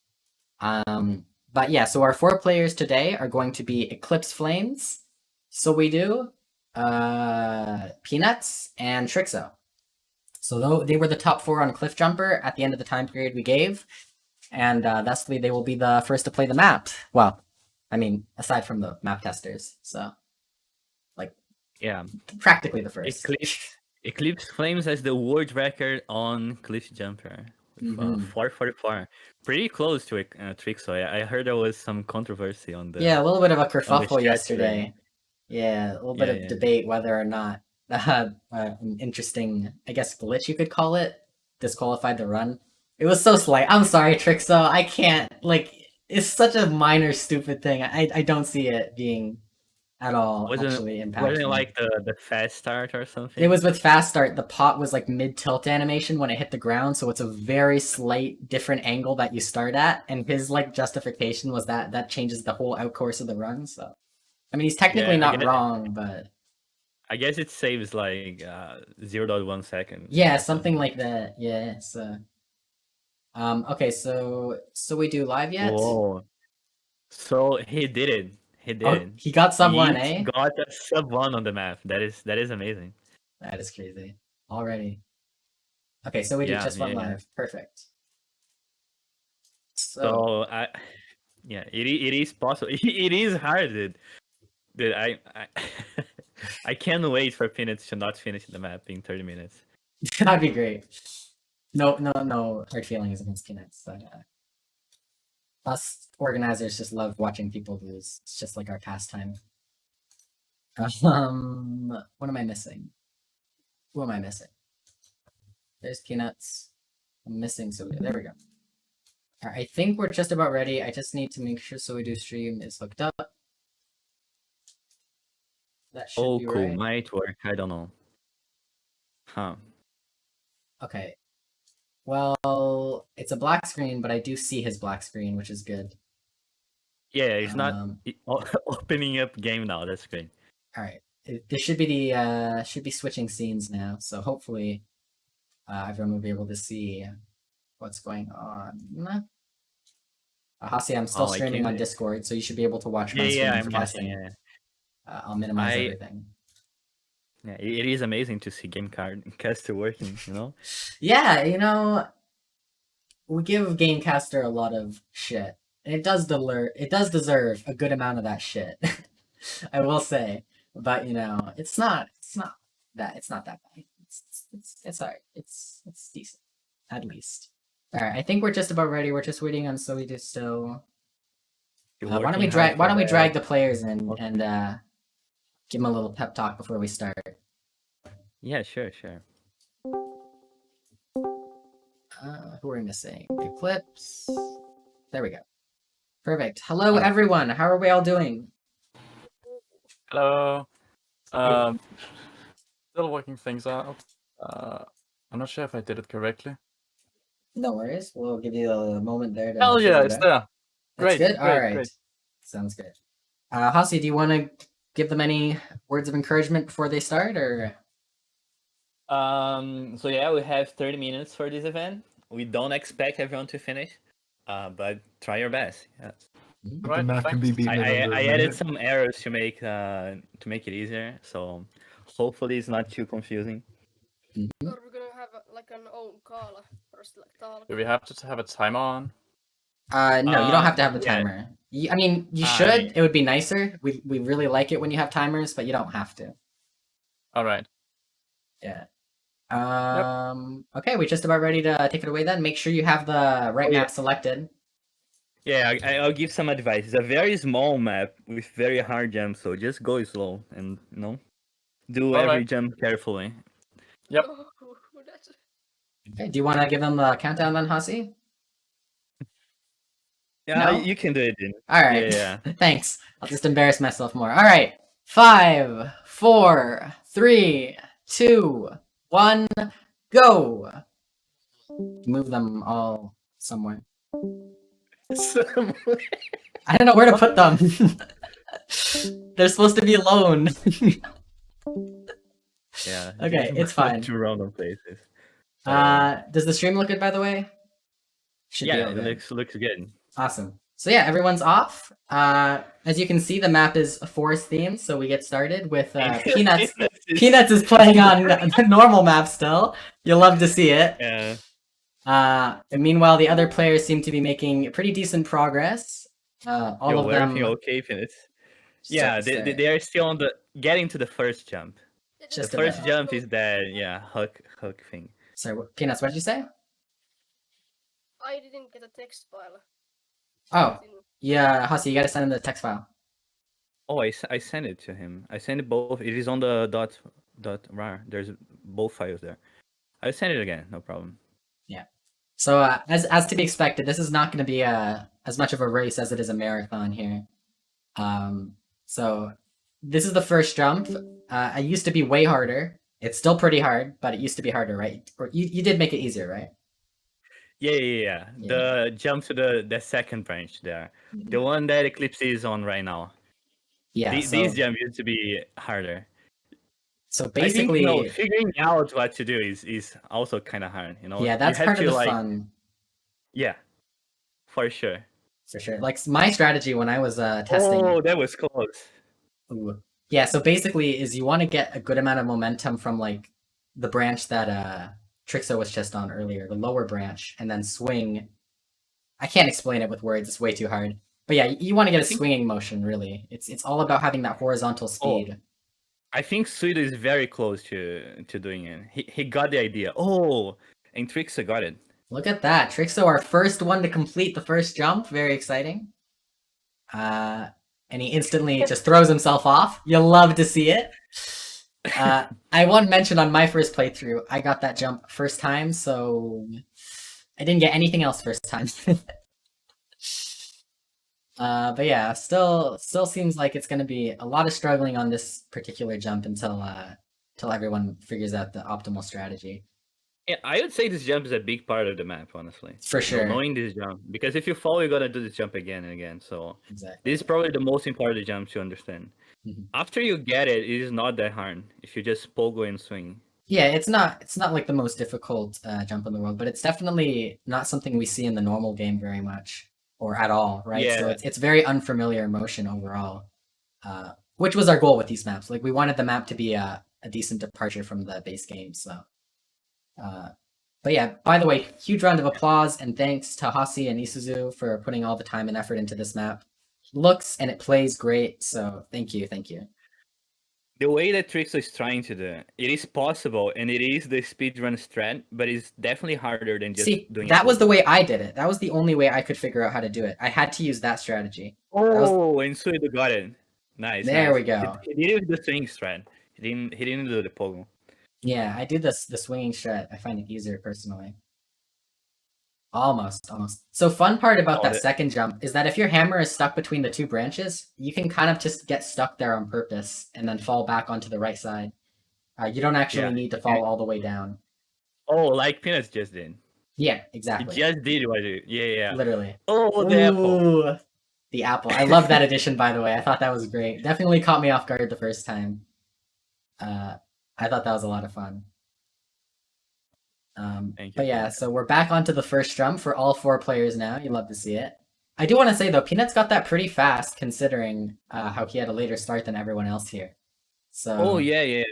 Speaker 4: But yeah, so our 4 players today are going to be Eclipse Flames, So We Do, Peanuts, and Trixo. So they were the top 4 on Cliff Jumper at the end of the time period we gave, and thusly they will be the first to play the map. Well, I mean, aside from the map testers, so like
Speaker 16: Yeah,
Speaker 4: practically the first.
Speaker 16: Eclipse Flames has the world record on Cliff Jumper. With, 444. Pretty close to Trixo. I heard there was some controversy on the.
Speaker 4: Yeah, a little bit of a
Speaker 16: on the
Speaker 4: kerfuffle
Speaker 16: chat
Speaker 4: yesterday. Yeah, a little bit
Speaker 16: Yeah,
Speaker 4: of debate whether or not an interesting, I guess, glitch you could call it, disqualified the run. It was so slight. I'm sorry, Trixo. I can't, like, it's such a minor, stupid thing. I don't see it being at all actually impactful.
Speaker 16: Wasn't it like the fast start or something?
Speaker 4: It was with fast start. The pot was like mid-tilt animation when it hit the ground, so it's a very slight different angle that you start at, and his like justification was that changes the whole outcourse of the run, so I mean he's technically not wrong, but
Speaker 16: I guess it saves like 0.1 second.
Speaker 4: Yeah, something like that. Yeah, so okay, so we do live yet?
Speaker 16: Whoa. So he did it. He did.
Speaker 4: Oh, he got sub 1, eh?
Speaker 16: Got a sub 1 on the map. That is amazing.
Speaker 4: That is crazy. Already. Okay, so we do just one live. Perfect.
Speaker 16: So yeah, it is possible. It is hard, dude. I can't wait for Peanuts to not finish the map in 30 minutes.
Speaker 4: That'd be great. No hard feelings against Peanuts. But, us organizers just love watching people lose. It's just like our pastime. What am I missing? Who am I missing? There's Peanuts. I'm missing So We Do. There we go. All right, I think we're just about ready. I just need to make sure So We Do stream is hooked up. That should be
Speaker 16: cool.
Speaker 4: right.
Speaker 16: Might work. I don't know. Huh.
Speaker 4: Okay. Well, it's a black screen, but I do see his black screen, which is good.
Speaker 16: Yeah, it's not opening up game now. That's great.
Speaker 4: All right. This should be the should be switching scenes now, so hopefully everyone will be able to see what's going on. Hasi, I'm still streaming on Discord, so you should be able to watch my screen for testing. I'll minimize everything.
Speaker 16: Yeah, it is amazing to see Gamecaster working, you know?
Speaker 4: Yeah, you know, we give Gamecaster a lot of shit. And it does deserve a good amount of that shit. I will say. But you know, it's not that bad. It's alright. It's decent. At least. Alright, I think we're just about ready. We're just waiting on So We Do still. Why don't we drag the players in and give them a little pep talk before we start?
Speaker 16: Yeah, sure.
Speaker 4: Who are we missing? Eclipse. There we go. Perfect. Hello, everyone. How are we all doing?
Speaker 1: Hello. Still working things out. I'm not sure if I did it correctly.
Speaker 4: No worries. We'll give you a moment there. To
Speaker 1: Hell yeah, it's there.
Speaker 4: That's
Speaker 1: Great.
Speaker 4: good. All right.
Speaker 1: Great.
Speaker 4: Sounds good. Hasi, do you want to give them any words of encouragement before they start, or?
Speaker 16: So yeah, we have 30 minutes for this event. We don't expect everyone to finish, but try your best. Yes.
Speaker 1: Right,
Speaker 13: the map can be beaten.
Speaker 16: I added some errors to make it easier, so hopefully it's not too confusing.
Speaker 12: We're gonna have like an own call or select.
Speaker 1: Do we have to have a timer on?
Speaker 4: No, you don't have to have a timer. I mean, you should. It would be nicer. We really like it when you have timers, but you don't have to.
Speaker 1: All right.
Speaker 4: Yeah. Okay, we're just about ready to take it away then. Make sure you have the right map selected.
Speaker 16: Yeah, I'll give some advice. It's a very small map with very hard jumps, so just go slow and do every jump carefully.
Speaker 1: Yep.
Speaker 4: Okay, do you want to give them the countdown then, Hasi?
Speaker 16: Yeah,
Speaker 4: No?
Speaker 16: you can do it then.
Speaker 4: All right.
Speaker 16: Yeah.
Speaker 4: Thanks. I'll just embarrass myself more. All right. 5, 4, 3, 2, 1, go. Move them all somewhere. I don't know where to put them. They're supposed to be alone.
Speaker 16: Yeah.
Speaker 4: Okay, it's fine.
Speaker 16: Two random places.
Speaker 4: Does the stream look good, by the way? Should be
Speaker 16: Yeah,
Speaker 4: all
Speaker 16: it
Speaker 4: good.
Speaker 16: looks good.
Speaker 4: Awesome. So yeah, everyone's off. As you can see, the map is forest themed, so we get started with Peanuts. Peanuts is playing on the normal map still. You'll love to see it.
Speaker 16: Yeah.
Speaker 4: And meanwhile, the other players seem to be making pretty decent progress. All
Speaker 16: You're
Speaker 4: of them.
Speaker 16: okay, Peanuts. Yeah, they are still on the getting to the first jump.
Speaker 4: Just
Speaker 16: the first
Speaker 4: about.
Speaker 16: jump is that hook thing.
Speaker 4: Sorry, Peanuts. What did you say?
Speaker 17: I didn't get a text file.
Speaker 4: Oh, yeah, Hussy, you gotta send him the text file.
Speaker 16: Oh, I sent it to him. I sent it both. It is on the .rar. There's both files there. I sent it again. No problem.
Speaker 4: Yeah. So as to be expected, this is not going to be as much of a race as it is a marathon here. So this is the first jump. It used to be way harder. It's still pretty hard, but it used to be harder, right? Or you did make it easier, right?
Speaker 16: Yeah. The jump to the second branch there. The one that Eclipse is on right now.
Speaker 4: Yeah.
Speaker 16: These jumps used to be harder.
Speaker 4: So basically,
Speaker 16: I think, figuring out what to do is also kind of hard.
Speaker 4: Yeah, that's part of the fun.
Speaker 16: Yeah, for sure.
Speaker 4: For sure. Like my strategy when I was testing.
Speaker 16: Oh, that was close.
Speaker 4: Ooh. Yeah. So basically, is you want to get a good amount of momentum from like the branch that Trixo was just on earlier, the lower branch, and then swing. I can't explain it with words; it's way too hard. But yeah, you want to get a swinging motion. Really, it's all about having that horizontal speed.
Speaker 16: Oh. I think Suido is very close to doing it. He got the idea. Oh, and Trixo got it.
Speaker 4: Look at that. Trixo, our first one to complete the first jump. Very exciting. And he instantly just throws himself off. You'll love to see it. I won't mention on my first playthrough, I got that jump first time, so I didn't get anything else first time. But yeah, still seems like it's going to be a lot of struggling on this particular jump until everyone figures out the optimal strategy.
Speaker 16: Yeah, I would say this jump is a big part of the map, honestly.
Speaker 4: For sure.
Speaker 16: Knowing this jump, because if you fall, you're gonna do this jump again and again. So
Speaker 4: exactly.
Speaker 16: This is probably the most important jump to understand. After you get it, it is not that hard if you just pogo and swing.
Speaker 4: Yeah, it's not like the most difficult jump in the world, but it's definitely not something we see in the normal game very much. Or at all, right?
Speaker 16: Yeah.
Speaker 4: So it's very unfamiliar motion overall, which was our goal with these maps. Like we wanted the map to be a decent departure from the base game. So, but yeah. By the way, huge round of applause and thanks to Hasi and Isuzu for putting all the time and effort into this map. Looks and it plays great. So thank you.
Speaker 16: The way that Trixo is trying to do it is possible, and it is the speedrun strat, but it's definitely harder than just doing it.
Speaker 4: That was the way I did it. That was the only way I could figure out how to do it. I had to use that strategy.
Speaker 16: Oh, and Suido got it. Nice.
Speaker 4: There we go.
Speaker 16: He did it with the swing strat. He didn't do the pogo.
Speaker 4: Yeah, I do the swinging strat. I find it easier personally. Almost. So fun part about that second jump is that if your hammer is stuck between the two branches, you can kind of just get stuck there on purpose and then fall back onto the right side. You don't actually need to fall all the way down.
Speaker 16: Oh, like Peanuts just did.
Speaker 4: Yeah, exactly.
Speaker 16: He just did what you. Yeah.
Speaker 4: Literally.
Speaker 16: Oh, the apple.
Speaker 4: The apple. I love that addition, by the way. I thought that was great. Definitely caught me off guard the first time. I thought that was a lot of fun. But yeah, so we're back onto the first jump for all 4 players now. You love to see it. I do want to say though, Peanuts got that pretty fast considering how he had a later start than everyone else here. So.
Speaker 16: Oh yeah.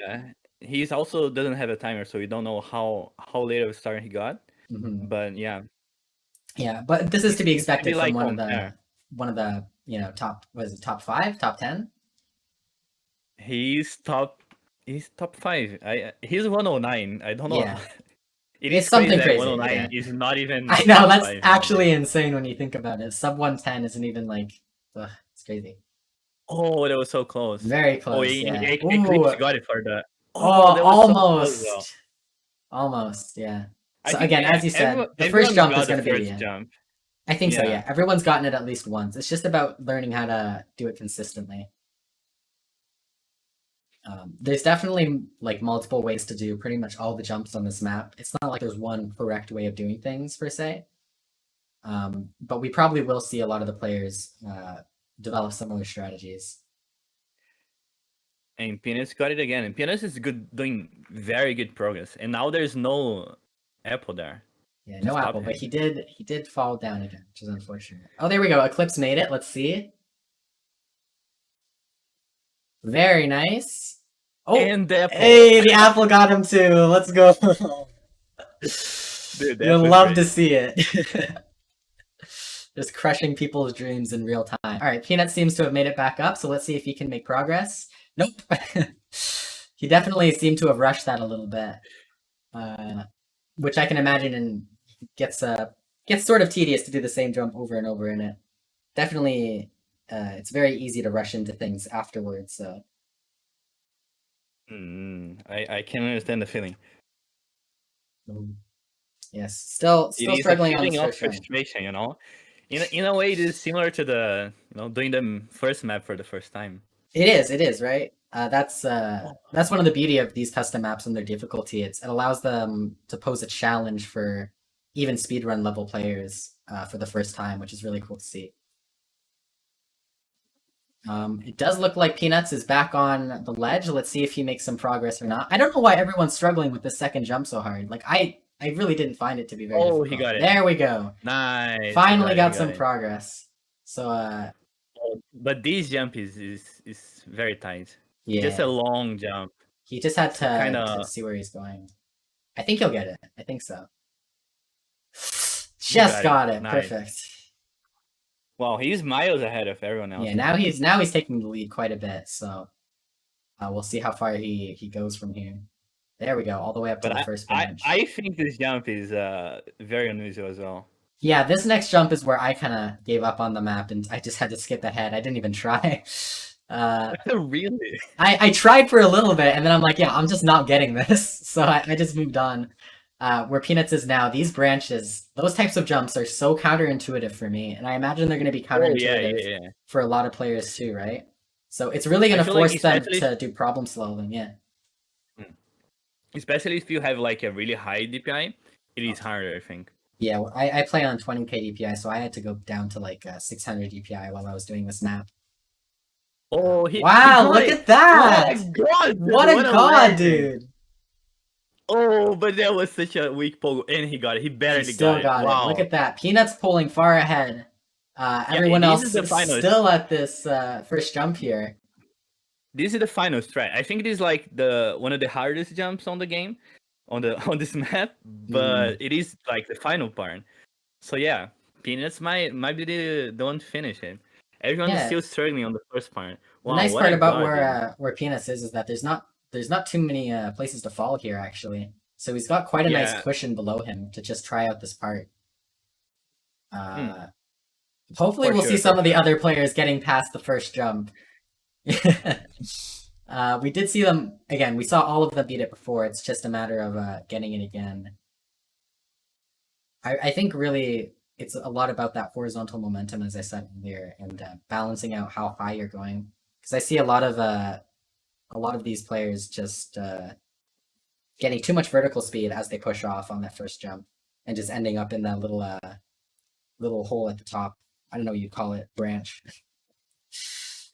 Speaker 16: He's also doesn't have a timer, so we don't know how late of a start he got. But yeah.
Speaker 4: Yeah, but this is to be expected from one of the top. Was it top 5, top 10?
Speaker 16: He's top 5. He's 109. I don't know.
Speaker 4: Yeah.
Speaker 16: It's
Speaker 4: something crazy.
Speaker 16: 109 is not even.
Speaker 4: I know that's actually insane when you think about it. Sub 110 isn't even like. It's crazy.
Speaker 16: Oh, that was so close.
Speaker 4: Very close.
Speaker 16: Oh, Eclipse got it for the.
Speaker 4: Almost. Almost, yeah. So again, as you said, the first jump is going to be.
Speaker 16: Jump.
Speaker 4: I think so. Yeah, everyone's gotten it at least once. It's just about learning how to do it consistently. There's definitely like multiple ways to do pretty much all the jumps on this map. It's not like there's one correct way of doing things per se. But we probably will see a lot of the players develop similar strategies.
Speaker 16: And Peanuts got it again. And Peanuts is doing very good progress. And now there's no apple there.
Speaker 4: Yeah,
Speaker 16: to
Speaker 4: no
Speaker 16: stop
Speaker 4: apple, but
Speaker 16: him.
Speaker 4: he did fall down again, which is unfortunate. Oh, there we go. Eclipse made it. Let's see. Very nice. Oh,
Speaker 16: and the apple.
Speaker 4: Hey, the apple got him too. Let's go.
Speaker 16: Dude,
Speaker 4: You'll
Speaker 16: was
Speaker 4: love
Speaker 16: great.
Speaker 4: to see it. Just crushing people's dreams in real time. All right, Peanut seems to have made it back up, so let's see if he can make progress. Nope. He definitely seemed to have rushed that a little bit, which I can imagine and gets sort of tedious to do the same jump over and over in it. Definitely, it's very easy to rush into things afterwards. So.
Speaker 16: I can understand the feeling.
Speaker 4: Yes, still
Speaker 16: It is
Speaker 4: struggling
Speaker 16: a
Speaker 4: on
Speaker 16: feeling
Speaker 4: this
Speaker 16: of
Speaker 4: first run.
Speaker 16: frustration, you know. In a way, it is similar to the doing the first map for the first time.
Speaker 4: It is, right? That's one of the beauty of these custom maps and their difficulty. It allows them to pose a challenge for even speedrun level players for the first time, which is really cool to see. It does look like Peanuts is back on the ledge. Let's see if he makes some progress or not. I don't know why everyone's struggling with the second jump so hard. Like I really didn't find it to be very difficult.
Speaker 16: He got it.
Speaker 4: There we go.
Speaker 16: Nice.
Speaker 4: Finally
Speaker 16: He
Speaker 4: got
Speaker 16: it.
Speaker 4: some progress. So
Speaker 16: but this jump is very tight.
Speaker 4: Yeah.
Speaker 16: Just a long jump.
Speaker 4: He just had to,
Speaker 16: kinda...
Speaker 4: to see where he's going. I think he'll get it. I think so. Just got it.
Speaker 16: Nice.
Speaker 4: Perfect.
Speaker 16: Wow, he's miles ahead of everyone else.
Speaker 4: Yeah, now he's taking the lead quite a bit, so we'll see how far he goes from here. There we go, all the way up to the first branch.
Speaker 16: I think this jump is very unusual as well.
Speaker 4: Yeah, this next jump is where I kind of gave up on the map and I just had to skip ahead. I didn't even try.
Speaker 16: Really?
Speaker 4: I tried for a little bit and then I'm like, yeah, I'm just not getting this. So I just moved on. Where Peanuts is now, these branches, those types of jumps are so counterintuitive for me, and I imagine they're going to be counterintuitive for a lot of players too, right? So it's really going to force them to do problem solving, yeah.
Speaker 16: Especially if you have like a really high DPI, it is harder, I think.
Speaker 4: Yeah, I play on 20k DPI, so I had to go down to like 600 DPI while I was doing this map.
Speaker 16: Oh,
Speaker 4: wow! Look at that!
Speaker 16: What
Speaker 4: a god, dude!
Speaker 16: Oh, but that was such a weak pogo, and he got it. He barely
Speaker 4: got it. Wow. Look at that. Peanuts pulling far ahead. Everyone else is still at this first jump here.
Speaker 16: This is the final strat. I think it is like one of the hardest jumps on the game, on this map, but it is like the final part. So yeah, Peanuts might be the one to finish it. Everyone is still struggling on the first part. Wow,
Speaker 4: the nice part about where Peanuts is that there's not too many places to fall here, actually. So he's got quite a nice cushion below him to just try out this part. Hopefully we'll see some of the other players getting past the first jump. We did see them, again, we saw all of them beat it before. It's just a matter of getting it again. I think really it's a lot about that horizontal momentum, as I said earlier, and balancing out how high you're going. Because I see a lot of these players just getting too much vertical speed as they push off on that first jump and just ending up in that little hole at the top. I don't know what you'd call it, branch.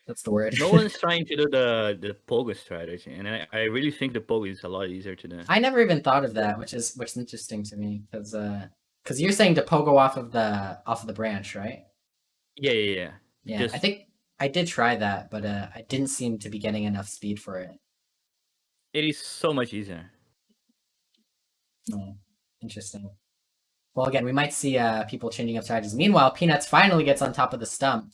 Speaker 4: That's the word.
Speaker 16: No one's trying to do the pogo strategy, and I really think the pogo is a lot easier to do.
Speaker 4: I never even thought of that, which is interesting to me, because you're saying to pogo off of the branch, right?
Speaker 16: Yeah.
Speaker 4: I think I did try that, but I didn't seem to be getting enough speed for it.
Speaker 16: It is so much easier.
Speaker 4: Oh, interesting. Well, again, we might see people changing up strategies. Meanwhile, Peanuts finally gets on top of the stump.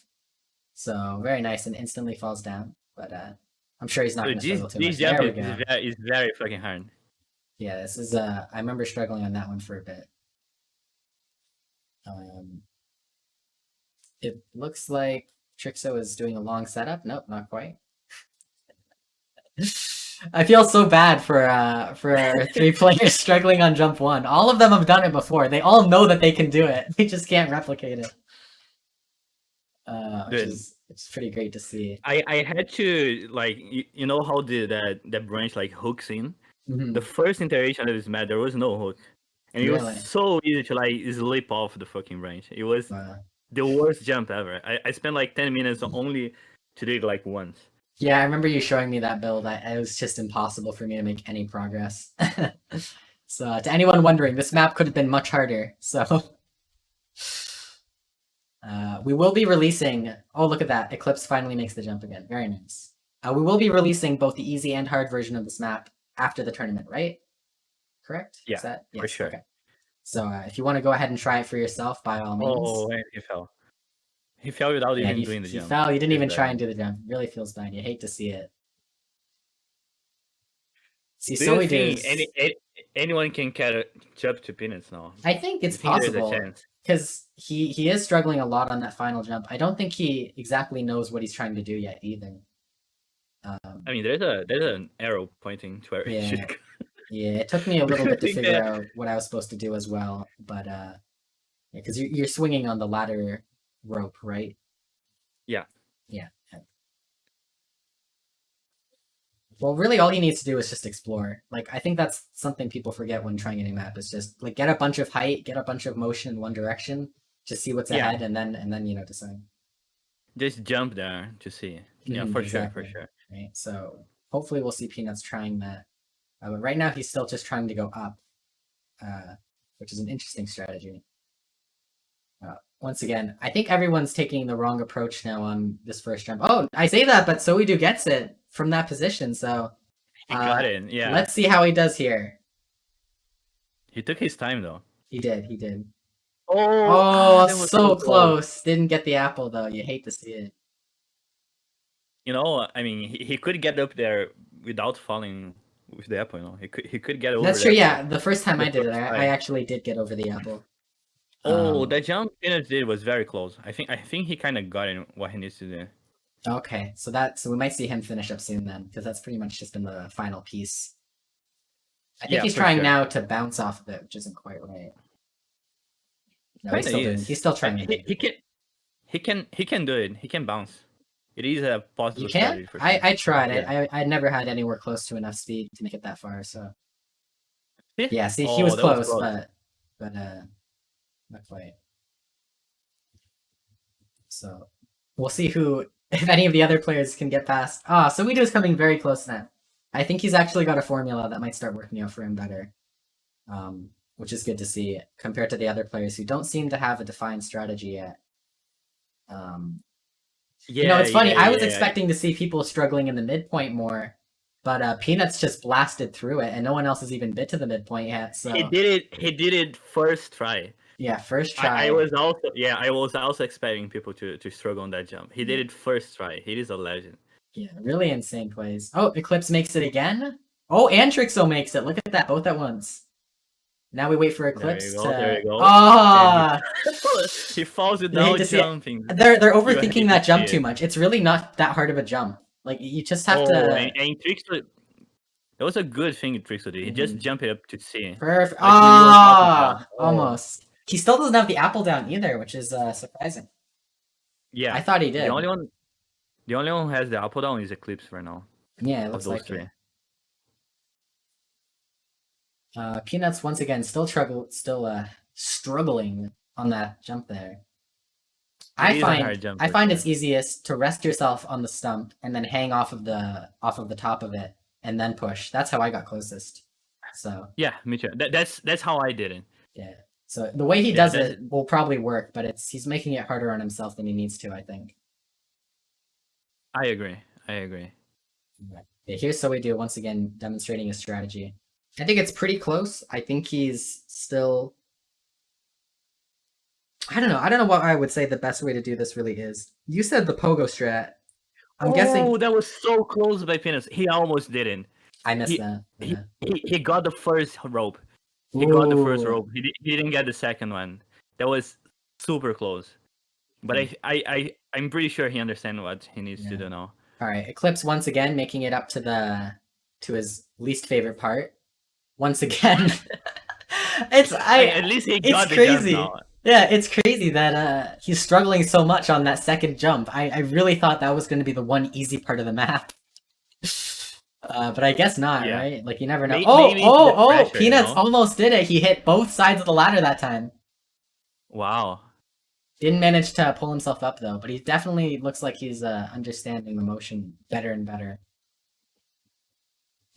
Speaker 4: So, very nice, and instantly falls down. But I'm sure he's not going to struggle too much. There we go.
Speaker 16: Is very fucking hard.
Speaker 4: Yeah, this is... I remember struggling on that one for a bit. It looks like Trixo is doing a long setup. Nope, not quite. I feel so bad for 3 players struggling on jump 1. All of them have done it before. They all know that they can do it. They just can't replicate it. It's pretty great to see.
Speaker 16: I had to, like, you know how that branch like hooks in? Mm-hmm. The first iteration of this map, there was no hook. And it was so easy to like slip off the fucking branch. It was the worst jump ever. I spent like 10 minutes only to do it like once.
Speaker 4: Yeah, I remember you showing me that build. It was just impossible for me to make any progress. So to anyone wondering, this map could have been much harder. So we will be releasing. Oh, look at that! Eclipse finally makes the jump again. Very nice. We will be releasing both the easy and hard version of this map after the tournament, right? Correct?
Speaker 16: Yeah,
Speaker 4: Is that? Yes,
Speaker 16: for sure.
Speaker 4: Okay. So if you want to go ahead and try it for yourself, by all means.
Speaker 16: Oh, and he fell. He fell without
Speaker 4: Yeah,
Speaker 16: even doing the jump.
Speaker 4: He fell. He didn't even
Speaker 16: Feels
Speaker 4: try
Speaker 16: bad.
Speaker 4: and do the jump. Really feels bad. You hate to see it. See,
Speaker 16: Do
Speaker 4: so
Speaker 16: you
Speaker 4: we do.
Speaker 16: think anyone can catch up to Peanuts now?
Speaker 4: I think it's
Speaker 16: I think there's a
Speaker 4: possible
Speaker 16: chance.
Speaker 4: because he is struggling a lot on that final jump. I don't think he exactly knows what he's trying to do yet either.
Speaker 16: I mean, there's an arrow pointing to where it
Speaker 4: Yeah,
Speaker 16: should go.
Speaker 4: yeah. It took me a little bit to
Speaker 16: think
Speaker 4: figure
Speaker 16: that-
Speaker 4: out what I was supposed to do as well, but because you're swinging on the ladder rope, right?
Speaker 16: Yeah.
Speaker 4: Yeah. Well, really, all he needs to do is just explore. Like, I think that's something people forget when trying any map. Is just like get a bunch of height, get a bunch of motion in one direction, just see what's
Speaker 16: Yeah.
Speaker 4: ahead, and then decide.
Speaker 16: Just jump there to see. Yeah,
Speaker 4: Mhm,
Speaker 16: for
Speaker 4: exactly.
Speaker 16: sure.
Speaker 4: Right. So hopefully we'll see Peanuts trying that. But right now he's still just trying to go up, which is an interesting strategy. Once again, I think everyone's taking the wrong approach now on this first jump. Oh, I say that, but Soidu gets it from that position. So
Speaker 16: He got it. Yeah.
Speaker 4: let's see how he does here.
Speaker 16: He took his time though.
Speaker 4: He did.
Speaker 16: Oh,
Speaker 4: Oh,
Speaker 16: that was
Speaker 4: so close. Didn't get the apple though. You hate to see it.
Speaker 16: You know, I mean, he could get up there without falling with the apple. You know, he could get over.
Speaker 4: That's true.
Speaker 16: there.
Speaker 4: Yeah, the first time
Speaker 16: The
Speaker 4: I did it,
Speaker 16: first
Speaker 4: I
Speaker 16: time.
Speaker 4: actually did get over the apple.
Speaker 16: Oh, that jump Peanuts did was very close. I think he kind of got in what he needs to do.
Speaker 4: Okay, so we might see him finish up soon then, because that's pretty much just been the final piece. I think
Speaker 16: Yeah,
Speaker 4: he's
Speaker 16: for
Speaker 4: trying
Speaker 16: sure.
Speaker 4: now to bounce off of it, which isn't quite right. No, he's
Speaker 16: Kinda
Speaker 4: still doing.
Speaker 16: is.
Speaker 4: He's still trying.
Speaker 16: He can do it. He can bounce. It is a possible
Speaker 4: You
Speaker 16: strategy
Speaker 4: can?
Speaker 16: for sure.
Speaker 4: I tried.
Speaker 16: Yeah.
Speaker 4: I never had anywhere close to enough speed to make it that far. So yeah, see, he
Speaker 16: Oh,
Speaker 4: was
Speaker 16: that was
Speaker 4: close,
Speaker 16: close.
Speaker 4: but not quite. So we'll see if any of the other players can get past. So Weedo's coming very close now. I think he's actually got a formula that might start working out for him better, which is good to see compared to the other players who don't seem to have a defined strategy yet. It's funny. I was expecting to see people struggling in the midpoint more, but Peanuts just blasted through it, and no one else has even bit to the midpoint yet. So
Speaker 16: He did it first try.
Speaker 4: Yeah, first try.
Speaker 16: I was also expecting people to struggle on that jump. He did it first try. He is a legend.
Speaker 4: Yeah, really insane plays. Oh, Eclipse makes it again. Oh, and Trixo makes it. Look at that, both at once. Now we wait for Eclipse to.
Speaker 16: There you go.
Speaker 4: Ah,
Speaker 16: He falls
Speaker 4: you hate
Speaker 16: without
Speaker 4: to see it.
Speaker 16: jumping.
Speaker 4: They're
Speaker 16: You
Speaker 4: overthinking
Speaker 16: hate
Speaker 4: that
Speaker 16: to
Speaker 4: jump
Speaker 16: see
Speaker 4: too
Speaker 16: it.
Speaker 4: much. It's really not that hard of a jump. Like you just have to.
Speaker 16: And Trixo, that was a good thing Trixo did. He just jumped it up to see.
Speaker 4: Perfect.
Speaker 16: Like, when he was up and down.
Speaker 4: Almost. He still doesn't have the apple down either, which is surprising.
Speaker 16: Yeah,
Speaker 4: I thought he did.
Speaker 16: The only one who has the apple down is Eclipse right now.
Speaker 4: Yeah, it
Speaker 16: of
Speaker 4: looks
Speaker 16: those
Speaker 4: like
Speaker 16: three.
Speaker 4: it. Peanuts once again still struggling on that jump there.
Speaker 16: It is a hard jump
Speaker 4: I
Speaker 16: for
Speaker 4: find
Speaker 16: sure.
Speaker 4: it's easiest to rest yourself on the stump and then hang off of the top of it and then push. That's how I got closest. So
Speaker 16: Yeah, me too. That's how I did it.
Speaker 4: yeah. So the way he
Speaker 16: Yeah,
Speaker 4: does
Speaker 16: that's-
Speaker 4: it will probably work, but he's making it harder on himself than he needs to, I think.
Speaker 16: I agree.
Speaker 4: Yeah, here's So We Do once again demonstrating his strategy. I think it's pretty close. I think he's still. I don't know what I would say the best way to do this really is. You said the pogo strat. I'm guessing.
Speaker 16: Oh, that was so close by Peanuts. He almost didn't.
Speaker 4: I missed
Speaker 16: he,
Speaker 4: that.
Speaker 16: He,
Speaker 4: Yeah.
Speaker 16: he got the first rope. He got the first
Speaker 4: Ooh.
Speaker 16: rope. He didn't get the second one. That was super close. But I'm pretty sure he understands what he needs to do now.
Speaker 4: All right, Eclipse once again making it up to his least favorite part. Once again,
Speaker 16: At least he got
Speaker 4: it's
Speaker 16: the
Speaker 4: crazy.
Speaker 16: jump now.
Speaker 4: Yeah, it's crazy that he's struggling so much on that second jump. I really thought that was going to be the one easy part of the map. But I guess not,
Speaker 16: Yeah.
Speaker 4: right? Like you never know.
Speaker 16: Maybe the pressure,
Speaker 4: Peanuts
Speaker 16: you know?
Speaker 4: almost did it. He hit both sides of the ladder that time.
Speaker 16: Wow.
Speaker 4: Didn't manage to pull himself up though, but he definitely looks like he's understanding the motion better and better.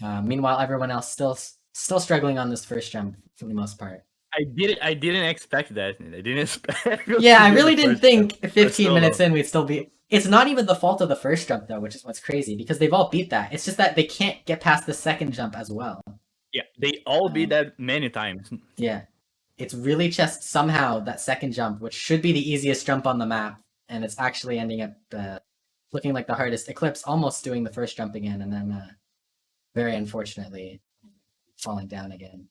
Speaker 4: Meanwhile, everyone else still struggling on this first jump for the most part.
Speaker 16: I didn't expect that. I didn't expect.
Speaker 4: Yeah, I really didn't think 15 minutes in we'd still be. It's not even the fault of the first jump though, which is what's crazy because they've all beat that. It's just that they can't get past the second jump as well.
Speaker 16: Yeah, they all beat that many times.
Speaker 4: Yeah, it's really just somehow that second jump, which should be the easiest jump on the map, and it's actually ending up looking like the hardest. Eclipse almost doing the first jump again, and then very unfortunately falling down again.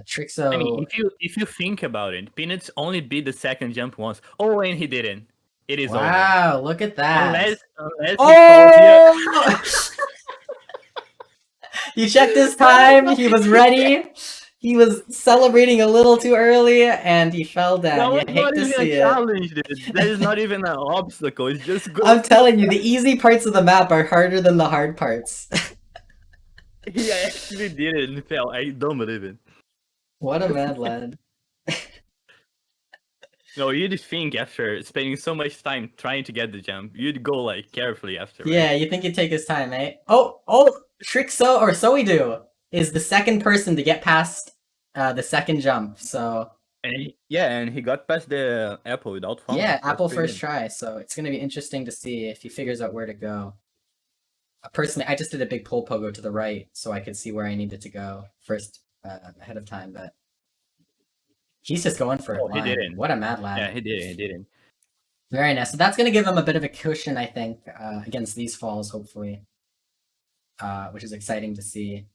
Speaker 4: Trixo.
Speaker 16: I mean, if you think about it, Peanuts only beat the second jump once. Oh, and he didn't. It is
Speaker 4: wow!
Speaker 16: over.
Speaker 4: Look at that.
Speaker 16: Unless
Speaker 4: oh! He checked his time. He was ready. He was celebrating a little too early, and he fell down.
Speaker 16: That was not even a challenge, dude. That is not even an obstacle. It's just go.
Speaker 4: I'm telling you, the easy parts of the map are harder than the hard parts.
Speaker 16: He actually did it and fell. I don't believe it.
Speaker 4: What a mad lad.
Speaker 16: No, you'd think after spending so much time trying to get the jump, you'd go like carefully after. Right?
Speaker 4: Yeah, you think he'd take his time, eh? Oh, Trixo or Soidu is the second person to get past the second jump. So
Speaker 16: and he got past the apple without falling.
Speaker 4: Yeah, apple first try. So it's gonna be interesting to see if he figures out where to go. Personally, I just did a big pull pogo to the right so I could see where I needed to go first ahead of time, but he's just going for it.
Speaker 16: He didn't.
Speaker 4: What a mad lad.
Speaker 16: Yeah, he didn't.
Speaker 4: Very nice. So that's going to give him a bit of a cushion, I think, against these falls, hopefully, which is exciting to see.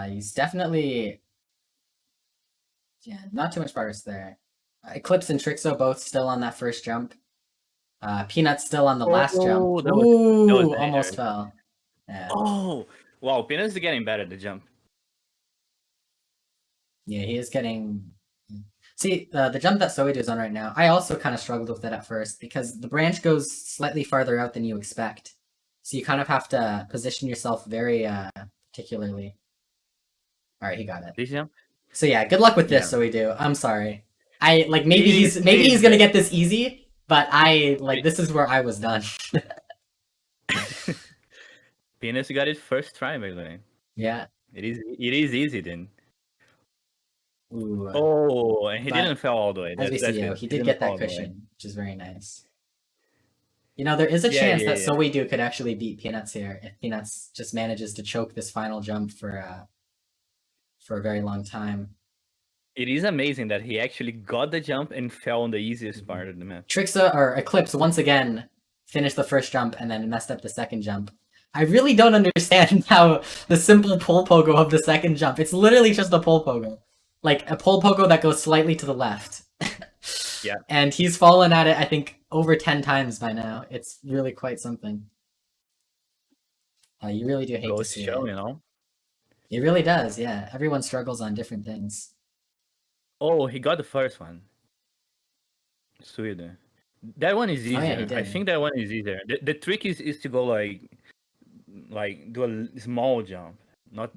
Speaker 4: He's definitely, not too much progress there. Eclipse and Trixo both still on that first jump. Peanut's still on the last jump.
Speaker 16: That was
Speaker 4: almost fell. Yeah.
Speaker 16: Oh, wow. Peanut's getting better at the jump.
Speaker 4: Yeah, he is getting... See, the jump that Soidu is on right now, I also kind of struggled with it at first because the branch goes slightly farther out than you expect. So you kind of have to position yourself very particularly. All right, he got it.
Speaker 16: Did you jump?
Speaker 4: So yeah, good luck with this, Soidu. I'm sorry. Maybe he's gonna get this easy, but this is where I was done.
Speaker 16: Peanuts got it first try, by the way.
Speaker 4: Yeah.
Speaker 16: It is easy then.
Speaker 4: Ooh,
Speaker 16: oh, and he didn't fall all the way.
Speaker 4: As we see, he did get that cushion, which is very nice. You know, there is a chance that Soidu could actually beat Peanuts here if Peanuts just manages to choke this final jump for a very long time.
Speaker 16: It is amazing that he actually got the jump and fell on the easiest part of the map.
Speaker 4: Trixa or Eclipse once again finished the first jump and then messed up the second jump. I really don't understand how the simple pull pogo of the second jump. It's literally just a pull pogo. Like a pull pogo that goes slightly to the left.
Speaker 16: Yeah.
Speaker 4: And he's fallen at it, I think, over 10 times by now. It's really quite something. You really do hate to see it.
Speaker 16: You know?
Speaker 4: It really does, yeah. Everyone struggles on different things.
Speaker 16: Oh, he got the first one. Sweet. That one is easier.
Speaker 4: Oh, yeah, he did.
Speaker 16: I think that one is easier. The trick is to go like do a small jump, not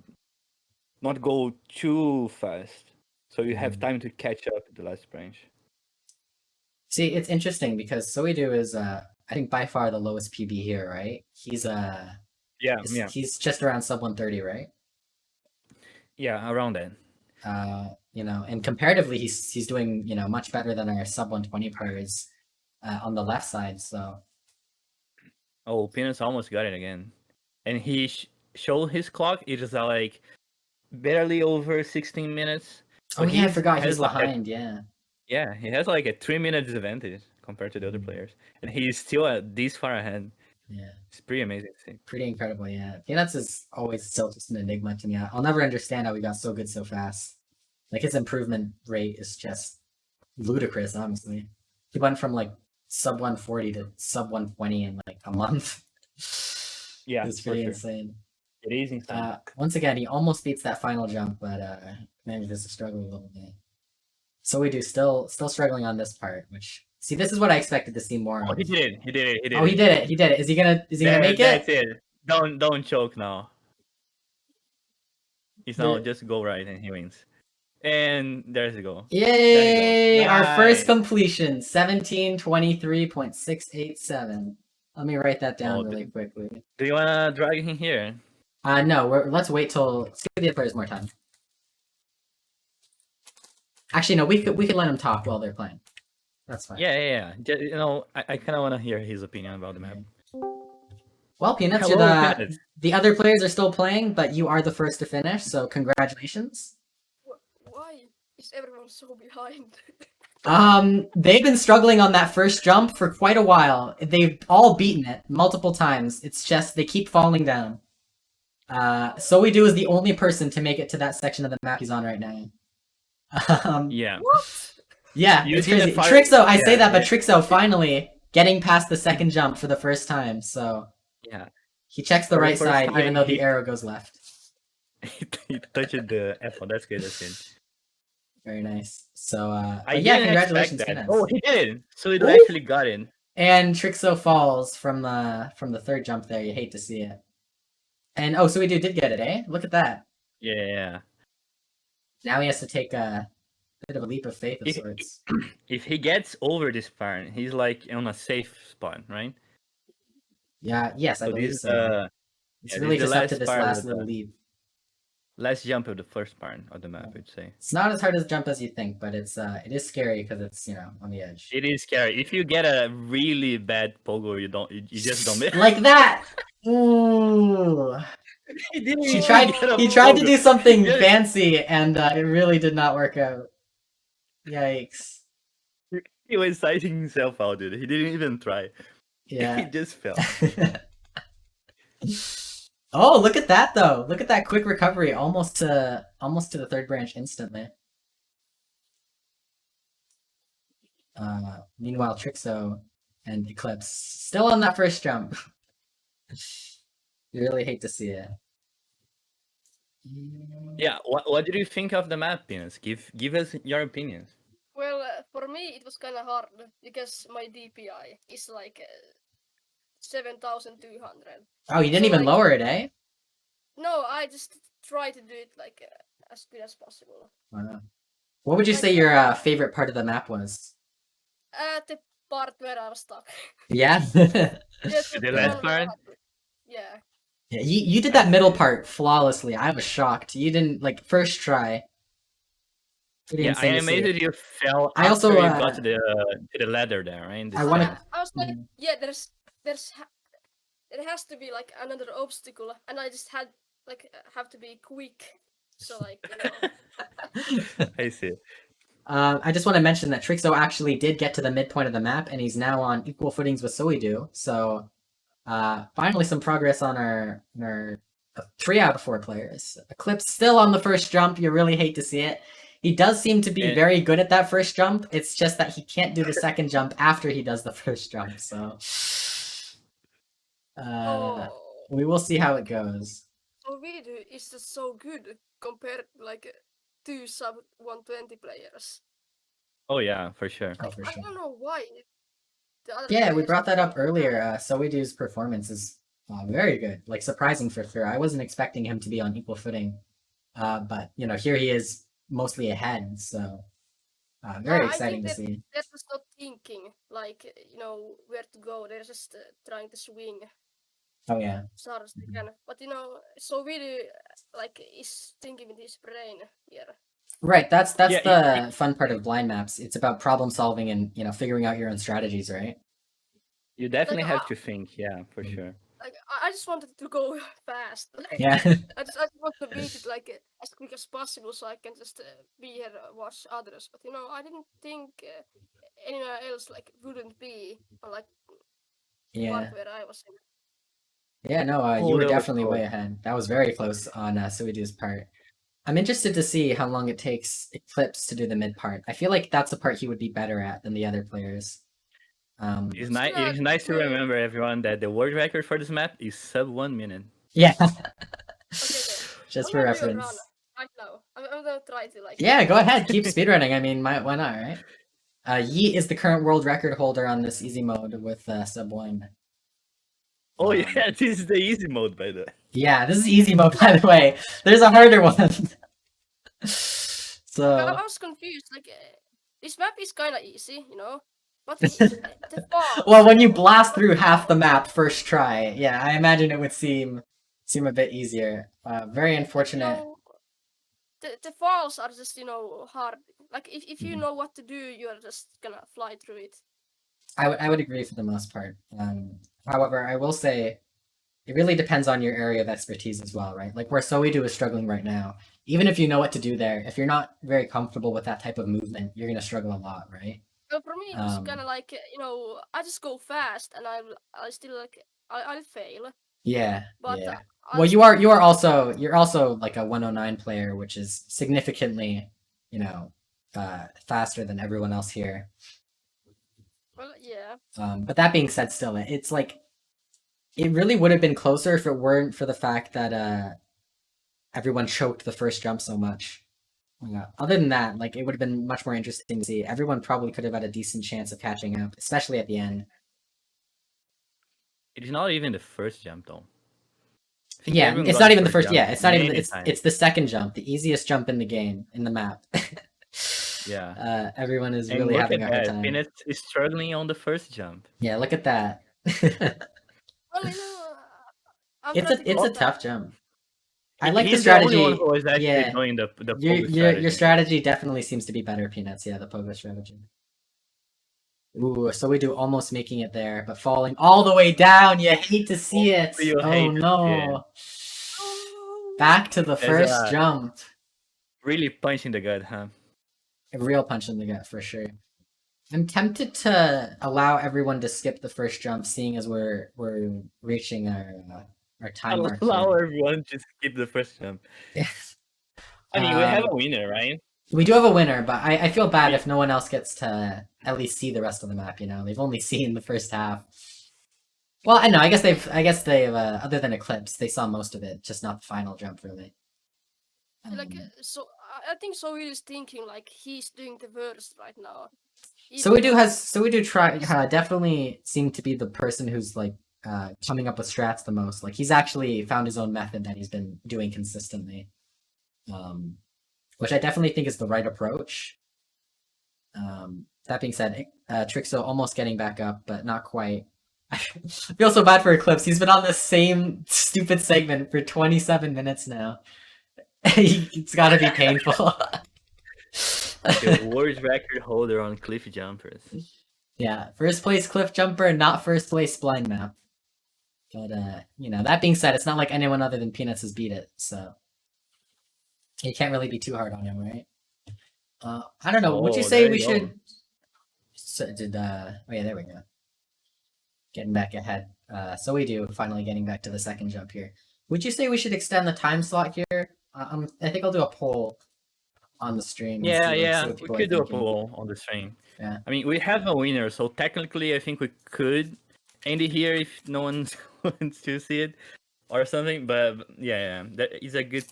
Speaker 16: go too fast, so you have time to catch up to the last branch.
Speaker 4: See, it's interesting because Soidu is, I think, by far the lowest PB here, right? He's he's just around sub 130, right?
Speaker 16: Yeah, around that.
Speaker 4: You know, and comparatively, he's doing much better than our sub 120 players on the left side. So.
Speaker 16: Oh, Peanuts almost got it again, and he showed his clock. It is like barely over 16 minutes.
Speaker 4: Oh yeah, I forgot he's behind.
Speaker 16: Yeah, he has like a 3 minute disadvantage compared to the other players, and he's still this far ahead.
Speaker 4: Yeah,
Speaker 16: it's pretty amazing to see.
Speaker 4: Pretty incredible, yeah. Peanuts is always still just an enigma to me. I'll never understand how he got so good so fast. Like his improvement rate is just ludicrous, honestly. He went from like sub 140 to sub 120 in like a month.
Speaker 16: Yeah,
Speaker 4: it's pretty insane.
Speaker 16: It is insane.
Speaker 4: Once again, he almost beats that final jump, but manages to struggle a little bit. Soidu still struggling on this part, which see, this is what I expected to see more.
Speaker 16: Oh, he did it.
Speaker 4: Oh, he did it. Is he gonna make it?
Speaker 16: That's it. Don't choke now. He's now just go right and he wins. And there you go.
Speaker 4: Yay! Our first
Speaker 16: Nice.
Speaker 4: completion, 1723.687. Let me write that down really quickly.
Speaker 16: Do you wanna drag him here?
Speaker 4: No, let's wait till let's give the other players more time. Actually, no, we could let them talk while they're playing. That's fine.
Speaker 16: Yeah. You know, I kind of want to hear his opinion about the map.
Speaker 4: Well, Peanuts,
Speaker 16: Hello, Peanuts.
Speaker 4: the other players are still playing, but you are the first to finish, so congratulations.
Speaker 17: Why is everyone so behind?
Speaker 4: They've been struggling on that first jump for quite a while. They've all beaten it multiple times. It's just they keep falling down. So we do is the only person to make it to that section of the map he's on right now.
Speaker 16: Yeah.
Speaker 17: What?
Speaker 4: Yeah,
Speaker 16: You
Speaker 4: it's
Speaker 16: see the
Speaker 4: crazy.
Speaker 16: fire-
Speaker 4: Trixo, I say
Speaker 16: yeah,
Speaker 4: that, but
Speaker 16: yeah.
Speaker 4: Trixo finally getting past the second jump for the first time. So
Speaker 16: Yeah.
Speaker 4: he checks the
Speaker 16: For the
Speaker 4: right
Speaker 16: first
Speaker 4: side,
Speaker 16: time,
Speaker 4: even though the
Speaker 16: he-
Speaker 4: arrow goes left.
Speaker 16: He touched the F1. That's good. That's good.
Speaker 4: Very nice. So,
Speaker 16: I
Speaker 4: but yeah,
Speaker 16: didn't
Speaker 4: congratulations,
Speaker 16: expect that.
Speaker 4: Peanuts.
Speaker 16: Oh, he did. So it
Speaker 4: Ooh.
Speaker 16: actually got in.
Speaker 4: And Trixo falls from the third jump there. You hate to see it. And oh, so we did get it, eh? Look at that.
Speaker 16: Yeah.
Speaker 4: Now he has to take a bit of a leap of faith of
Speaker 16: If-
Speaker 4: sorts.
Speaker 16: If he gets over this part, he's like on a safe spot, right?
Speaker 4: Yeah. Yes, I
Speaker 16: So
Speaker 4: believe
Speaker 16: this,
Speaker 4: so. It's really
Speaker 16: this is
Speaker 4: just
Speaker 16: the
Speaker 4: up to this
Speaker 16: part
Speaker 4: last
Speaker 16: of
Speaker 4: little
Speaker 16: the-
Speaker 4: leap.
Speaker 16: Last jump of the first part of the map, I'd say.
Speaker 4: It's not as hard as jump as you think, but it is scary because it's on the edge.
Speaker 16: It is scary. If you get a really bad pogo, you just don't miss.
Speaker 4: Like that. Ooh.
Speaker 16: He didn't
Speaker 4: He
Speaker 16: even
Speaker 4: tried.
Speaker 16: get a
Speaker 4: He tried to
Speaker 16: pogo.
Speaker 4: do something
Speaker 16: Yes.
Speaker 4: fancy, and it really did not work out. Yikes.
Speaker 16: He was sizing himself out, dude. He didn't even try.
Speaker 4: Yeah.
Speaker 16: He just fell.
Speaker 4: Oh, look at that though! Look at that quick recovery, almost to the third branch instantly. Meanwhile, Trixo and Eclipse still on that first jump. You really hate to see it.
Speaker 16: Yeah. What did you think of the map, Peanuts? Give us your opinions.
Speaker 17: Well, for me it was kind of hard because my DPI is like 7,200.
Speaker 4: Oh, you didn't
Speaker 17: So,
Speaker 4: even
Speaker 17: like,
Speaker 4: lower it, eh?
Speaker 17: No, I just try to do it like as good as possible.
Speaker 4: Wow. What would you say your favorite part of the map was?
Speaker 17: The part where I was stuck.
Speaker 4: Yeah.
Speaker 17: Yes,
Speaker 16: The last part?
Speaker 17: Yeah.
Speaker 4: Yeah, you did that middle part flawlessly. I was shocked. You didn't like first try. Pretty
Speaker 16: Yeah, I
Speaker 4: insane to
Speaker 16: am
Speaker 4: see
Speaker 16: amazed
Speaker 4: it.
Speaker 16: that you fell
Speaker 4: I also,
Speaker 16: after you got to the ladder there, right?
Speaker 4: I wanna-
Speaker 17: I was like, yeah, there has to be like another obstacle, and I just have to be quick. So like,
Speaker 16: I see.
Speaker 4: I just want to mention that Trixo actually did get to the midpoint of the map, and he's now on equal footings with Soidu. So, finally some progress on our 3 out of 4 players. Eclipse still on the first jump. You really hate to see it. He does seem to be
Speaker 16: And-
Speaker 4: very good at that first jump. It's just that he can't do the second jump after he does the first jump. So, we will see how it goes.
Speaker 17: Ovidio is just so good compared to like 2 sub 120 players.
Speaker 16: Oh yeah, for sure.
Speaker 4: Oh, for
Speaker 17: I
Speaker 4: sure.
Speaker 17: don't know why. The other
Speaker 4: Yeah, we
Speaker 17: players
Speaker 4: brought that
Speaker 17: are
Speaker 4: up earlier. Soidu's performance is very good, like surprising for sure. I wasn't expecting him to be on equal footing, but here he is mostly ahead. So very exciting to
Speaker 17: I think
Speaker 4: see.
Speaker 17: they're just not thinking like where to go. They're just trying to swing
Speaker 4: Oh yeah,
Speaker 17: as hard as they can. But Sovidio like is thinking with his brain here.
Speaker 4: right. That's
Speaker 16: Yeah,
Speaker 4: the fun part of blind maps. It's about problem solving and figuring out your own strategies, right?
Speaker 16: You definitely
Speaker 17: Like,
Speaker 16: have to think, yeah, for sure.
Speaker 17: Like I just wanted to go fast. Like,
Speaker 4: Yeah.
Speaker 17: I just want to beat it like as quick as possible, so I can just be here watch others. But I didn't think anyone else like wouldn't be on like the
Speaker 4: Yeah.
Speaker 17: part where I was in.
Speaker 4: Yeah, no, you
Speaker 16: Oh,
Speaker 4: were
Speaker 16: that was
Speaker 4: definitely
Speaker 16: cool.
Speaker 4: way ahead. That was very close on Suidu's part. I'm interested to see how long it takes Eclipse to do the mid part. I feel like that's the part he would be better at than the other players.
Speaker 16: It's nice. It is nice to remember, everyone, that the world record for this map is sub 1 minute.
Speaker 4: Yeah.
Speaker 17: Okay.
Speaker 4: Just
Speaker 17: I'm
Speaker 4: for
Speaker 17: gonna do a run
Speaker 4: reference.
Speaker 17: right now. I'm gonna try to like.
Speaker 4: Yeah, go ahead. Keep speedrunning. I mean, why not, right? Yeet is the current world record holder on this easy mode with sub 1.
Speaker 16: Oh yeah, this is the easy mode, by the way.
Speaker 4: Yeah, this is easy mode, by the way. There's a harder one.
Speaker 2: So
Speaker 17: I was confused. Like, this map is kind of easy, you know, but the fall.
Speaker 2: well, when you blast through half the map first try, yeah, I imagine it would seem a bit easier. Very unfortunate.
Speaker 17: You know, the falls are just, you know, hard. Like, if you know what to do, you're just gonna fly through it.
Speaker 2: I would agree for the most part. However, I will say it really depends on your area of expertise as well, right? Like where Soidu is struggling right now. Even if you know what to do there, if you're not very comfortable with that type of movement, you're gonna struggle a lot, right?
Speaker 17: Well, for me, it was kind of like, you know, I just go fast and I still like I'll fail.
Speaker 2: Yeah.
Speaker 17: But
Speaker 2: yeah.
Speaker 17: I'll
Speaker 2: Well,
Speaker 17: still
Speaker 2: you're also like a 109 player, which is significantly, you know, faster than everyone else here.
Speaker 17: Well, yeah.
Speaker 2: But that being said, still, it's like it really would have been closer if it weren't for the fact that everyone choked the first jump so much. Yeah. Other than that, like it would have been much more interesting to see. Everyone probably could have had a decent chance of catching up, especially at the end.
Speaker 16: It is not even the first jump though.
Speaker 2: Yeah, it's not even the first. Yeah, it's not even. It's the second jump, the easiest jump in the game in the map.
Speaker 16: Yeah.
Speaker 2: Everyone is
Speaker 16: And
Speaker 2: really
Speaker 16: look
Speaker 2: having a
Speaker 16: at
Speaker 2: hard
Speaker 16: that.
Speaker 2: time.
Speaker 16: Peanut is struggling on the first jump.
Speaker 2: Yeah, look at that.
Speaker 17: Well, you know,
Speaker 2: It's a tough jump. I
Speaker 16: He-
Speaker 2: like the
Speaker 16: he's
Speaker 2: strategy.
Speaker 16: the only one who is actually
Speaker 2: yeah,
Speaker 16: doing the
Speaker 2: your
Speaker 16: pogo
Speaker 2: your
Speaker 16: strategy.
Speaker 2: strategy definitely seems to be better, Peanuts. Yeah, the pogo strategy. Ooh, so we do almost making it there, but falling all the way down. You hate to see it.
Speaker 16: You
Speaker 2: Oh
Speaker 16: hate to see
Speaker 2: no! Back to the
Speaker 16: There's
Speaker 2: first
Speaker 16: a-
Speaker 2: jump.
Speaker 16: Really punching the gut, huh?
Speaker 2: A real punch in the gut for sure. I'm tempted to allow everyone to skip the first jump, seeing as we're reaching our time mark.
Speaker 16: Allow
Speaker 2: here.
Speaker 16: everyone to skip the first jump. I mean, we have a winner, right?
Speaker 2: We do have a winner, but I feel bad if no one else gets to at least see the rest of the map. You know, they've only seen the first half. Well, I know. I guess they've other than Eclipse, they saw most of it, just not the final jump really.
Speaker 17: like so I think Soil is thinking like he's doing the worst right now.
Speaker 2: So we do try definitely seem to be the person who's like coming up with strats the most. Like he's actually found his own method that he's been doing consistently, which I definitely think is the right approach. That being said, Trixo almost getting back up, but not quite. I feel so bad for Eclipse. He's been on the same stupid segment for 27 minutes now. It's got to be painful.
Speaker 16: The world record holder on cliff jumpers.
Speaker 2: Yeah, first place cliff jumper, not first place blind map. But you know, that being said, it's not like anyone other than Peanuts has beat it, so you can't really be too hard on him, right? I don't know. Would you say we should? So oh yeah, there we go. Getting back ahead. So we do finally getting back to the second jump here. Would you say we should extend the time slot here? I think I'll do a poll on the stream. and
Speaker 16: Yeah,
Speaker 2: see
Speaker 16: yeah,
Speaker 2: what
Speaker 16: we
Speaker 2: people are
Speaker 16: could do a
Speaker 2: thinking.
Speaker 16: poll on the stream.
Speaker 2: Yeah.
Speaker 16: I mean, we have a winner, so technically, I think we could end it here if no one wants to see it or something. But yeah, that is a good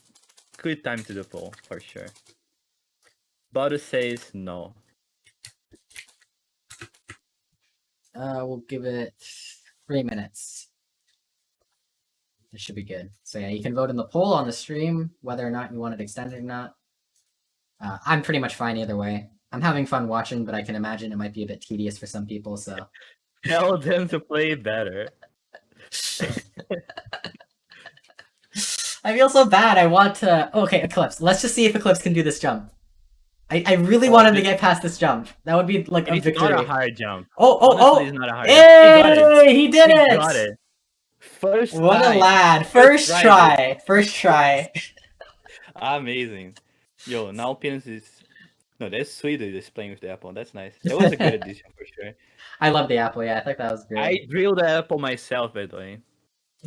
Speaker 16: time to do a poll for sure. Badu says no.
Speaker 2: We'll give it 3 minutes. This should be good. So yeah, you can vote in the poll on the stream whether or not you want it extended or not. I'm pretty much fine either way. I'm having fun watching, but I can imagine it might be a bit tedious for some people, so...
Speaker 16: Tell them to play better.
Speaker 2: I feel so bad, I want to... Okay, Eclipse. Let's just see if Eclipse can do this jump. I really want him to get past this jump. That would be like a
Speaker 16: It's
Speaker 2: victory.
Speaker 16: not a hard jump.
Speaker 2: Oh!
Speaker 16: Honestly, it's not a hard
Speaker 2: Hey!
Speaker 16: jump.
Speaker 2: He did it!
Speaker 16: He got it. First
Speaker 2: What
Speaker 16: time.
Speaker 2: a lad! First try! First try!
Speaker 16: Amazing. Yo, now Penis is... No, that's sweet that he's playing with the apple. That's nice. That was a good addition for sure.
Speaker 2: I love the apple, yeah. I think that was great.
Speaker 16: I drilled the apple myself, by the way.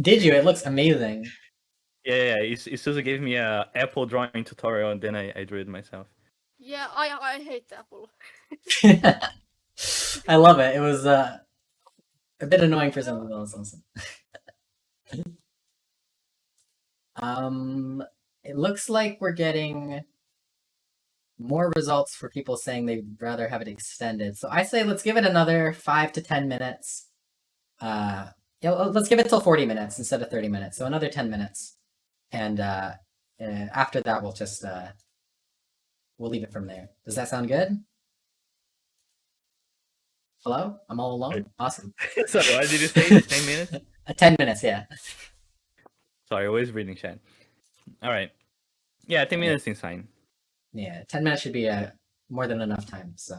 Speaker 2: Did you? It looks amazing.
Speaker 16: Yeah. Isuzu gave me a apple drawing tutorial, and then I drew it myself.
Speaker 17: Yeah, I hate the apple.
Speaker 2: I love it. It was a bit annoying for some people. Also. It looks like we're getting more results for people saying they'd rather have it extended. So I say let's give it another 5 to 10 minutes. Yeah, let's give it till 40 minutes instead of 30 minutes. So another 10 minutes. And after that, we'll just we'll leave it from there. Does that sound good? Hello? I'm all alone? Awesome.
Speaker 16: Sorry, what did you say? 10 minutes?
Speaker 2: 10 minutes, yeah.
Speaker 16: Sorry, always reading chat. Alright. Yeah, 10 minutes is fine.
Speaker 2: Yeah, 10 minutes should be more than enough time, so.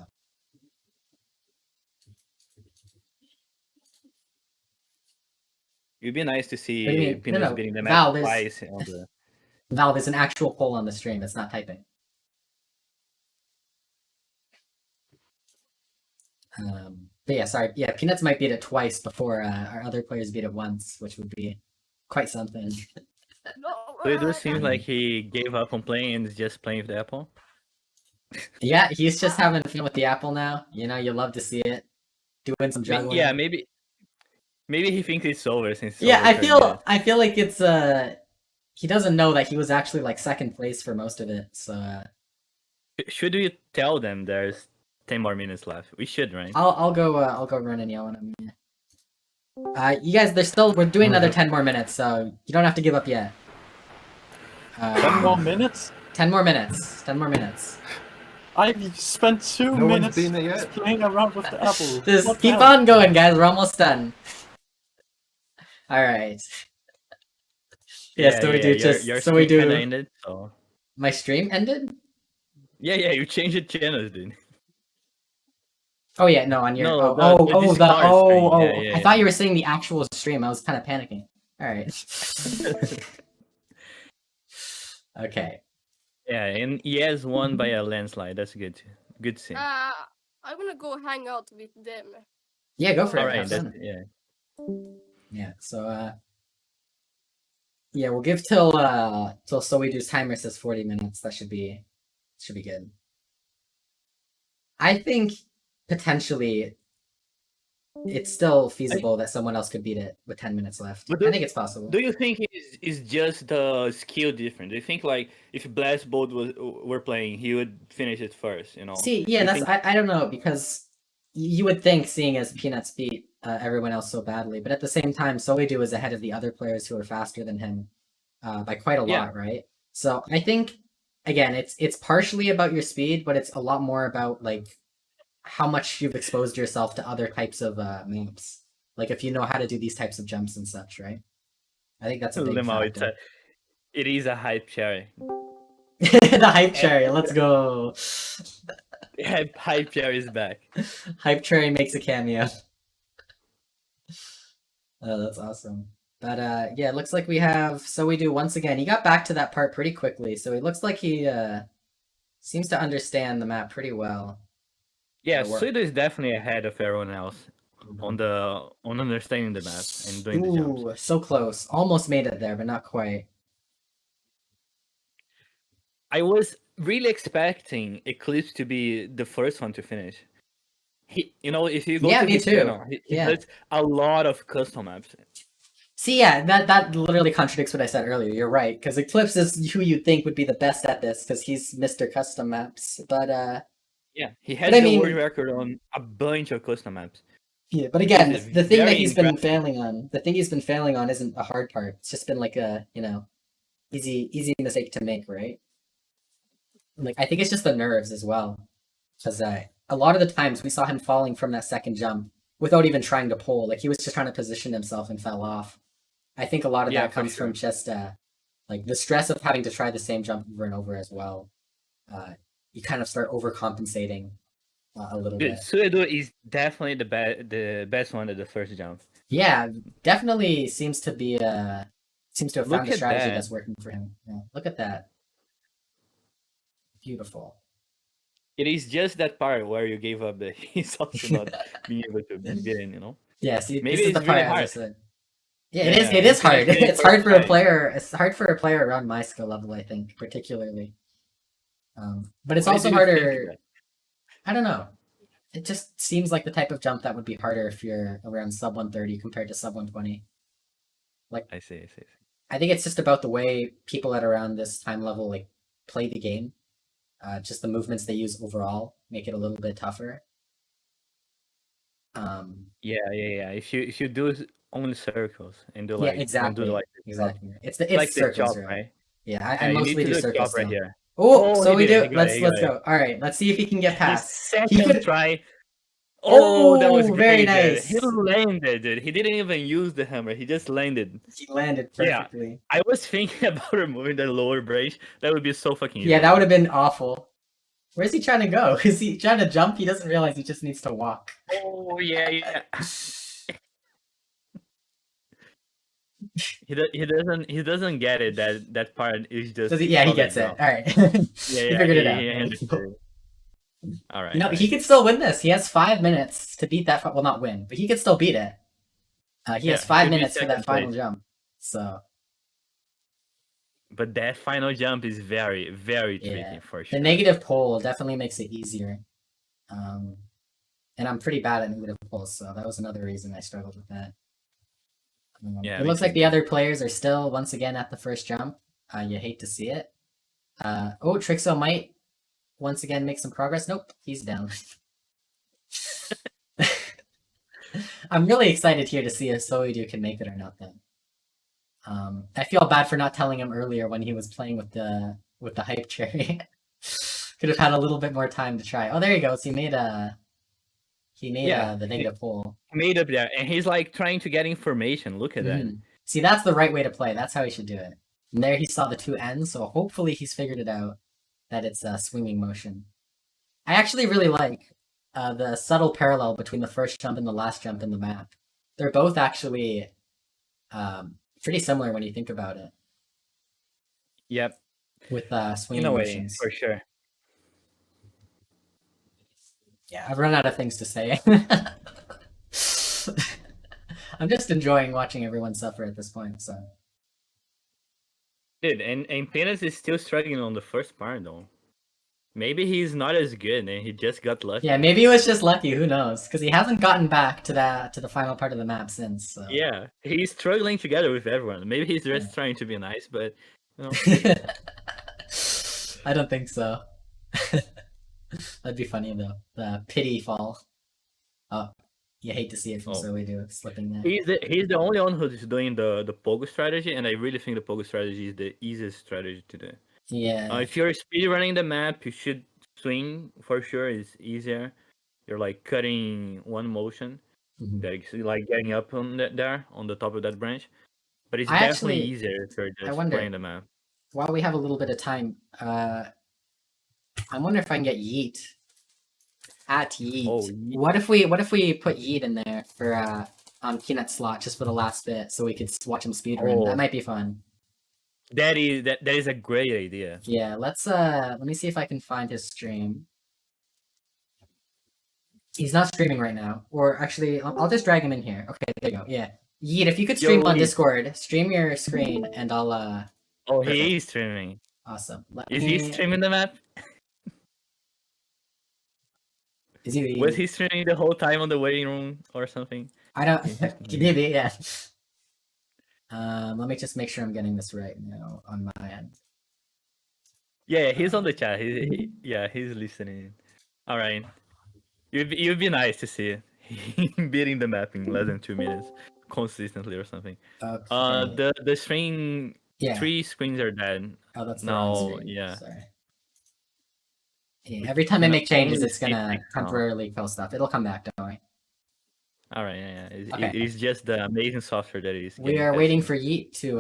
Speaker 16: It'd be nice to
Speaker 2: What do you
Speaker 16: see
Speaker 2: mean?
Speaker 16: Peanuts
Speaker 2: No,
Speaker 16: beating the
Speaker 2: Val,
Speaker 16: map
Speaker 2: there's-
Speaker 16: twice. On the...
Speaker 2: Val, there's an actual poll on the stream. It's not typing. But yeah, sorry. Yeah, Peanuts might beat it twice before our other players beat it once, which would be quite something.
Speaker 16: So it does seem like he gave up on playing and is just playing with the apple.
Speaker 2: Yeah, he's just having fun with the apple now. You know, you love to see it. Doing some juggling.
Speaker 16: Yeah, maybe he thinks it's over since. It's
Speaker 2: Yeah,
Speaker 16: over
Speaker 2: I feel like it's he doesn't know that he was actually like second place for most of it. So
Speaker 16: should we tell them there's 10 more minutes left? We should, right?
Speaker 2: I'll go run and yell at him. You guys, we're doing another 10 more minutes, so you don't have to give up yet.
Speaker 1: 10 more minutes?
Speaker 2: 10 more minutes. 10 more minutes.
Speaker 1: I've spent 2
Speaker 10: No one's
Speaker 1: minutes
Speaker 10: been there yet.
Speaker 1: just playing around with the apple.
Speaker 2: Just
Speaker 1: What the
Speaker 2: keep
Speaker 1: hell?
Speaker 2: on going, guys. We're almost done. All right. Yeah, so we do just
Speaker 16: your
Speaker 2: so we
Speaker 16: stream
Speaker 2: do.
Speaker 16: kinda ended, so.
Speaker 2: My stream ended.
Speaker 16: Yeah, you changed the channels, dude.
Speaker 2: Oh yeah, no, on your
Speaker 16: No,
Speaker 2: oh
Speaker 16: the
Speaker 2: oh
Speaker 16: Discord
Speaker 2: the
Speaker 16: stream.
Speaker 2: oh
Speaker 16: Yeah, yeah,
Speaker 2: I thought you were saying the actual stream. I was kind of panicking. All right. Okay.
Speaker 16: Yeah, and he has won by a landslide. That's good. Good to see.
Speaker 17: I wanna go hang out with them.
Speaker 2: Yeah, go for it.
Speaker 16: All right,
Speaker 2: Have fun.
Speaker 16: yeah.
Speaker 2: Yeah. So yeah, we'll give till so we do timer says 40 minutes. That should be good. I think potentially it's still feasible that someone else could beat it with 10 minutes left. I think it's possible.
Speaker 16: Do you think it's just the skill different? Do you think like if Blast Bolt were playing, he would finish it first? You know.
Speaker 2: See, yeah,
Speaker 16: Do you
Speaker 2: that's I don't know because you would think seeing as Peanuts beat everyone else so badly, but at the same time, Soidu is ahead of the other players who are faster than him by quite a lot, right? So I think again, it's partially about your speed, but it's a lot more about like how much you've exposed yourself to other types of maps. Like if you know how to do these types of jumps and such, right? I think that's a big
Speaker 16: Limo,
Speaker 2: factor.
Speaker 16: it is a hype cherry.
Speaker 2: The hype cherry, let's go.
Speaker 16: Hype cherry is back.
Speaker 2: Hype cherry makes a cameo. Oh, that's awesome. But yeah, it looks like we have Soidu once again. He got back to that part pretty quickly, so it looks like he seems to understand the map pretty well.
Speaker 16: Yeah,
Speaker 2: Or-
Speaker 16: Suido is definitely ahead of everyone else on understanding the map and doing the jumps.
Speaker 2: Ooh, so close. Almost made it there, but not quite.
Speaker 16: I was really expecting Eclipse to be the first one to finish. He, if you go
Speaker 2: Yeah,
Speaker 16: to
Speaker 2: me
Speaker 16: his
Speaker 2: too.
Speaker 16: channel, he
Speaker 2: Yeah.
Speaker 16: does a lot of custom maps.
Speaker 2: See, yeah, that literally contradicts what I said earlier. You're right, because Eclipse is who you'd think would be the best at this, because he's Mr. Custom Maps. But
Speaker 16: Yeah, he has
Speaker 2: But I
Speaker 16: the
Speaker 2: mean-
Speaker 16: world record on a bunch of custom maps.
Speaker 2: yeah, but again,
Speaker 16: Which is
Speaker 2: the thing that
Speaker 16: very
Speaker 2: he's been
Speaker 16: impressive.
Speaker 2: failing on isn't a hard part. It's just been like a easy mistake to make, right? Like I think it's just the nerves as well, because a lot of the times we saw him falling from that second jump without even trying to pull. Like he was just trying to position himself and fell off. I think a lot of
Speaker 16: Yeah,
Speaker 2: that
Speaker 16: for
Speaker 2: comes from just like the stress of having to try the same jump over and over as well. You kind of start overcompensating a little bit.
Speaker 16: Suedo is definitely the best one at the first jump.
Speaker 2: Yeah, definitely seems to have
Speaker 16: Look
Speaker 2: found a
Speaker 16: at
Speaker 2: strategy
Speaker 16: that.
Speaker 2: that's working for him. Yeah, look at that. Beautiful.
Speaker 16: It is just that part where you gave up that he's also not being able to get in.
Speaker 2: Yeah, see,
Speaker 16: Maybe
Speaker 2: this is
Speaker 16: it's
Speaker 2: the part
Speaker 16: really
Speaker 2: as I
Speaker 16: hard.
Speaker 2: said. Yeah, it is.
Speaker 16: Yeah,
Speaker 2: It is
Speaker 16: it's
Speaker 2: hard.
Speaker 16: really
Speaker 2: It's hard for a
Speaker 16: frustrating.
Speaker 2: player. It's hard for a player around my skill level, I think, particularly. But it's
Speaker 16: Why
Speaker 2: also
Speaker 16: do you think
Speaker 2: harder.
Speaker 16: that?
Speaker 2: I don't know. It just seems like the type of jump that would be harder if you're around sub 130 compared to sub 120. Like
Speaker 16: I see.
Speaker 2: I think it's just about the way people at around this time level like play the game. Just the movements they use overall make it a little bit tougher.
Speaker 16: Yeah. If you do only circles and do
Speaker 2: Yeah,
Speaker 16: like
Speaker 2: exactly.
Speaker 16: don't do like
Speaker 2: Exactly. It's
Speaker 16: like the
Speaker 2: circles,
Speaker 16: chop,
Speaker 2: right?
Speaker 16: right?
Speaker 2: Yeah, I
Speaker 16: you need
Speaker 2: mostly
Speaker 16: to
Speaker 2: do
Speaker 16: a
Speaker 2: circles
Speaker 16: chop right
Speaker 2: still.
Speaker 16: here.
Speaker 2: Oh, so
Speaker 16: he
Speaker 2: we
Speaker 16: did it,
Speaker 2: do.
Speaker 16: he got it, he
Speaker 2: Let's
Speaker 16: got
Speaker 2: go. All right, let's see if he can get
Speaker 16: His
Speaker 2: past. He
Speaker 16: second
Speaker 2: could.
Speaker 16: try. Oh, that was
Speaker 2: Oh, very
Speaker 16: great, dude. He
Speaker 2: nice.
Speaker 16: landed, dude. He didn't even use the hammer. He just landed.
Speaker 2: He landed
Speaker 16: Yeah,
Speaker 2: perfectly.
Speaker 16: I was thinking about removing the lower branch. That would be so fucking easy.
Speaker 2: Yeah, that would have been awful. Where's he trying to go? Is he trying to jump? He doesn't realize he just needs to walk.
Speaker 16: Oh yeah, yeah. He doesn't get it that part is just.
Speaker 2: Does he? Yeah, he
Speaker 16: solid
Speaker 2: gets
Speaker 16: drop.
Speaker 2: it. All right.
Speaker 16: Yeah,
Speaker 2: He figured it
Speaker 16: he
Speaker 2: out.
Speaker 16: understood. All right.
Speaker 2: You know,
Speaker 16: all
Speaker 2: he
Speaker 16: right.
Speaker 2: could still win this. He has 5 minutes to beat that. Well, not win, but he could still beat it. He
Speaker 16: Yeah,
Speaker 2: has 5
Speaker 16: could be
Speaker 2: minutes for that
Speaker 16: second
Speaker 2: final
Speaker 16: place.
Speaker 2: jump. So
Speaker 16: But that final jump is very, very tricky
Speaker 2: yeah,
Speaker 16: for sure.
Speaker 2: the negative pole definitely makes it easier. And I'm pretty bad at negative poles, so that was another reason I struggled with that.
Speaker 16: Yeah,
Speaker 2: It
Speaker 16: me
Speaker 2: looks like
Speaker 16: too.
Speaker 2: the other players are still once again at the first jump. You hate to see it. Oh, Trixo might once again make some progress. Nope, he's down. I'm really excited here to see if Soidu can make it or not. Then, I feel bad for not telling him earlier when he was playing with the hype cherry. Could have had a little bit more time to try. Oh, there he goes. He made the negative pole.
Speaker 16: He made up there, and he's like trying to get information. Look at that.
Speaker 2: Mhm. See, that's the right way to play. That's how he should do it. And there he saw the two ends, so hopefully he's figured it out that it's a swinging motion. I actually really like the subtle parallel between the first jump and the last jump in the map. They're both actually pretty similar when you think about it.
Speaker 16: Yep.
Speaker 2: With swinging
Speaker 16: In a way,
Speaker 2: motions.
Speaker 16: for sure.
Speaker 2: Yeah, I've run out of things to say. I'm just enjoying watching everyone suffer at this point, so.
Speaker 16: Dude, and Penis is still struggling on the first part though. Maybe he's not as good and he just got lucky.
Speaker 2: Yeah, maybe he was just lucky, who knows? Because he hasn't gotten back to the final part of the map since, so.
Speaker 16: Yeah, he's struggling together with everyone. Maybe he's just trying to be nice, but you know.
Speaker 2: I don't think so. That'd be funny though. The pity fall. Oh, you hate to see it from Soidu slipping there.
Speaker 16: He's the only one who's doing the pogo strategy, and I really think the pogo strategy is the easiest strategy to do.
Speaker 2: Yeah.
Speaker 16: If you're speedrunning the map, you should swing for sure. It's easier. You're like cutting one motion, like getting up on there on the top of that branch. But it's definitely easier if you're just playing the map.
Speaker 2: While we have a little bit of time, I wonder if I can get Yeet. At Yeet.
Speaker 16: Oh, Yeet.
Speaker 2: What if we put Yeet in there for on Peanut's slot just for the last bit so we could watch him speedrun? That might be fun.
Speaker 16: That is a great idea.
Speaker 2: Yeah, let me see if I can find his stream. He's not streaming right now. Or actually, I'll just drag him in here. Okay, there you go. Yeah. Yeet, if you could stream on Discord, stream your screen and I'll
Speaker 16: Oh, he is streaming.
Speaker 2: Awesome.
Speaker 16: Is he streaming the map?
Speaker 2: Is he?
Speaker 16: Was he streaming the whole time on the waiting room or something?
Speaker 2: I don't. Maybe, yeah. Let me just make sure I'm getting this right now on my end.
Speaker 16: Yeah, he's on the chat. He's listening. All right. You'd be nice to see him beating the map in less than 2 minutes consistently or something.
Speaker 2: Okay.
Speaker 16: The screen.
Speaker 2: Yeah.
Speaker 16: 3 screens are dead.
Speaker 2: Oh, that's the
Speaker 16: now.
Speaker 2: wrong screen.
Speaker 16: Yeah.
Speaker 2: Sorry. Yeah, every time I make changes, it's gonna temporarily kill stuff. It'll come back, don't worry.
Speaker 16: All right, yeah.
Speaker 2: Okay.
Speaker 16: It is just the amazing software that is.
Speaker 2: We are waiting for Yeet to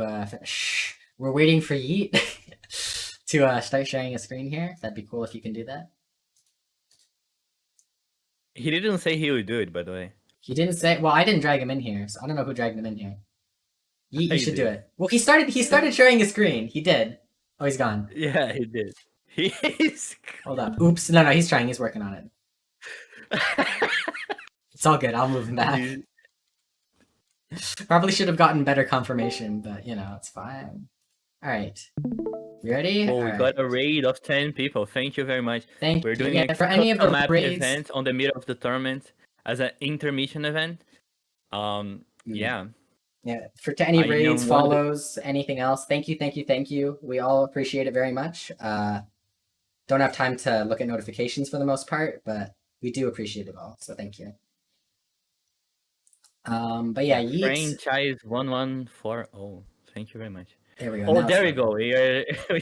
Speaker 2: we're waiting for Yeet to start sharing a screen here. That'd be cool if you can do that.
Speaker 16: He didn't say he would do it, by the way.
Speaker 2: He didn't say. Well, I didn't drag him in here, so I don't know who dragged him in here. Yeet, you should do
Speaker 16: did.
Speaker 2: it. Well, he started sharing a screen. He did. Oh, he's gone.
Speaker 16: Yeah, he did. He's.
Speaker 2: Hold up. Oops. No, he's trying. He's working on it. It's all good. I'll move him back. Probably should have gotten better confirmation, but you know, it's fine. All right. You ready?
Speaker 16: Oh,
Speaker 2: all
Speaker 16: we
Speaker 2: right.
Speaker 16: got a raid of 10 people. Thank you very much.
Speaker 2: We're
Speaker 16: doing a
Speaker 2: for any of the
Speaker 16: map
Speaker 2: raids
Speaker 16: event on the middle of the tournament as an intermission event. Yeah.
Speaker 2: Yeah, to any
Speaker 16: I
Speaker 2: raids,
Speaker 16: know one-
Speaker 2: follows, anything else, thank you. We all appreciate it very much. Don't have time to look at notifications for the most part, but we do appreciate it all, so thank you. But yeah, Yeet.
Speaker 16: Franchise 1140. Thank you very much.
Speaker 2: There we go.
Speaker 16: Oh,
Speaker 2: now
Speaker 16: there
Speaker 2: it's
Speaker 16: we go.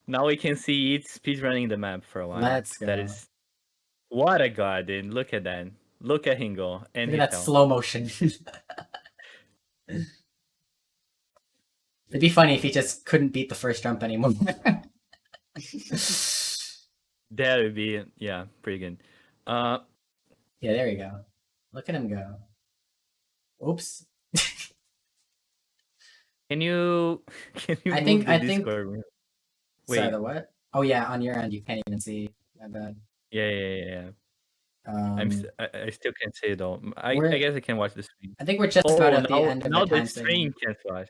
Speaker 16: Now we can see it speedrunning the map for a while.
Speaker 2: Let's go.
Speaker 16: That is what a god, dude. Look at that. Look at him go. And
Speaker 2: Look
Speaker 16: he
Speaker 2: at that
Speaker 16: fell.
Speaker 2: slow motion. It'd be funny if he just couldn't beat the first jump anymore.
Speaker 16: That would be, yeah, pretty good.
Speaker 2: Yeah, there we go. Look at him go. Oops.
Speaker 16: Can you
Speaker 2: I
Speaker 16: move
Speaker 2: think
Speaker 16: the
Speaker 2: I think.
Speaker 16: Discord?
Speaker 2: Sorry,
Speaker 16: Wait.
Speaker 2: the what? Oh yeah, on your end you can't even see. My bad.
Speaker 16: Yeah. I still can't see it though. I
Speaker 2: we're-
Speaker 16: guess I can watch the stream.
Speaker 2: I think we're just about at the end of
Speaker 16: now
Speaker 2: the time
Speaker 16: the stream
Speaker 2: segment.
Speaker 16: can watch.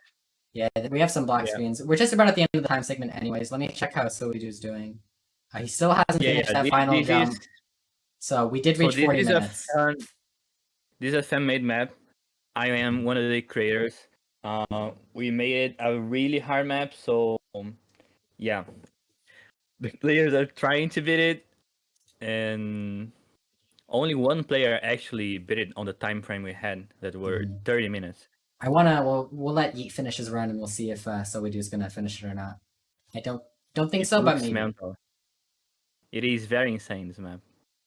Speaker 2: Yeah, we have some black
Speaker 16: Yeah.
Speaker 2: screens. We're just about at the end of the time segment anyways. Let me check how Soidu's doing. He still hasn't finished that final jump. So we did reach 40 minutes.
Speaker 16: This is a fan-made map. I am one of the creators. We made it a really hard map, so yeah. The players are trying to beat it, and only one player actually beat it on the time frame we had that were 30 minutes.
Speaker 2: I wanna we'll let Yeet finish his run and we'll see if Soidu's gonna finish it or not. I don't think so, but
Speaker 16: looks
Speaker 2: maybe.
Speaker 16: mental. It is very insane, this map.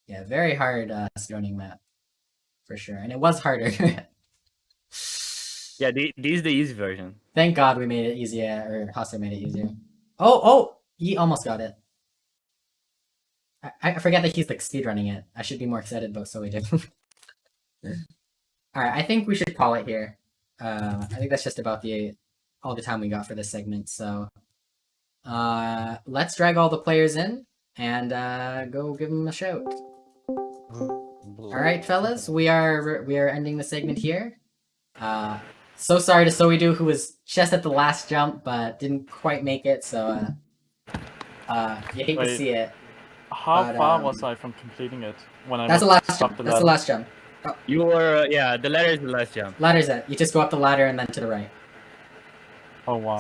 Speaker 2: Yeah, very hard speedrunning map. For sure. And it was harder.
Speaker 16: Yeah, this is the easy version.
Speaker 2: Thank God we made it easier, or Hase made it easier. Oh! He almost got it. I forget that he's like speedrunning it. I should be more excited about Soidu. Alright, I think we should call it here. I think that's just about all the time we got for this segment, so let's drag all the players in and go give them a shout. Alright, fellas, we are ending the segment here. So sorry to Soidu, who was just at the last jump but didn't quite make it, so you hate to see it.
Speaker 1: How far was I from completing it when I
Speaker 2: That's the last
Speaker 1: stopped
Speaker 2: jump. That's the last jump. Oh.
Speaker 16: You were the ladder is the last jump.
Speaker 2: Ladder's it. You just go up the ladder and then to the right.
Speaker 1: Oh wow.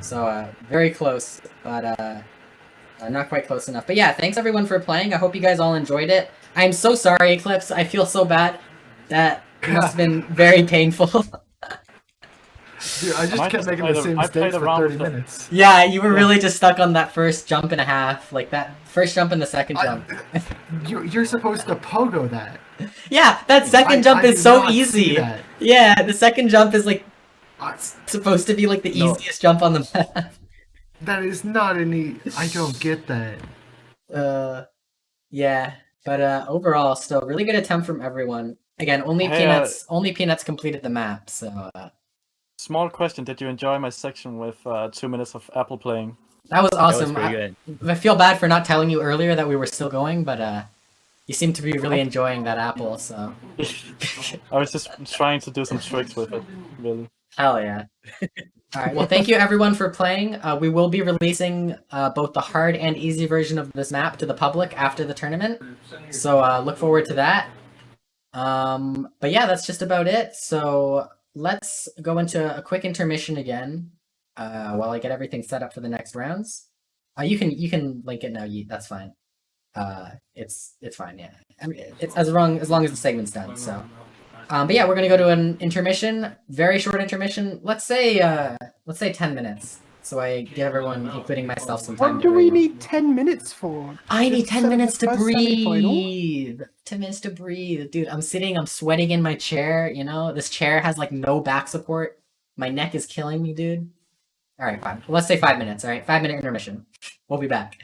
Speaker 2: So very close, but not quite close enough. But yeah, thanks everyone for playing. I hope you guys all enjoyed it. I'm so sorry, Eclipse. I feel so bad. That must have been very painful.
Speaker 18: Dude, I just kept making the same mistakes for 30 minutes.
Speaker 2: Yeah, you were really just stuck on that first jump and a half. Like that first jump and the second jump.
Speaker 18: You're supposed to pogo that.
Speaker 2: Yeah, that second jump is
Speaker 18: did
Speaker 2: so
Speaker 18: not see
Speaker 2: easy.
Speaker 18: that.
Speaker 2: Yeah, the second jump is like supposed to be like the easiest jump on the map.
Speaker 18: That is not any. I don't get that.
Speaker 2: Yeah, but overall, still really good attempt from everyone. Again, only Peanuts completed the map, so.
Speaker 1: Small question: did you enjoy my section with 2 minutes of Apple playing?
Speaker 2: That was awesome.
Speaker 16: That was pretty good.
Speaker 2: I feel bad for not telling you earlier that we were still going, but you seem to be really enjoying that apple, so.
Speaker 1: I was just trying to do some tricks with it, really.
Speaker 2: Hell yeah. Alright, well thank you everyone for playing. We will be releasing both the hard and easy version of this map to the public after the tournament, so look forward to that. But yeah, that's just about it, so let's go into a quick intermission again while I get everything set up for the next rounds. You can link it now, Yeet, that's fine. It's fine, yeah. I mean, it's as long as the segment's done, so. But yeah, we're gonna go to an intermission, very short intermission. Let's say 10 minutes, so I give everyone, including myself, some time.
Speaker 15: What do we need 10 minutes for?
Speaker 2: I need 10 minutes to
Speaker 15: first semi-final?
Speaker 2: breathe. 10 minutes to breathe, dude. I'm sweating in my chair. You know, this chair has like no back support. My neck is killing me, dude. All right, fine. Well, let's say 5 minutes. All right, 5-minute intermission. We'll be back.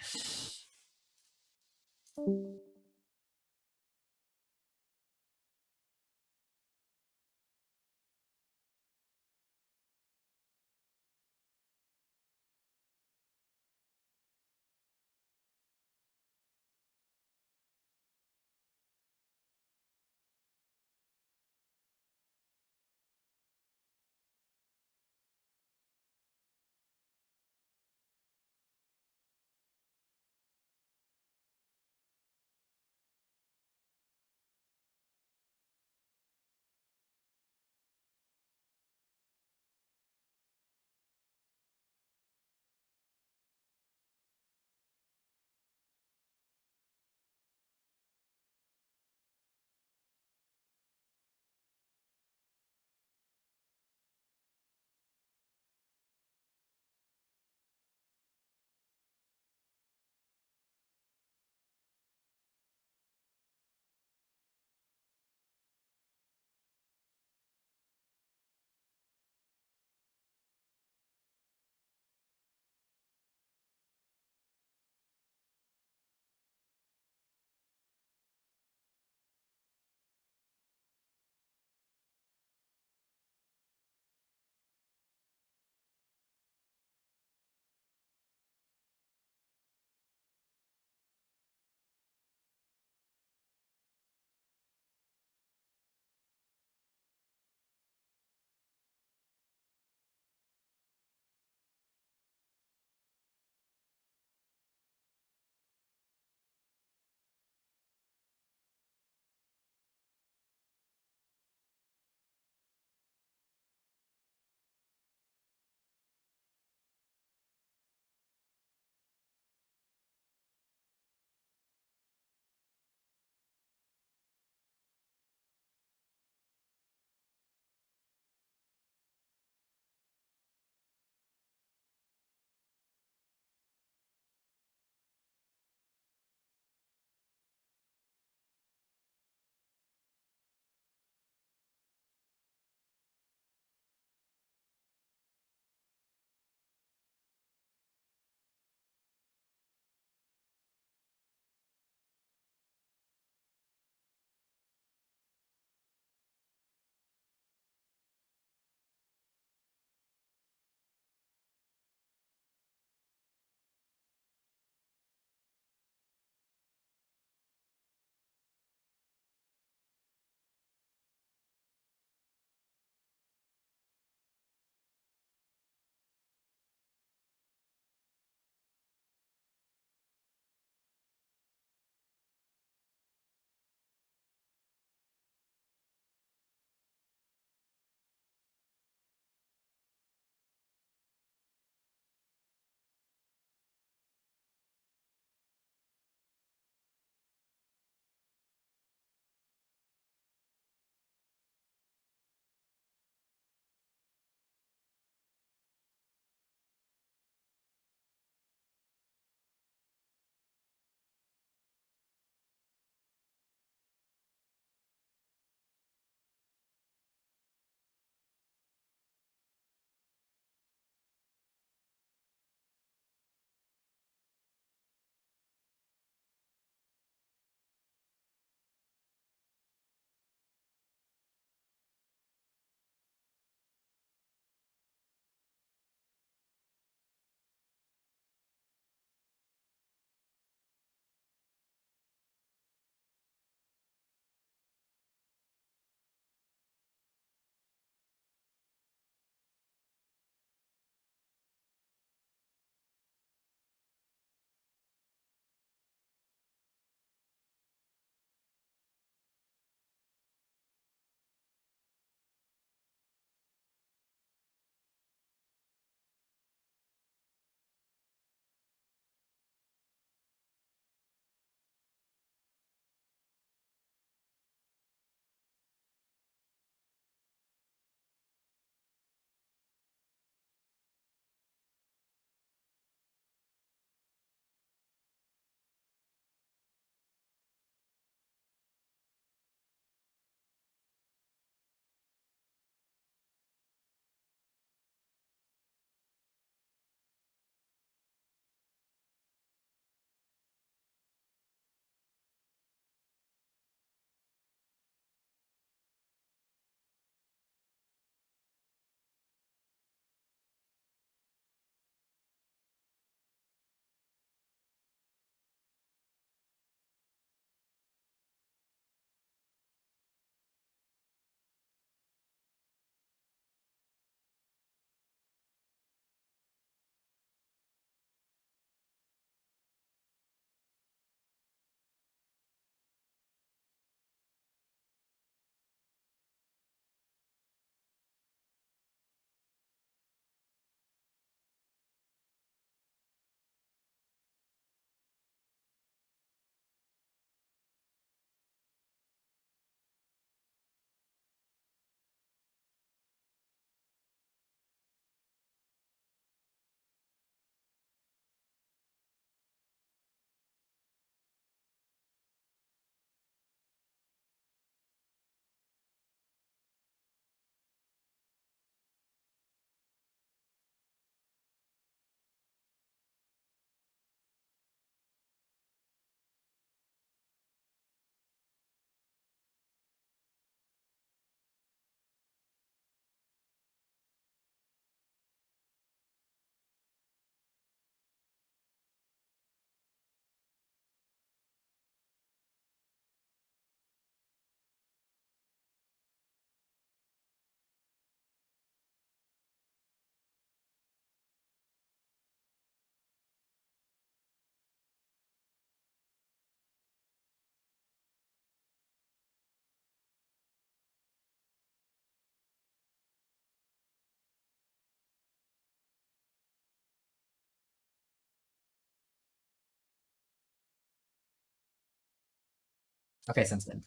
Speaker 2: Okay, sounds good.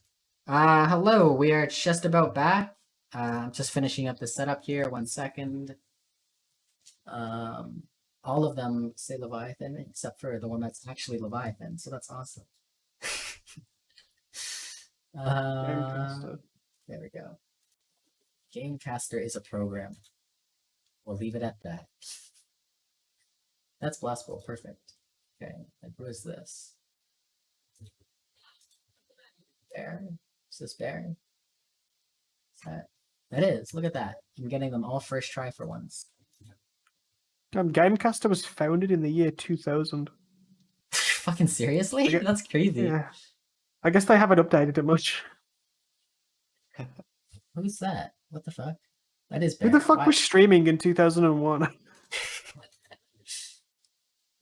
Speaker 2: Hello, we are just about back. I'm just finishing up the setup here. 1 second. All of them say Leviathan, except for the one that's actually Leviathan, so that's awesome.
Speaker 10: Gamecaster.
Speaker 2: There we go. Gamecaster is a program. We'll leave it at that. That's Blast Bolt, perfect. Okay, and who is this? Bear? Is this Bear? Is that? That is, look at that. I'm getting them all first try for once.
Speaker 15: Gamecaster was founded in the year 2000.
Speaker 2: Fucking seriously? That's crazy.
Speaker 15: Yeah. I guess they haven't updated it much.
Speaker 2: Who's that? What the fuck? That is Bear.
Speaker 15: Who the fuck was streaming in 2001?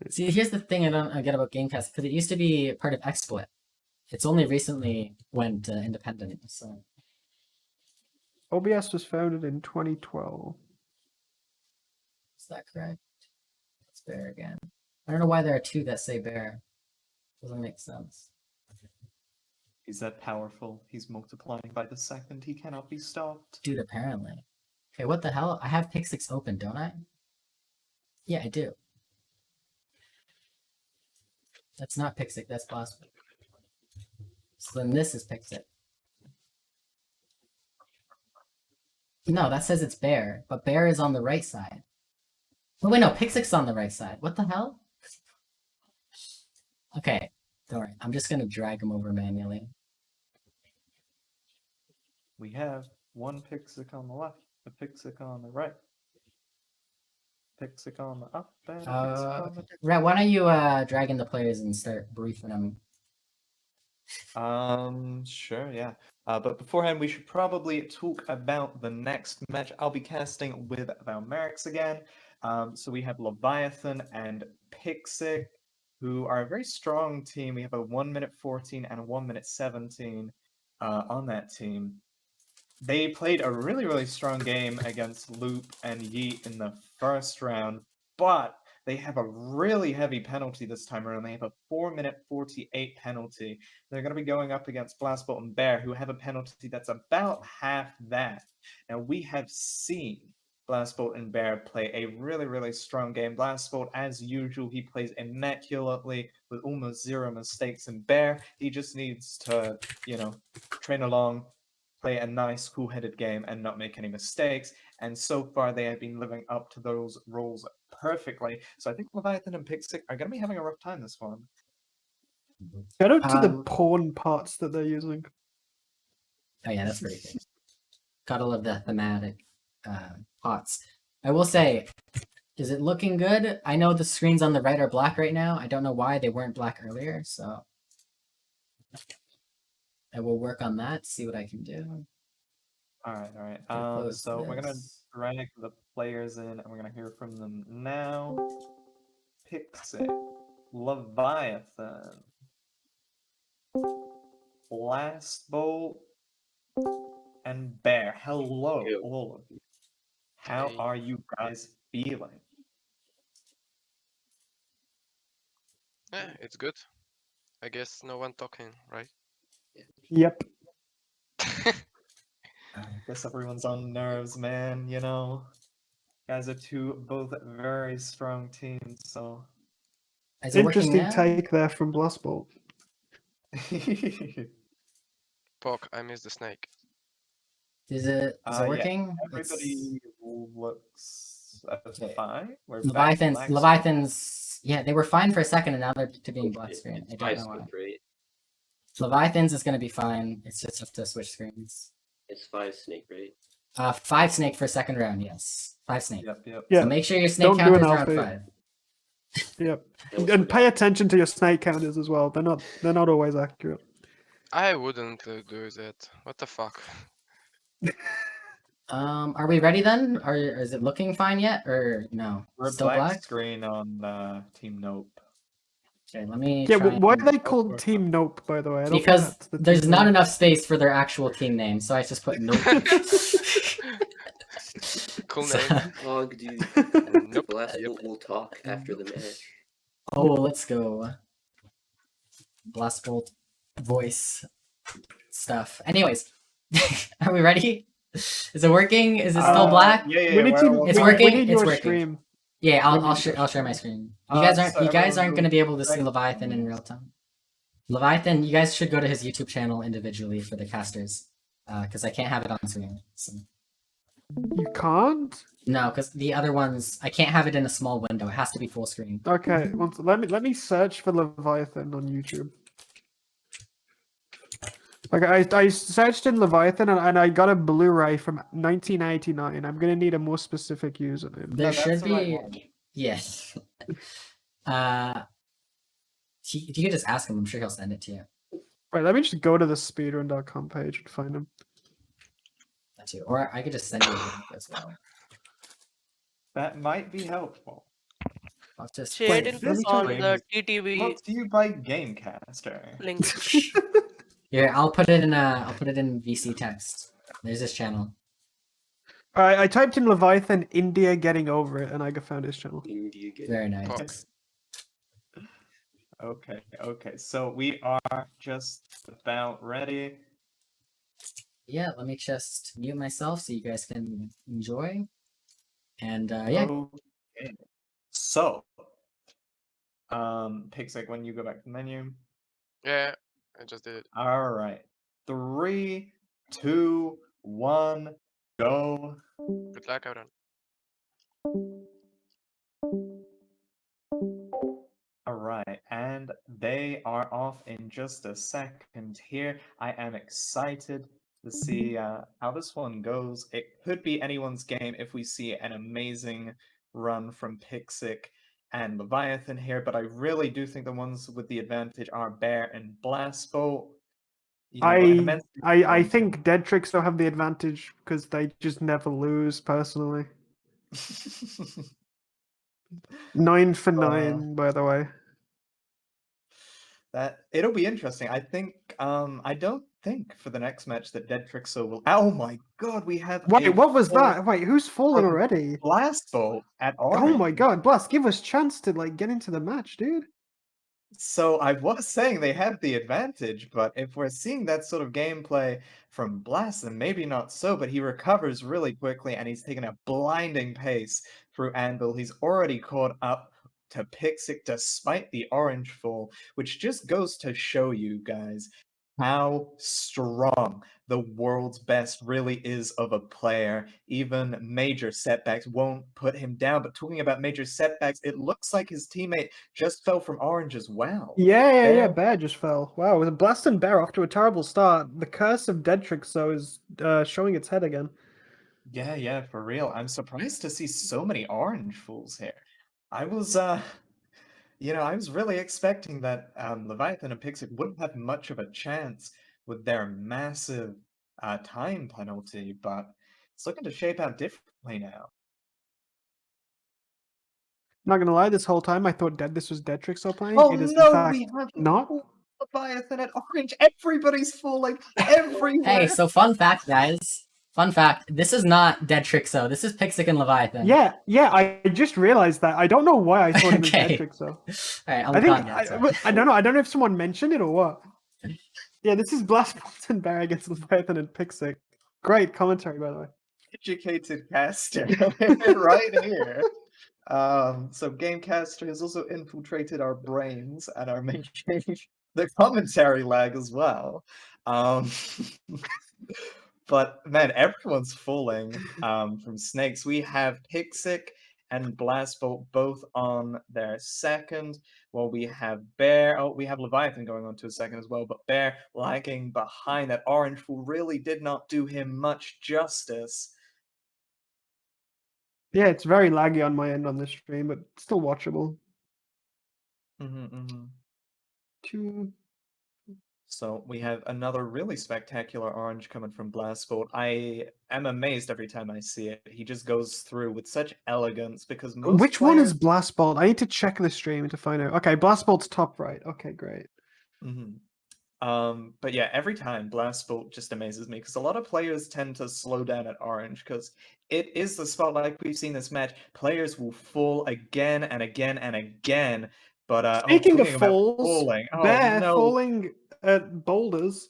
Speaker 2: See, here's the thing I don't get about Gamecast, because it used to be part of XSplit. It's only recently went independent, so...
Speaker 15: OBS was founded in 2012.
Speaker 2: Is that correct? It's Bear again. I don't know why there are two that say Bear. Doesn't make sense.
Speaker 10: He's that powerful. He's multiplying by the second. He cannot be stopped.
Speaker 2: Dude, apparently. Okay, what the hell? I have Pixic open, don't I? Yeah, I do. That's not Pixic, that's possible. So then this is Pixic. No, that says it's Bear, but Bear is on the right side. Oh wait, no, Pixic's on the right side. What the hell? Okay, don't worry. I'm just gonna drag him over manually.
Speaker 10: We have one Pixic on the left, a Pixic on the right, Pixic on the up, and a Pixic on the down.
Speaker 2: Right, why don't you drag in the players and start briefing them?
Speaker 10: Sure, yeah. But beforehand, we should probably talk about the next match. I'll be casting with Valmerix again. So we have Leviathan and Pixic, who are a very strong team. We have a 1 minute 14 and a 1 minute 17 on that team. They played a really, really strong game against Loop and Yeet in the first round, but they have a really heavy penalty this time around. They have a 4 minute 48 penalty. They're going to be going up against Blastbolt and Bear, who have a penalty that's about half that. Now, we have seen Blastbolt and Bear play a really, really strong game. Blastbolt, as usual, he plays immaculately with almost zero mistakes. And Bear, he just needs to, train along, play a nice, cool-headed game and not make any mistakes. And so far, they have been living up to those roles perfectly. So I think Leviathan and Pixic are going to be having a rough time this one.
Speaker 15: Shout out to the pawn parts that they're using.
Speaker 2: Oh yeah, that's pretty good. Gotta love the thematic pots. I will say, is it looking good? I know the screens on the right are black right now. I don't know why they weren't black earlier, so I will work on that, see what I can do.
Speaker 10: All right. So we're going to drag the players in, and we're going to hear from them now. Pixic, Leviathan, Blastbolt, and Bear. Hello, all of you. How are you guys feeling?
Speaker 19: Yeah, it's good. I guess no one talking, right?
Speaker 15: Yep.
Speaker 10: I guess everyone's on nerves, man, Guys are both very strong teams, so...
Speaker 15: Interesting take there from Blastbolt.
Speaker 19: Poke, I missed the snake.
Speaker 2: Is it working?
Speaker 10: Yeah, everybody looks fine.
Speaker 2: Leviathan's, yeah, they were fine for a second, and now they're to being black screen. I don't know why. Leviathan's is going to be fine. It's just up to switch screens.
Speaker 11: It's 5 snake, right?
Speaker 2: 5 snake for second round, yes. 5 snake.
Speaker 10: Yep.
Speaker 2: So make sure your snake count is around 5.
Speaker 15: Yep. And pay attention to your snake counters as well. They're not always accurate.
Speaker 19: I wouldn't do that. What the fuck?
Speaker 2: Are we ready then? Or is it looking fine yet? Or no?
Speaker 10: We're
Speaker 2: still black
Speaker 10: screen on Team Nope.
Speaker 2: Okay, let me.
Speaker 15: Yeah, why are they called Team Nope, by the way?
Speaker 2: Because there's not enough space for their actual team name, so I just put Nope.
Speaker 19: Cool name.
Speaker 11: Dog, dude. Nope. Blastbolt will talk after the match.
Speaker 2: Oh, let's go. Blastbolt voice. stuff. Anyways, are we ready? Is it working? Is it still black?
Speaker 15: We need to.
Speaker 2: It's
Speaker 15: we
Speaker 2: working.
Speaker 15: need
Speaker 2: It's
Speaker 15: your
Speaker 2: working.
Speaker 15: stream.
Speaker 2: Yeah,
Speaker 15: We
Speaker 2: I'll
Speaker 15: need your
Speaker 2: share my
Speaker 15: stream.
Speaker 2: screen. You guys aren't
Speaker 10: so everyone
Speaker 2: going to be able to see
Speaker 10: go-
Speaker 2: Leviathan in real time. Leviathan, you guys should go to his YouTube channel individually for the casters, because I can't have it on screen. So.
Speaker 15: You can't.
Speaker 2: No, because the other ones I can't have it in a small window. It has to be full screen.
Speaker 15: Okay, let me search for Leviathan on YouTube. Like I searched in Leviathan and I got a Blu-ray from 1989. I'm gonna need a more specific username.
Speaker 2: There should be. Yes. You can just ask him. I'm sure he'll send it to you.
Speaker 15: Right, let me just go to the speedrun.com page and find him.
Speaker 2: That too, or I could just send you a link as well.
Speaker 10: That might be helpful.
Speaker 2: I'll just
Speaker 3: Share it on the TTV
Speaker 10: Brought to you by Gamecaster.
Speaker 3: link.
Speaker 2: Here, I'll put it in VC text. There's this channel.
Speaker 15: Alright, I typed in Leviathan India getting over it and I found his channel.
Speaker 2: Very nice.
Speaker 10: Okay, so we are just about ready.
Speaker 2: Yeah, let me just mute myself so you guys can enjoy. And yeah.
Speaker 10: Okay. So, Pixic, when you go back to the menu.
Speaker 19: Yeah, I just did it.
Speaker 10: All right. 3, 2, 1, go.
Speaker 19: Good luck, everyone.
Speaker 10: All right, and they are off in just a second here. I am excited to see how this one goes. It could be anyone's game if we see an amazing run from Pixic and Leviathan here, but I really do think the ones with the advantage are Bear and Blastbolt. You know,
Speaker 15: I think Dead Tricks don't have the advantage because they just never lose personally. 9 for 9, by the way.
Speaker 10: That it'll be interesting. I think I don't think for the next match that Dead Trixo will. Oh my god, we have.
Speaker 15: Wait, what was that? Wait, who's fallen already?
Speaker 10: Blastbolt at Orange.
Speaker 15: Oh my god, Blast, give us chance to like get into the match, dude.
Speaker 10: So I was saying they have the advantage, but if we're seeing that sort of gameplay from Blast, then maybe not so, but he recovers really quickly and he's taken a blinding pace through Anvil. He's already caught up to Pixic despite the orange fall, which just goes to show you guys how strong the world's best really is of a player. Even major setbacks won't put him down. But talking about major setbacks, it looks like his teammate just fell from orange as well.
Speaker 15: Yeah, Bear just fell. Wow, with a Blast and Bear off to a terrible start. The curse of Dead Tricks, though, is showing its head again.
Speaker 10: Yeah, for real. I'm surprised to see so many orange fools here. I was, you know, I was really expecting that Leviathan and Pixic wouldn't have much of a chance with their massive time penalty, but it's looking to shape out differently now.
Speaker 15: Not gonna lie, this whole time I thought this was Dead Tricks playing.
Speaker 10: Oh
Speaker 15: It is
Speaker 10: no,
Speaker 15: in fact
Speaker 10: we have
Speaker 15: not.
Speaker 10: Leviathan at orange. Everybody's falling everywhere.
Speaker 2: Hey, so fun fact, guys. Fun fact, this is not Dead Trixo. This is Pixic and Leviathan.
Speaker 15: Yeah, I just realized that. I don't know why I thought it was Dead
Speaker 2: Okay.
Speaker 15: Trixo.
Speaker 2: Alright,
Speaker 15: I don't know. I don't know if someone mentioned it or what. Yeah, this is Blastbolt and Bear against Leviathan and Pixic. Great commentary, by the way.
Speaker 10: Educated caster right here. So Gamecaster has also infiltrated our brains and are making the commentary lag as well. But man, everyone's falling from snakes. We have Pixic and Blastbolt both on their second, while we have Bear. Oh, we have Leviathan going on to a second as well, but Bear lagging behind. That orange fool really did not do him much justice.
Speaker 15: Yeah, it's very laggy on my end on this stream, but still watchable.
Speaker 10: So we have another really spectacular orange coming from Blastbolt. I am amazed every time I see it. He just goes through with such elegance because most
Speaker 15: Which one is Blastbolt? I need to check the stream to find out. Okay, Blastbolt's top right. Okay, great.
Speaker 10: But yeah, every time Blastbolt just amazes me because a lot of players tend to slow down at orange because it is the spot like we've seen this match. Players will fall again and again and again. But
Speaker 15: Speaking of
Speaker 10: talking about
Speaker 15: falls,
Speaker 10: falling,
Speaker 15: Bear
Speaker 10: no.
Speaker 15: falling at boulders.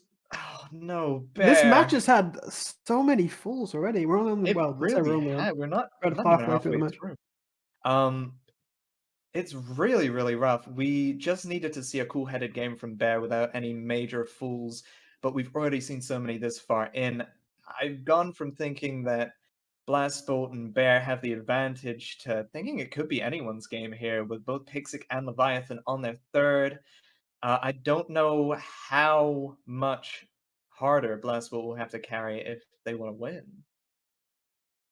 Speaker 10: no,
Speaker 15: This
Speaker 10: Bear.
Speaker 15: match has had so many falls already. We're only
Speaker 10: It
Speaker 15: well, let's say we're
Speaker 10: really
Speaker 15: only
Speaker 10: had. We're not
Speaker 15: about
Speaker 10: even
Speaker 15: halfway through the match.
Speaker 10: through. It's really, really rough. We just needed to see a cool-headed game from Bear without any major fools, but we've already seen so many this far in. I've gone from thinking that Blastbolt and Bear have the advantage to thinking it could be anyone's game here, with both Pixic and Leviathan on their third. I don't know how much harder Blastbolt will have to carry if they want to win.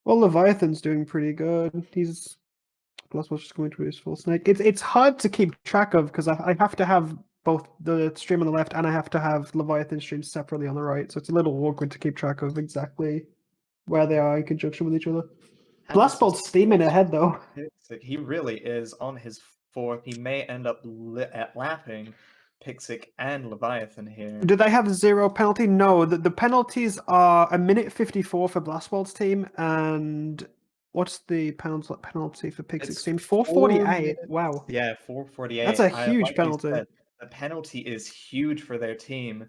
Speaker 15: Well, Leviathan's doing pretty good. He's Blastbolt's just going to his full snake. It's hard to keep track of because I have to have both the stream on the left and I have to have Leviathan streams separately on the right, so it's a little awkward to keep track of exactly where they are in conjunction with each other. Blastbolt's steaming ahead though.
Speaker 10: He really is on his fourth. He may end up lapping Pixic and Leviathan here.
Speaker 15: Do they have 0 penalty? No, the penalties are a minute 54 for Blastbolt's team, and what's the penalty for Pixic's team? 448. Wow.
Speaker 10: Yeah, 448.
Speaker 15: That's a huge
Speaker 10: like
Speaker 15: penalty.
Speaker 10: Said, the penalty is huge for their team.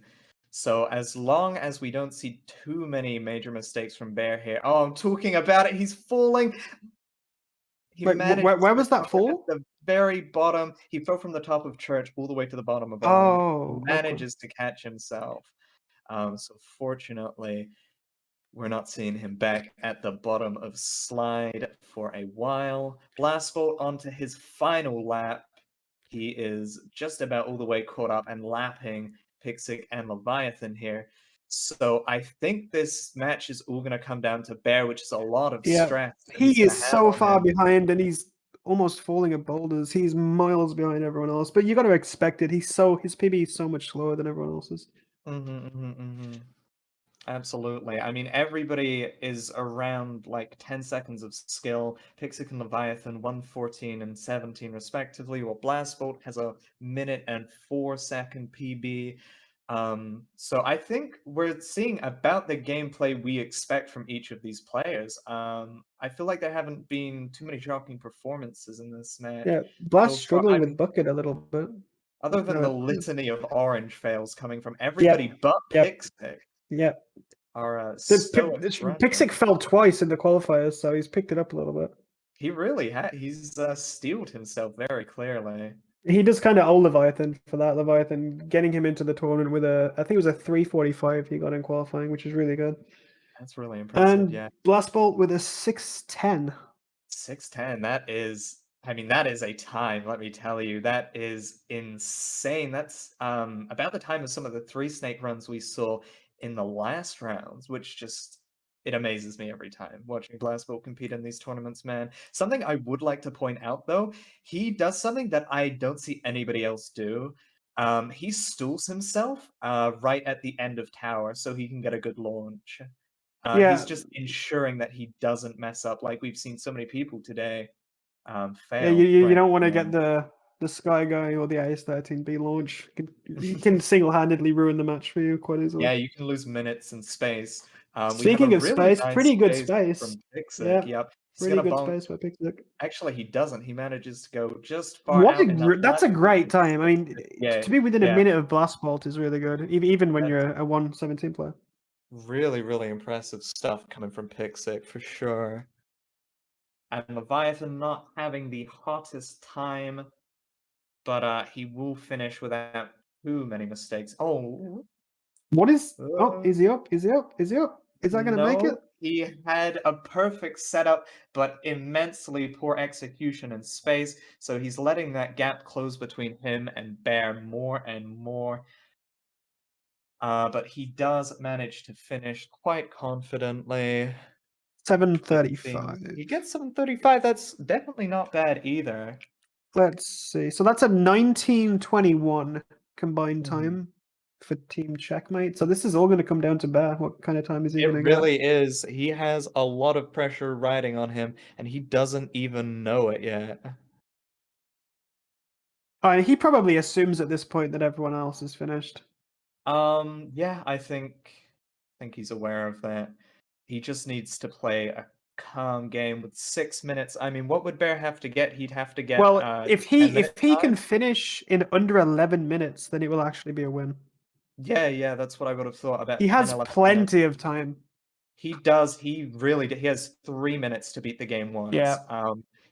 Speaker 10: So as long as we don't see too many major mistakes from Bear here. Oh, I'm talking about it. He's falling.
Speaker 15: Wait, where was that fall?
Speaker 10: At the very bottom. He fell from the top of church all the way to the bottom of
Speaker 15: Oh,
Speaker 10: manages to catch himself. So fortunately, we're not seeing him back at the bottom of slide for a while. Blastbolt onto his final lap. He is just about all the way caught up and lapping Pixic and Leviathan here. So I think this match is all going to come down to Bear, which is a lot of stress.
Speaker 15: He is so far behind, and he's almost falling at boulders. He's miles behind everyone else, but you got to expect it. His PB is so much slower than everyone else's.
Speaker 10: Absolutely. I mean, everybody is around like 10 seconds of skill. Pixic and Leviathan 1:14 and 17 respectively, while Blastbolt has a minute and 4-second PB. So I think we're seeing about the gameplay we expect from each of these players. I feel like there haven't been too many shocking performances in this match.
Speaker 15: Yeah, Blast struggling with Bucket a little bit.
Speaker 10: Other than the litany of orange fails coming from everybody but Pixic.
Speaker 15: Yeah.
Speaker 10: Pixic
Speaker 15: fell twice in the qualifiers, so he's picked it up a little bit.
Speaker 10: He really had. He's steeled himself very clearly.
Speaker 15: He does kind of owe Leviathan for that. Leviathan getting him into the tournament with I think it was a 3:45 he got in qualifying, which is really good.
Speaker 10: That's really impressive.
Speaker 15: And
Speaker 10: yeah.
Speaker 15: Blastbolt with a 6:10.
Speaker 10: 6:10. That is. I mean, that is a time. Let me tell you, that is insane. That's about the time of some of the 3 snake runs we saw in the last rounds, which just, it amazes me every time watching Blastbolt compete in these tournaments, man. Something I would like to point out, though, he does something that I don't see anybody else do. He stools himself right at the end of tower so he can get a good launch. He's just ensuring that he doesn't mess up like we've seen so many people today fail.
Speaker 15: Yeah, you don't want to get the Sky Guy or the AS13B launch. You can single-handedly ruin the match for you quite easily.
Speaker 10: Yeah, you can lose minutes and space.
Speaker 15: Speaking of space, pretty good space.
Speaker 10: From Pixic.
Speaker 15: Yeah,
Speaker 10: yep.
Speaker 15: pretty good space by Pixic.
Speaker 10: Actually, he doesn't. He manages to go just far out.
Speaker 15: That's a great time. I mean, to be within a minute of Blastbolt is really good, even when you're a 1:17 player.
Speaker 10: Really, really impressive stuff coming from Pixic, for sure. And Leviathan not having the hottest time, but he will finish without too many mistakes. Oh.
Speaker 15: What is... Oh, is he up? Is he up? Is he up? Is that going to make it?
Speaker 10: He had a perfect setup, but immensely poor execution in space, so he's letting that gap close between him and Bear more and more. But he does manage to finish quite confidently.
Speaker 15: 7:35.
Speaker 10: He gets 7:35. That's definitely not bad either.
Speaker 15: Let's see. So that's a 19:21 combined time for Team Checkmate. So this is all going to come down to Bear. What kind of time is he going to get?
Speaker 10: It really is. He has a lot of pressure riding on him, and he doesn't even know it yet.
Speaker 15: He probably assumes at this point that everyone else is finished.
Speaker 10: Yeah, I think he's aware of that. He just needs to play a calm game with 6 minutes. I mean, what would Bear have to get? He'd have to get.
Speaker 15: Well, if he can finish in under 11 minutes, then it will actually be a win.
Speaker 10: Yeah, that's what I would have thought. About
Speaker 15: He
Speaker 10: 10,
Speaker 15: has
Speaker 10: 11 minutes.
Speaker 15: plenty of time.
Speaker 10: He does. He really. He has 3 minutes to beat the game once.
Speaker 15: Yeah.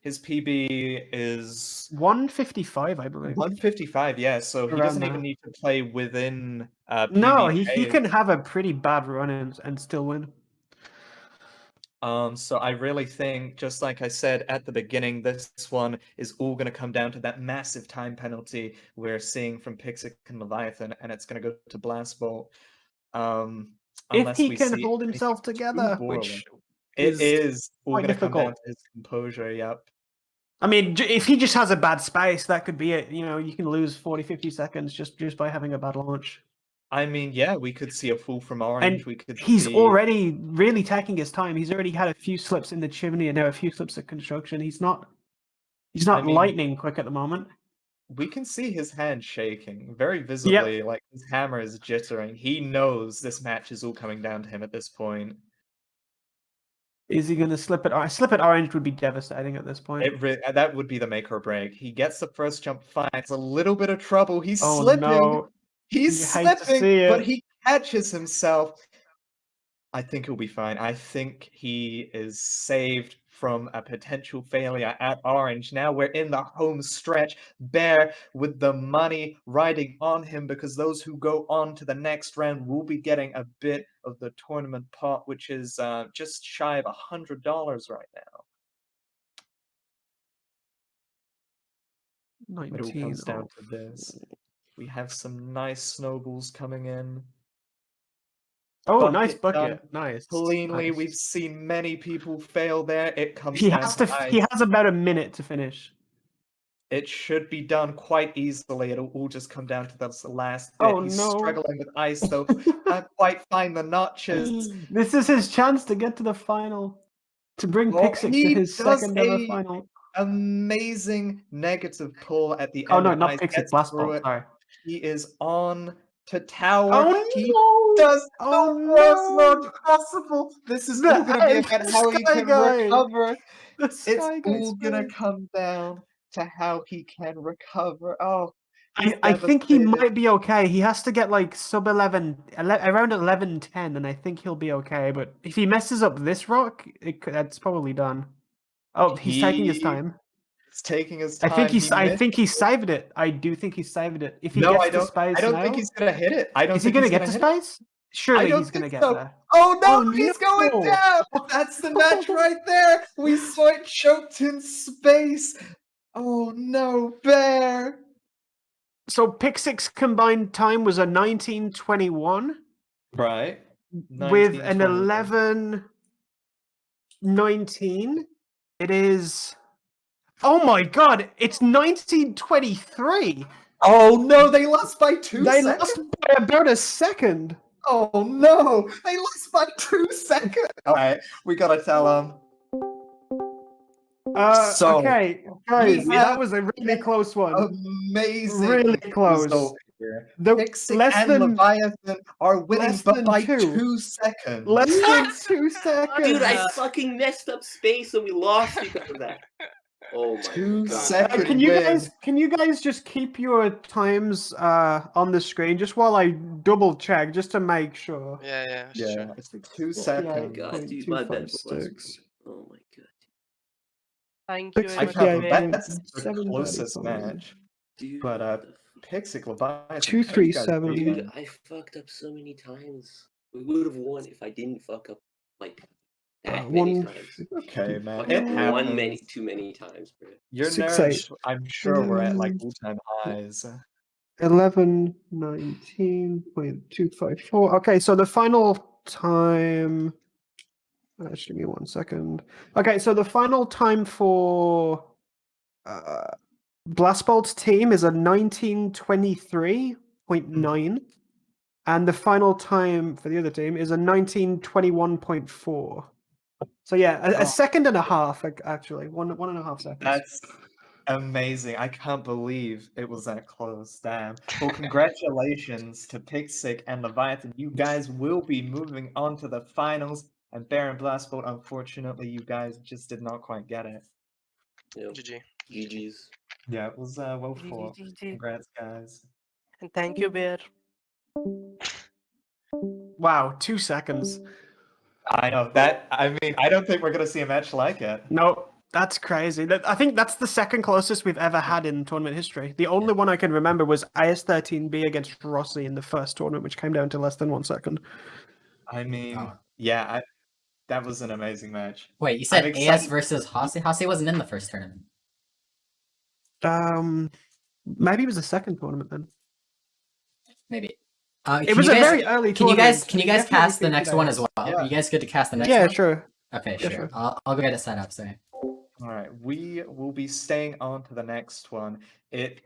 Speaker 10: His PB is
Speaker 15: 155, I believe.
Speaker 10: 155. Yeah, so he
Speaker 15: Around
Speaker 10: doesn't
Speaker 15: there.
Speaker 10: even need to play within
Speaker 15: No,
Speaker 10: PB.
Speaker 15: he can have a pretty bad run and still win.
Speaker 10: So I really think, just like I said at the beginning, this one is all going to come down to that massive time penalty we're seeing from Pixic and Leviathan, and it's going to go to Blast Bolt.
Speaker 15: If
Speaker 10: Unless
Speaker 15: he
Speaker 10: we
Speaker 15: can
Speaker 10: see
Speaker 15: hold
Speaker 10: anything
Speaker 15: himself
Speaker 10: too
Speaker 15: together,
Speaker 10: boring.
Speaker 15: which
Speaker 10: It is all
Speaker 15: quite
Speaker 10: going to come down
Speaker 15: difficult.
Speaker 10: to his composure. Yep.
Speaker 15: I mean, if he just has a bad space, that could be it. You know, you can lose 40, 50 seconds just by having a bad launch.
Speaker 10: I mean, yeah, we could see a full from orange.
Speaker 15: And
Speaker 10: We could
Speaker 15: he's
Speaker 10: see...
Speaker 15: already really taking his time. He's already had a few slips in the chimney and now a few slips at construction. He's not
Speaker 10: I mean,
Speaker 15: lightning quick at the moment.
Speaker 10: We can see his hand shaking very visibly. Like his hammer is jittering. He knows this match is all coming down to him at this point.
Speaker 15: Is he going to slip it? Slip it orange would be devastating at this point.
Speaker 10: That would be the make or break. He gets the first jump, finds a little bit of trouble. He's
Speaker 15: Oh,
Speaker 10: slipping.
Speaker 15: no.
Speaker 10: He's
Speaker 15: You hate to
Speaker 10: slipping,
Speaker 15: see
Speaker 10: but
Speaker 15: it.
Speaker 10: he catches himself. I think he'll be fine. I think he is saved from a potential failure at orange. Now we're in the home stretch. Bear with the money riding on him, because those who go on to the next round will be getting a bit of the tournament pot, which is just shy of $100 right now. It all comes down to this. We have some nice snowballs coming in.
Speaker 15: Oh, nice bucket.
Speaker 10: Done
Speaker 15: Nice.
Speaker 10: Cleanly,
Speaker 15: Nice.
Speaker 10: we've seen many people fail there. It comes
Speaker 15: He
Speaker 10: down
Speaker 15: has
Speaker 10: to
Speaker 15: to.
Speaker 10: ice.
Speaker 15: He has about a minute to finish.
Speaker 10: It should be done quite easily. It'll all just come down to this last bit.
Speaker 15: Oh,
Speaker 10: He's
Speaker 15: no.
Speaker 10: struggling with ice, though. Can't quite find the notches.
Speaker 15: This is his chance to get to the final. To bring
Speaker 10: Oh,
Speaker 15: Pixic to
Speaker 10: he
Speaker 15: his
Speaker 10: does
Speaker 15: second ever
Speaker 10: a
Speaker 15: final.
Speaker 10: amazing negative pull at the
Speaker 15: Oh,
Speaker 10: end
Speaker 15: no,
Speaker 10: of
Speaker 15: not
Speaker 10: ice.
Speaker 15: Pixic,
Speaker 10: Gets
Speaker 15: Blast
Speaker 10: through
Speaker 15: Bolt,
Speaker 10: it.
Speaker 15: sorry.
Speaker 10: He is on to tower.
Speaker 15: Oh,
Speaker 10: He
Speaker 15: no.
Speaker 10: does
Speaker 15: Oh,
Speaker 10: the worst
Speaker 15: no.
Speaker 10: launch possible. This is all going to be about how he
Speaker 15: Sky
Speaker 10: can
Speaker 15: Guy.
Speaker 10: recover.
Speaker 15: The
Speaker 10: It's
Speaker 15: Sky Guy
Speaker 10: all going to
Speaker 15: spray.
Speaker 10: come down to how he can recover. Oh, he's
Speaker 15: I think he
Speaker 10: devastated.
Speaker 15: might be okay. He has to get like sub 11, around 11:10, and I think he'll be okay. But if he messes up this rock, that's probably done. Oh, he's taking his time.
Speaker 10: He's taking his
Speaker 15: I
Speaker 10: time.
Speaker 15: think he saved it. I do think he saved it. If he
Speaker 10: No,
Speaker 15: gets
Speaker 10: I
Speaker 15: to
Speaker 10: don't.
Speaker 15: space
Speaker 10: I don't
Speaker 15: now,
Speaker 10: think he's gonna hit it. I don't
Speaker 15: is he
Speaker 10: think
Speaker 15: gonna
Speaker 10: he's
Speaker 15: get
Speaker 10: gonna
Speaker 15: to
Speaker 10: hit it.
Speaker 15: space? Surely
Speaker 10: I don't
Speaker 15: he's gonna
Speaker 10: think
Speaker 15: get
Speaker 10: so.
Speaker 15: there.
Speaker 10: Oh no,
Speaker 15: Oh,
Speaker 10: he's
Speaker 15: no.
Speaker 10: going down. That's the match right there. We saw it choked in space. Oh no, Bear.
Speaker 15: So Pixic's combined time was a 19:21.
Speaker 10: Right.
Speaker 15: With an
Speaker 10: 1921.
Speaker 15: 11:19. It is. Oh my god! It's 19:23.
Speaker 10: Oh no, they lost by 2
Speaker 15: They
Speaker 10: seconds.
Speaker 15: lost by about a second.
Speaker 10: Oh no, they lost by 2 seconds. All right, we gotta tell them. So,
Speaker 15: Okay, guys,
Speaker 10: we
Speaker 15: that
Speaker 10: have
Speaker 15: was a really close one.
Speaker 10: amazing
Speaker 15: Really close.
Speaker 10: result here.
Speaker 15: The
Speaker 10: Pixic
Speaker 15: less
Speaker 10: and
Speaker 15: than
Speaker 10: Leviathan are winning,
Speaker 15: less
Speaker 10: but
Speaker 15: than
Speaker 10: by
Speaker 15: two.
Speaker 10: 2 seconds.
Speaker 15: less than 2 seconds.
Speaker 11: Dude, I fucking messed up space and we lost because of that. Oh my
Speaker 10: 2
Speaker 11: god.
Speaker 10: second
Speaker 15: Can you
Speaker 10: win.
Speaker 15: guys just keep your times on the screen just while I double check just to make sure?
Speaker 19: Yeah,
Speaker 10: Yeah,
Speaker 19: sure.
Speaker 10: it's 2
Speaker 11: Oh my
Speaker 10: seconds.
Speaker 11: god, dude, my bad.
Speaker 15: 256.
Speaker 11: Oh my god.
Speaker 3: Thank you very
Speaker 10: I
Speaker 3: much.
Speaker 10: can't
Speaker 3: Gabe.
Speaker 10: believe that's the
Speaker 15: 7:35.
Speaker 10: closest match.
Speaker 11: Dude,
Speaker 10: But Pixic Leviathan.
Speaker 15: 237.
Speaker 11: dude, I fucked up so many times. We would have won if I didn't fuck up like that many times.
Speaker 10: Okay, man.
Speaker 11: Fucked
Speaker 10: It
Speaker 11: up
Speaker 10: happens.
Speaker 11: too many times, bro.
Speaker 10: Your
Speaker 15: 6-8.
Speaker 10: nerves, I'm sure, were at like all-time highs.
Speaker 15: 11:19.254. Okay, so the final time. Just give me 1 second. Okay, so the final time for Blast Bolt's team is a 19:23.9, and the final time for the other team is a 19:21.4. So yeah, a second and a half actually, 1.5 seconds.
Speaker 10: That's amazing. I can't believe it was that close. Damn. Well, congratulations to Pixic and Leviathan. You guys will be moving on to the finals. And Baron Blastbolt, unfortunately, you guys just did not quite get it.
Speaker 19: GG.
Speaker 11: GG's.
Speaker 10: Yeah, it was well fought. Congrats, guys.
Speaker 3: And thank you, Bear.
Speaker 15: Wow, 2 seconds.
Speaker 10: I know that. I mean, I don't think we're gonna see a match like it.
Speaker 15: No, that's crazy. I think that's the second closest we've ever had in tournament history. The only one I can remember was IS-13B against Rossi in the first tournament, which came down to less than 1 second.
Speaker 10: I mean, yeah, that was an amazing match.
Speaker 2: Wait, you said AS versus Hossie? Hossie wasn't in the first tournament.
Speaker 15: Maybe it was the second tournament then.
Speaker 2: Maybe.
Speaker 15: It was a very early tournament.
Speaker 2: Can you guys cast the next one as well? Are you guys good to cast the next one?
Speaker 15: Yeah, sure.
Speaker 2: Okay,
Speaker 15: Yeah,
Speaker 2: sure.
Speaker 15: sure.
Speaker 2: I'll go get it set up, sorry.
Speaker 10: All right, we will be staying on to the next one. It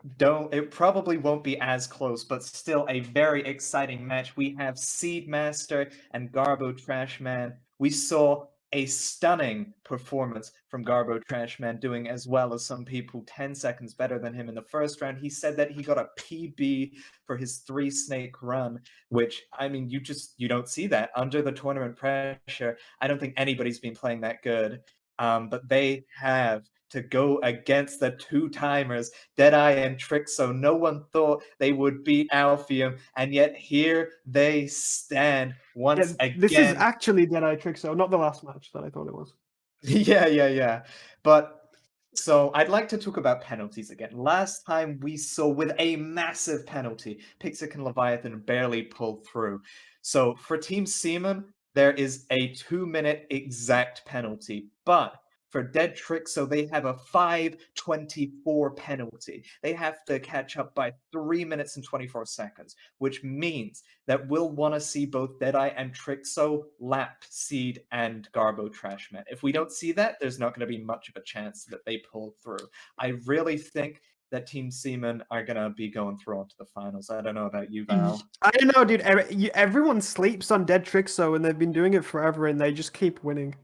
Speaker 10: probably won't be as close, but still a very exciting match. We have Seedmaster and Garbo Trashman. We saw a stunning performance from Garbo Trashman, doing as well as some people 10 seconds better than him in the first round. He said that he got a PB for his 3-snake run, which, I mean, you don't see that under the tournament pressure. I don't think anybody's been playing that good. But they have to go against the two-timers, Deadeye and Trixo. No one thought they would beat Alpheum, and yet here they stand once again.
Speaker 15: This is actually Deadeye Trixo, not the last match that I thought it was.
Speaker 10: Yeah. But so I'd like to talk about penalties again. Last time we saw with a massive penalty, Pixic and Leviathan barely pulled through. So for Team Seaman, there is a 2-minute exact penalty, but for Dead Trixo, they have a 5:24 penalty. They have to catch up by 3 minutes and 24 seconds, which means that we'll want to see both Deadeye and Trixo lap Seed and Garbo Trashman. If we don't see that, there's not going to be much of a chance that they pull through. I really think that Team Seaman are going to be going through onto the finals. I don't know about you, Val.
Speaker 15: I don't know, dude. Everyone sleeps on Dead Trixo, and they've been doing it forever, and they just keep winning.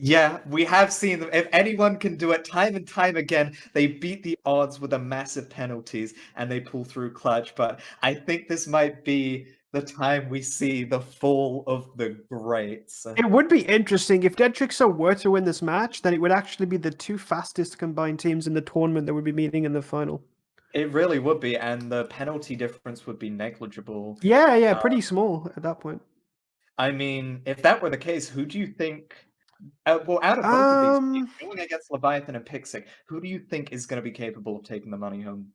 Speaker 10: Yeah, we have seen them. If anyone can do it time and time again, they beat the odds with the massive penalties and they pull through clutch. But I think this might be the time we see the fall of the greats.
Speaker 15: It would be interesting if Dead Trixo were to win this match, then it would actually be the 2 fastest combined teams in the tournament that would be meeting in the final.
Speaker 10: It really would be, and the penalty difference would be negligible.
Speaker 15: Yeah, pretty small at that point.
Speaker 10: I mean, if that were the case, who do you think... well, out of both of these teams, going against Leviathan and Pixic, who do you think is going to be capable of taking the money home?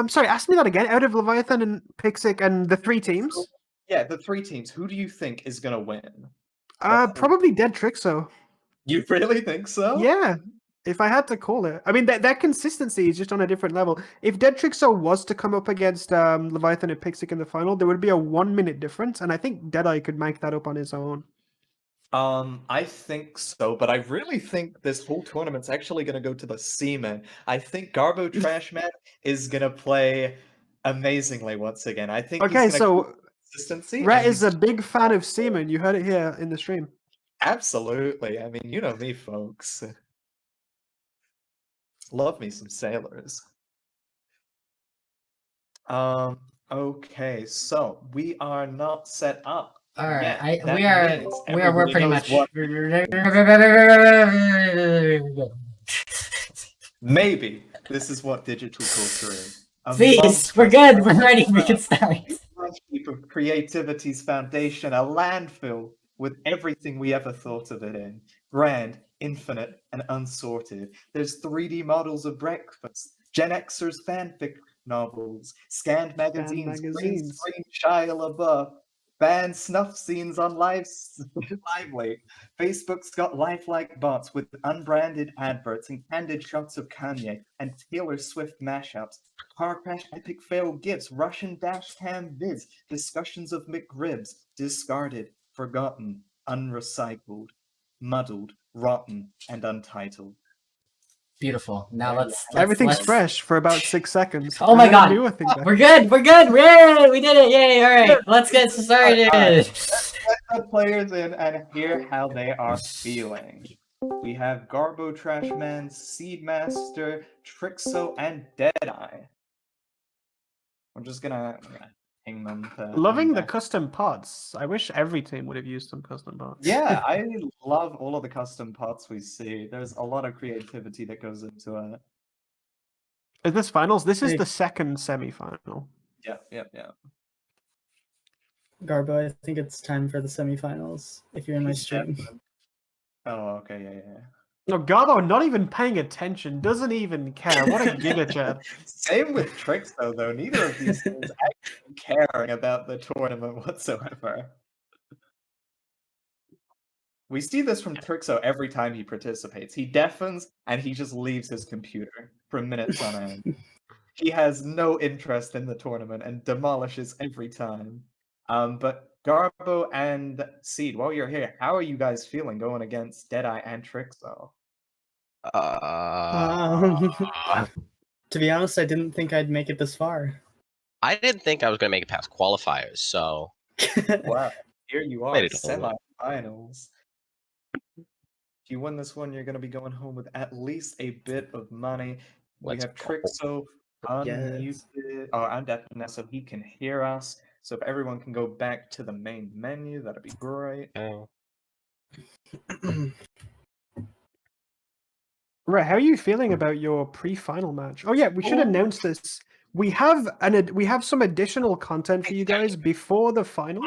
Speaker 15: Sorry, ask me that again. Out of Leviathan and Pixic and the 3 teams?
Speaker 10: Yeah, the 3 teams. Who do you think is going to win?
Speaker 15: Probably Dead Trixo.
Speaker 10: You really think so?
Speaker 15: Yeah, if I had to call it. I mean, that consistency is just on a different level. If Dead Trixo was to come up against Leviathan and Pixic in the final, there would be a 1-minute difference, and I think Deadeye could make that up on his own.
Speaker 10: I think so, but I really think this whole tournament's actually going to go to the Seaman. I think Garbo Trashman is going to play amazingly once again. I think
Speaker 15: Okay,
Speaker 10: he's
Speaker 15: so
Speaker 10: gonna consistency.
Speaker 15: Rhett is a big fan of Seaman. You heard it here in the stream.
Speaker 10: Absolutely. I mean, you know me, folks. Love me some sailors. Okay, so we are not set up.
Speaker 2: All right,
Speaker 10: yet. That means
Speaker 2: we're
Speaker 10: everybody
Speaker 2: pretty
Speaker 10: knows
Speaker 2: much.
Speaker 10: what- Maybe this is what digital culture is.
Speaker 2: Please, we're good. We're ready. We can start.
Speaker 10: Heap of creativity's foundation, a landfill with everything we ever thought of it in. Grand, infinite, and unsorted. There's 3D models of breakfast, Gen Xers fanfic novels, scanned magazines, green screen Shia LaBeouf, banned snuff scenes on Lively. Facebook's got lifelike bots with unbranded adverts and candid shots of Kanye and Taylor Swift mashups. Car crash epic fail gifs, Russian dash cam vids, discussions of McRibs, discarded, forgotten, unrecycled, muddled, rotten, and untitled.
Speaker 2: Beautiful. Now let's
Speaker 15: Everything's fresh for about 6 seconds.
Speaker 2: Oh my god. We're good. We're good. Yay! We did it. Yay. All right. Let's get started.
Speaker 10: Let's let the players in and hear how they are feeling. We have Garbo Trashman, Seedmaster, Trixo, and Deadeye. I'm just gonna ping them to
Speaker 15: Loving the custom pods. I wish every team would have used some custom pods.
Speaker 10: Yeah, I love all of the custom pods we see. There's a lot of creativity that goes into it.
Speaker 15: Is this finals? This is the second semi-final.
Speaker 10: Yep.
Speaker 7: Garbo, I think it's time for the semifinals. If you're in my stream.
Speaker 10: Oh, okay, yeah.
Speaker 15: No, Garbo not even paying attention, doesn't even care. What a giga chat.
Speaker 10: Same with Trixo, though. Neither of these things actually caring about the tournament whatsoever. We see this from Trixo every time he participates. He deafens and he just leaves his computer for minutes on end. He has no interest in the tournament and demolishes every time. But Garbo and Seed, while you're here, how are you guys feeling going against Deadeye and Trixo?
Speaker 7: To be honest, I didn't think I'd make it this far.
Speaker 14: I didn't think I was going to make it past qualifiers, so.
Speaker 10: Wow, here you are,
Speaker 14: Made it all right.
Speaker 10: semifinals. If you win this one, you're going to be going home with at least a bit of money. We have Trixo unmuted, or undeafened, so he can hear us. So if everyone can go back to the main menu, that'd be great.
Speaker 15: Right, how are you feeling about your pre-final match? Oh yeah, we should announce this. We have some additional content for you guys before the final.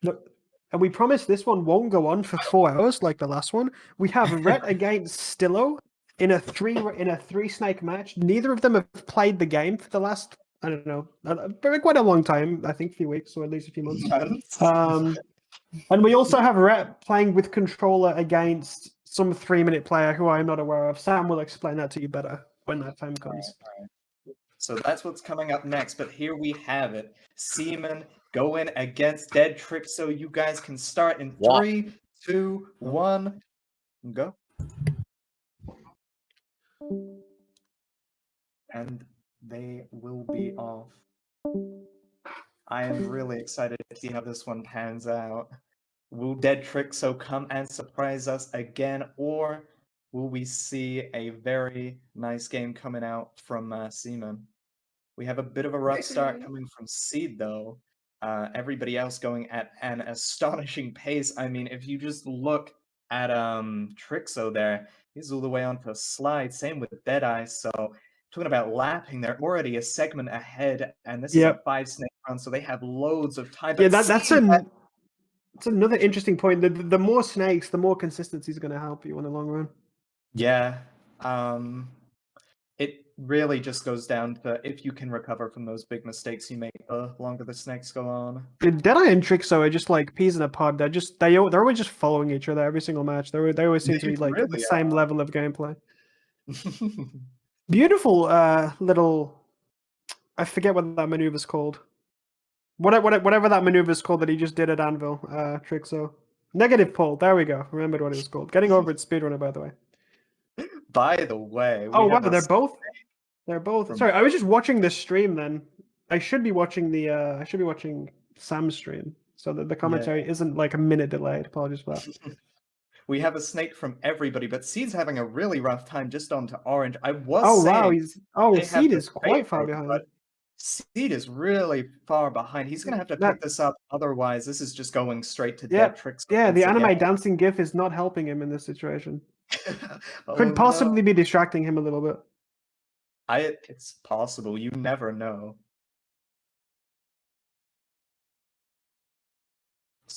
Speaker 15: Look, and we promise this one won't go on for 4 hours like the last one. We have Rhett against Stillo in a three snake match. Neither of them have played the game for the last, I don't know, quite a long time. I think a few weeks or at least a few months. And we also have Rhett playing with controller against some 3-minute player who I'm not aware of. Sam will explain that to you better when that time comes.
Speaker 10: All right. So that's what's coming up next, but here we have it. Seaman going against Dead Trixo. You guys can start in 3, 2, 1, go. And they will be off. I am really excited to see how this one pans out. Will Dead Trixo come and surprise us again, or will we see a very nice game coming out from Seaman? We have a bit of a rough start coming from Seed, though. Everybody else going at an astonishing pace. I mean, if you just look at Trixo there, he's all the way onto a slide. Same with Deadeye. So talking about lapping, they're already a segment ahead, and this is a 5-snake run, so they have loads of time.
Speaker 15: Yeah, that's another interesting point. The more snakes, the more consistency is going to help you in the long run.
Speaker 10: Yeah. It really just goes down to if you can recover from those big mistakes you make the longer the snakes go on.
Speaker 15: Deadeye and Trixo are just like peas in a pod. They're always just following each other every single match. They always seem to be like the same level of gameplay. Beautiful little. I forget what that maneuver's called. Whatever that maneuver's called that he just did at Anvil, Trixo. Negative pull. There we go. Remembered what it was called. Getting over it, speedrunner, by the way.
Speaker 10: By the way,
Speaker 15: oh wow, they're both. They're both. Sorry, I was just watching the stream. Then I should be watching the. I should be watching Sam's stream, so that the commentary isn't like a minute delayed. Apologies for that.
Speaker 10: We have a snake from everybody, but Seed's having a really rough time just onto orange. I was
Speaker 15: wow, Seed is quite far behind.
Speaker 10: Seed is really far behind. He's gonna have to pick this up, otherwise this is just going straight to Dead Trixo.
Speaker 15: Yeah, the anime dancing gif is not helping him in this situation. Could possibly be distracting him a little bit.
Speaker 10: It's possible. You never know.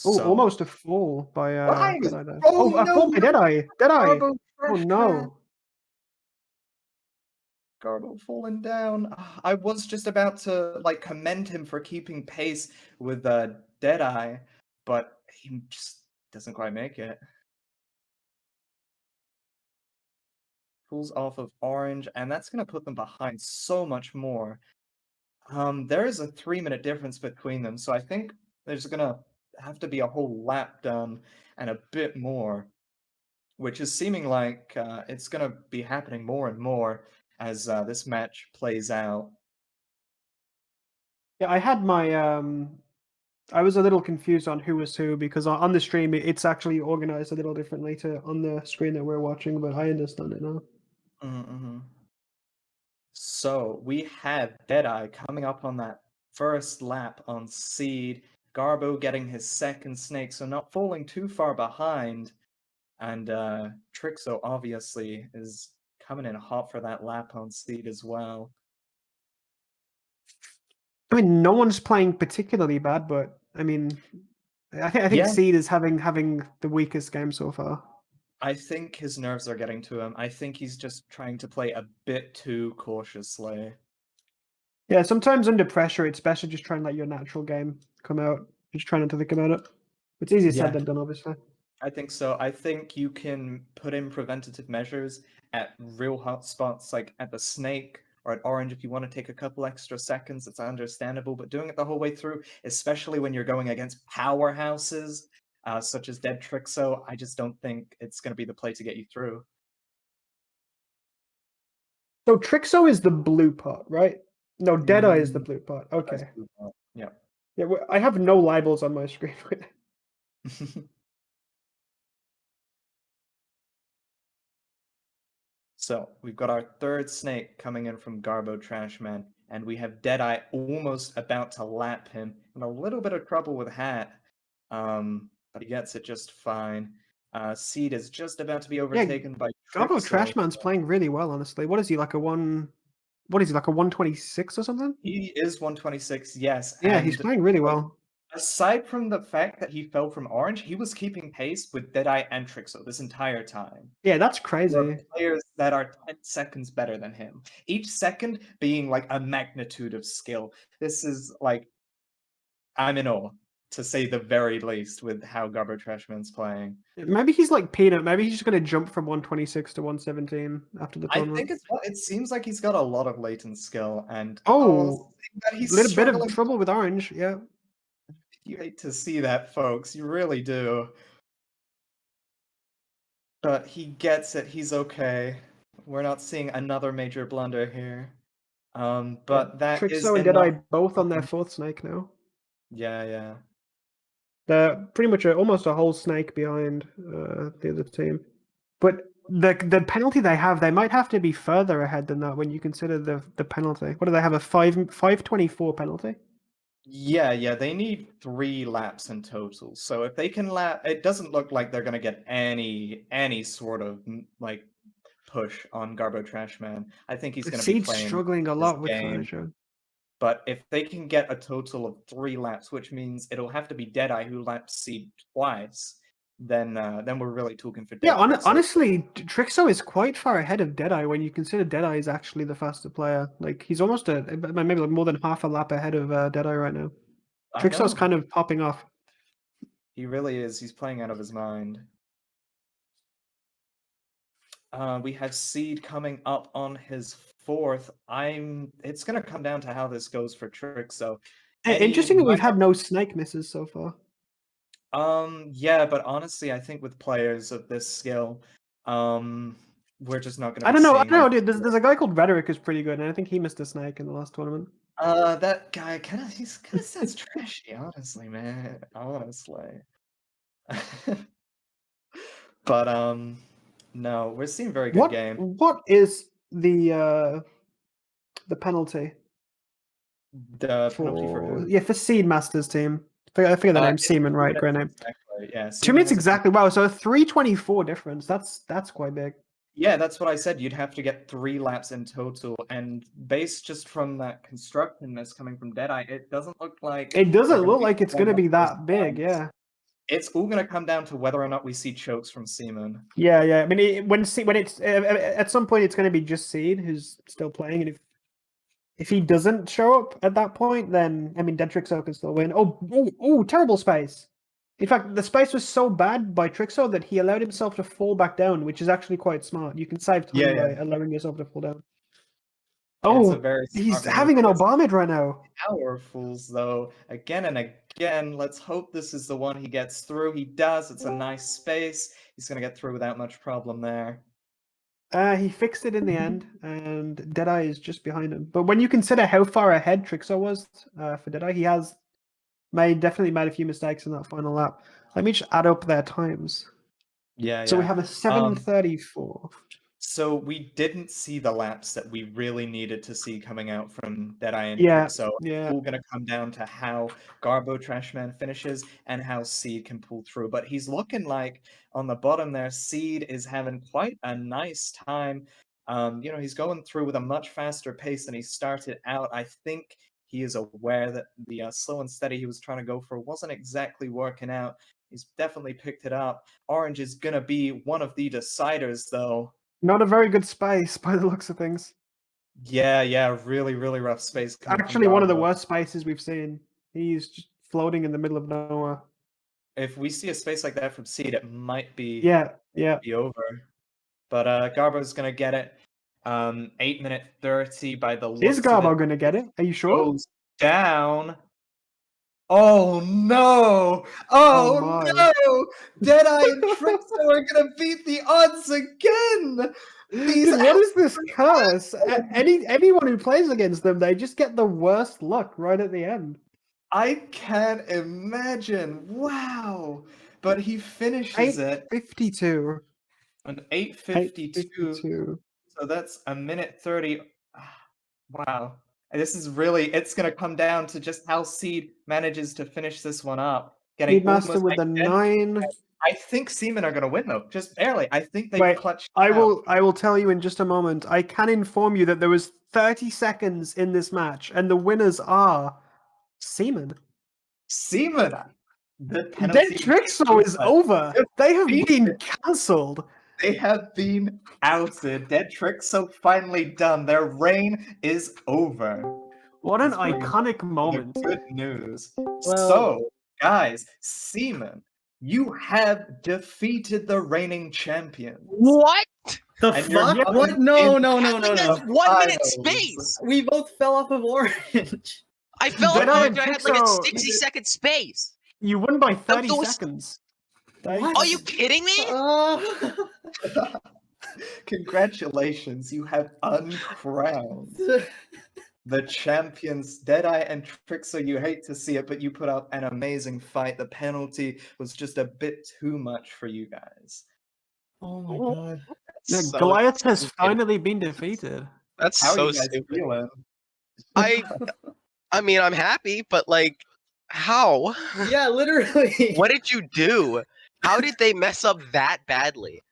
Speaker 15: Oh, almost a fall by Deadeye.
Speaker 10: Oh,
Speaker 15: a fall by Deadeye.
Speaker 10: Garbo,
Speaker 15: oh no.
Speaker 10: Garbo falling down. I was just about to commend him for keeping pace with Deadeye, but he just doesn't quite make it. Pulls off of orange, and that's going to put them behind so much more. There is a 3-minute difference between them, so I think there's going to have to be a whole lap done and a bit more, which is seeming like it's going to be happening more and more as this match plays out.
Speaker 15: Yeah, I had my I was a little confused on who was who because on the stream it's actually organized a little differently to on the screen that we're watching, but I understand it now.
Speaker 10: So we have Deadeye coming up on that first lap on Seed. Garbo getting his second snake, so not falling too far behind. And Trixo obviously is coming in hot for that lap on Seed as well.
Speaker 15: I mean, no one's playing particularly bad, but I mean, I think
Speaker 10: Yeah.
Speaker 15: Seed is having the weakest game so far.
Speaker 10: I think his nerves are getting to him. I think he's just trying to play a bit too cautiously.
Speaker 15: Yeah, sometimes under pressure, it's better just try and let your natural game come out. Just try not to think about it. It's easier said than done, obviously.
Speaker 10: I think so. I think you can put in preventative measures at real hot spots, like at the snake or at orange. If you want to take a couple extra seconds, it's understandable. But doing it the whole way through, especially when you're going against powerhouses such as Dead Trixo, I just don't think it's going to be the play to get you through.
Speaker 15: So Trixo is the blue pot, right? No, Deadeye is the blue pot. Okay.
Speaker 10: Yeah.
Speaker 15: Yeah, I have no labels on my screen right now.
Speaker 10: So we've got our third snake coming in from Garbo Trashman, and we have Deadeye almost about to lap him, in a little bit of trouble with Hat, but he gets it just fine. Seed is just about to be overtaken by
Speaker 15: Garbo
Speaker 10: Trixo.
Speaker 15: Trashman's playing really well, honestly. What is he, like a 126 or something?
Speaker 10: He is 126, yes.
Speaker 15: Yeah, he's
Speaker 10: and
Speaker 15: playing really well.
Speaker 10: Aside from the fact that he fell from orange, he was keeping pace with Deadeye and Trixo this entire time.
Speaker 15: Yeah, that's
Speaker 10: There
Speaker 15: crazy.
Speaker 10: are players that are 10 seconds better than him. Each second being like a magnitude of skill. This is like, I'm in awe, to say the very least, with how Garbo Trashman's playing.
Speaker 15: Maybe he's like Peanut. Maybe he's just going to jump from 126 to 117 after the
Speaker 10: I
Speaker 15: tournament.
Speaker 10: think it seems like he's got a lot of latent skill, and
Speaker 15: Oh,
Speaker 10: that he's
Speaker 15: a little bit of
Speaker 10: struggling.
Speaker 15: trouble with orange, yeah.
Speaker 10: You hate to see that, folks. You really do. But he gets it. He's okay. We're not seeing another major blunder here. But that is
Speaker 15: Trixo and Deadeye both on their fourth snake now.
Speaker 10: Yeah.
Speaker 15: They're pretty much almost a whole snake behind the other team. But the penalty they have, they might have to be further ahead than that when you consider the penalty. What do they have? A 524 penalty?
Speaker 10: Yeah, they need 3 laps in total. So if they can lap, it doesn't look like they're gonna get any sort of like push on Garbo Trashman. I think he's gonna be
Speaker 15: Seed's
Speaker 10: playing
Speaker 15: struggling a
Speaker 10: his
Speaker 15: lot with
Speaker 10: game.
Speaker 15: furniture.
Speaker 10: But if they can get a total of 3 laps, which means it'll have to be Deadeye who laps Seed twice, then we're really talking for
Speaker 15: Yeah,
Speaker 10: Trixo.
Speaker 15: honestly, Trixo is quite far ahead of Deadeye when you consider Deadeye is actually the faster player. Like, he's almost maybe like more than half a lap ahead of Deadeye right now.
Speaker 10: I
Speaker 15: Trixo's
Speaker 10: know.
Speaker 15: kind of popping off.
Speaker 10: He really is. He's playing out of his mind. We have Seed coming up on his fourth. It's gonna come down to how this goes for Trixo.
Speaker 15: Interesting that we've had no snake misses so far.
Speaker 10: Yeah, but honestly, I think with players of this skill, we're just not gonna.
Speaker 15: I don't know, dude. There's a guy called Rhetoric who's pretty good, and I think he missed a snake in the last tournament.
Speaker 10: That guy kind of sounds trashy, honestly, man. Honestly. But no, we're seeing very good game.
Speaker 15: What is the penalty?
Speaker 10: The penalty for who?
Speaker 15: Yeah, for Seed Masters team. I figure the name Seaman, right? Great name.
Speaker 10: Exactly. Yeah.
Speaker 15: 2 minutes exactly. Wow. So a 324 difference. That's quite big.
Speaker 10: Yeah, that's what I said. You'd have to get 3 laps in total, and based just from that constructiveness coming from Deadeye, it doesn't look like
Speaker 15: It doesn't look like it's going to be that big.
Speaker 10: laps.
Speaker 15: Yeah.
Speaker 10: It's all going to come down to whether or not we see chokes from Seaman.
Speaker 15: Yeah. I mean, when it's at some point, it's going to be just Seed who's still playing, and if he doesn't show up at that point, then I mean, Dead Trixo can still win. Oh, terrible space. In fact, the space was so bad by Trixo that he allowed himself to fall back down, which is actually quite smart. You can save time by allowing yourself to fall down. Oh, he's having an Obamid right now.
Speaker 10: Powerfuls, though, again and again. Let's hope this is the one he gets through. He does. It's a nice space. He's going to get through without much problem there.
Speaker 15: He fixed it in the end, and Deadeye is just behind him. But when you consider how far ahead Trixo was for Deadeye, he has definitely made a few mistakes in that final lap. Let me just add up their times.
Speaker 10: Yeah.
Speaker 15: So we have a 7:34.
Speaker 10: So we didn't see the laps that we really needed to see coming out from Deadeye and
Speaker 15: Trixo.
Speaker 10: It's all going to come down to how Garbo Trashman finishes and how Seed can pull through. But he's looking like on the bottom there, Seed is having quite a nice time. He's going through with a much faster pace than he started out. I think He is aware that the slow and steady he was trying to go for wasn't exactly working out. He's definitely picked it up. Orange is going to be one of the deciders, though.
Speaker 15: Not a very good space by the looks of things.
Speaker 10: Yeah, really, really rough space.
Speaker 15: Actually, one of the worst spaces we've seen. He's just floating in the middle of nowhere.
Speaker 10: If we see a space like that from Seed, it might be
Speaker 15: be
Speaker 10: over. But Garbo's gonna get it. 8 minute 30 by the looks
Speaker 15: Is
Speaker 10: of
Speaker 15: Garbo
Speaker 10: it.
Speaker 15: gonna get it? Are you sure?
Speaker 10: Goes down. Oh no!
Speaker 15: Oh,
Speaker 10: Oh,
Speaker 15: my.
Speaker 10: no! Deadeye and Trixo are gonna beat the odds again! These
Speaker 15: Dude, what is this curse? Anyone who plays against them, they just get the worst luck right at the end.
Speaker 10: I can't imagine. Wow! But he finishes it
Speaker 15: 8:52.
Speaker 10: on 8:52. So that's a minute 30. Wow. This is really, it's going to come down to just how Seed manages to finish this one up. Getting
Speaker 15: Speedmaster
Speaker 10: almost
Speaker 15: with the 9.
Speaker 10: I think Seamen are going to win, though. Just barely. I think they've
Speaker 15: Wait,
Speaker 10: clutched
Speaker 15: I
Speaker 10: out.
Speaker 15: will tell you in just a moment. I can inform you that there was 30 seconds in this match, and the winners are Seaman.
Speaker 10: Seaman! The
Speaker 15: Dead
Speaker 10: penalty
Speaker 15: Trixo is over. They have been cancelled.
Speaker 10: They have been outed. Dead Trixo finally done. Their reign is over.
Speaker 15: What an
Speaker 10: It's been
Speaker 15: iconic moment.
Speaker 10: Good news. So, guys, Seaman, you have defeated the reigning champion.
Speaker 14: What?
Speaker 7: The
Speaker 10: And you're
Speaker 7: fuck?
Speaker 10: going
Speaker 7: What? No,
Speaker 10: in
Speaker 7: no, no, no,
Speaker 14: That's
Speaker 7: no.
Speaker 14: 1 minute
Speaker 10: finals.
Speaker 14: space.
Speaker 7: We both fell off of Orange.
Speaker 14: I fell off
Speaker 15: Deadeye
Speaker 14: of
Speaker 15: and
Speaker 14: it. I had like a
Speaker 15: Trixo-
Speaker 14: 60-second space.
Speaker 15: You won by 30
Speaker 14: those-
Speaker 15: seconds.
Speaker 14: Are you kidding me?
Speaker 10: Congratulations, you have uncrowned the champions. Deadeye and Trixo, you hate to see it, but you put up an amazing fight. The penalty was just a bit too much for you guys.
Speaker 7: Oh my god.
Speaker 15: No,
Speaker 14: So
Speaker 15: Goliath has
Speaker 14: stupid.
Speaker 15: finally been defeated.
Speaker 14: That's
Speaker 10: How are
Speaker 14: so
Speaker 10: you guys
Speaker 14: stupid.
Speaker 10: feeling?
Speaker 14: I mean, I'm happy, but like, how?
Speaker 7: Yeah, literally.
Speaker 14: What did you do? How did they mess up that badly?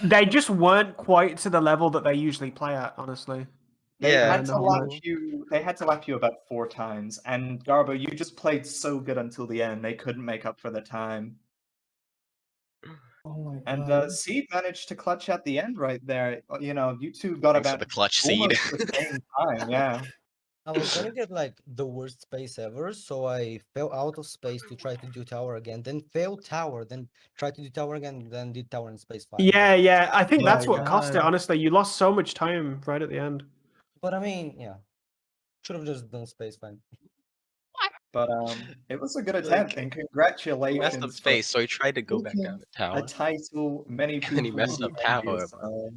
Speaker 15: They just weren't quite to the level that they usually play at, honestly.
Speaker 10: They
Speaker 14: Yeah.
Speaker 10: had to lap you. They had to lap you about 4 times, and Garbo, you just played so good until the end. They couldn't make up for the time.
Speaker 7: Oh my
Speaker 10: And
Speaker 7: god.
Speaker 10: Seed managed to clutch at the end right there. You know, you two got
Speaker 14: Thanks for
Speaker 10: about
Speaker 14: the clutch, Seed.
Speaker 10: almost the same time. Yeah.
Speaker 20: I was gonna get like the worst space ever, so I fell out of space to try to do tower again, then failed tower, then tried to do tower again, then did tower in space 5.
Speaker 15: Yeah. I think
Speaker 10: Oh
Speaker 15: that's
Speaker 10: my
Speaker 15: what cost it,
Speaker 7: God.
Speaker 15: honestly. You lost so much time right at the end.
Speaker 20: But I mean, yeah. Should have just done space 5.
Speaker 10: But it was a good attempt, and
Speaker 14: He
Speaker 10: congratulations.
Speaker 14: messed up
Speaker 10: for
Speaker 14: space, so he tried to go back
Speaker 10: taking
Speaker 14: down the
Speaker 10: a
Speaker 14: tower.
Speaker 10: title many
Speaker 14: And
Speaker 10: people
Speaker 14: then he messed up tower.
Speaker 10: envious of.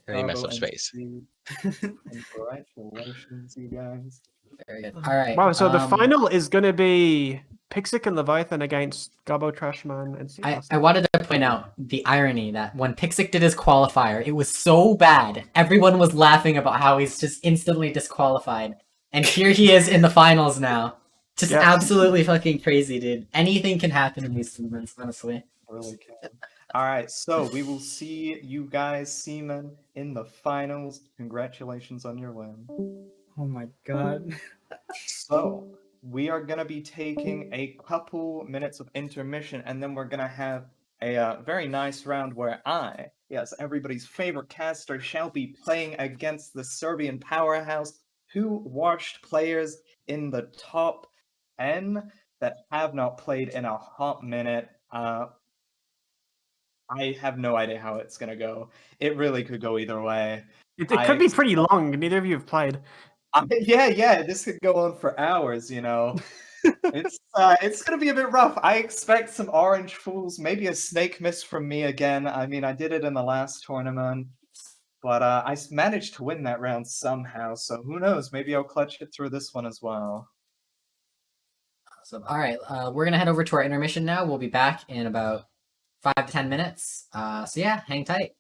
Speaker 14: And then he messed
Speaker 10: Garbo
Speaker 14: up
Speaker 10: and
Speaker 14: space.
Speaker 10: Seed. Congratulations, you guys.
Speaker 2: Very good. All right.
Speaker 15: Wow, so the final is going to be Pixic and Leviathan against Garbo Trashman and
Speaker 2: I wanted to point out the irony that when Pixic did his qualifier, it was so bad. Everyone was laughing about how he's just instantly disqualified. And here he is in the finals now. Just absolutely fucking crazy, dude. Anything can happen in these tournaments, honestly.
Speaker 10: Really can. All right, so we will see you guys, Seaman, in the finals. Congratulations on your win.
Speaker 7: Oh my god.
Speaker 10: So we are going to be taking a couple minutes of intermission, and then we're going to have a very nice round where I, yes, everybody's favorite caster, shall be playing against the Serbian powerhouse, 2 washed players in the top 10 that have not played in a hot minute. I have no idea how it's going to go. It really could go either way.
Speaker 15: It could be pretty long. Neither of you have played.
Speaker 10: Yeah, this could go on for hours, you know. It's gonna be a bit rough. I expect some orange fools, maybe a snake miss from me again. I mean, I did it in the last tournament, but I managed to win that round somehow. So who knows? Maybe I'll clutch it through this one as well.
Speaker 2: Awesome. All right, we're gonna head over to our intermission now. We'll be back in about 5 to 10 minutes. So yeah, hang tight.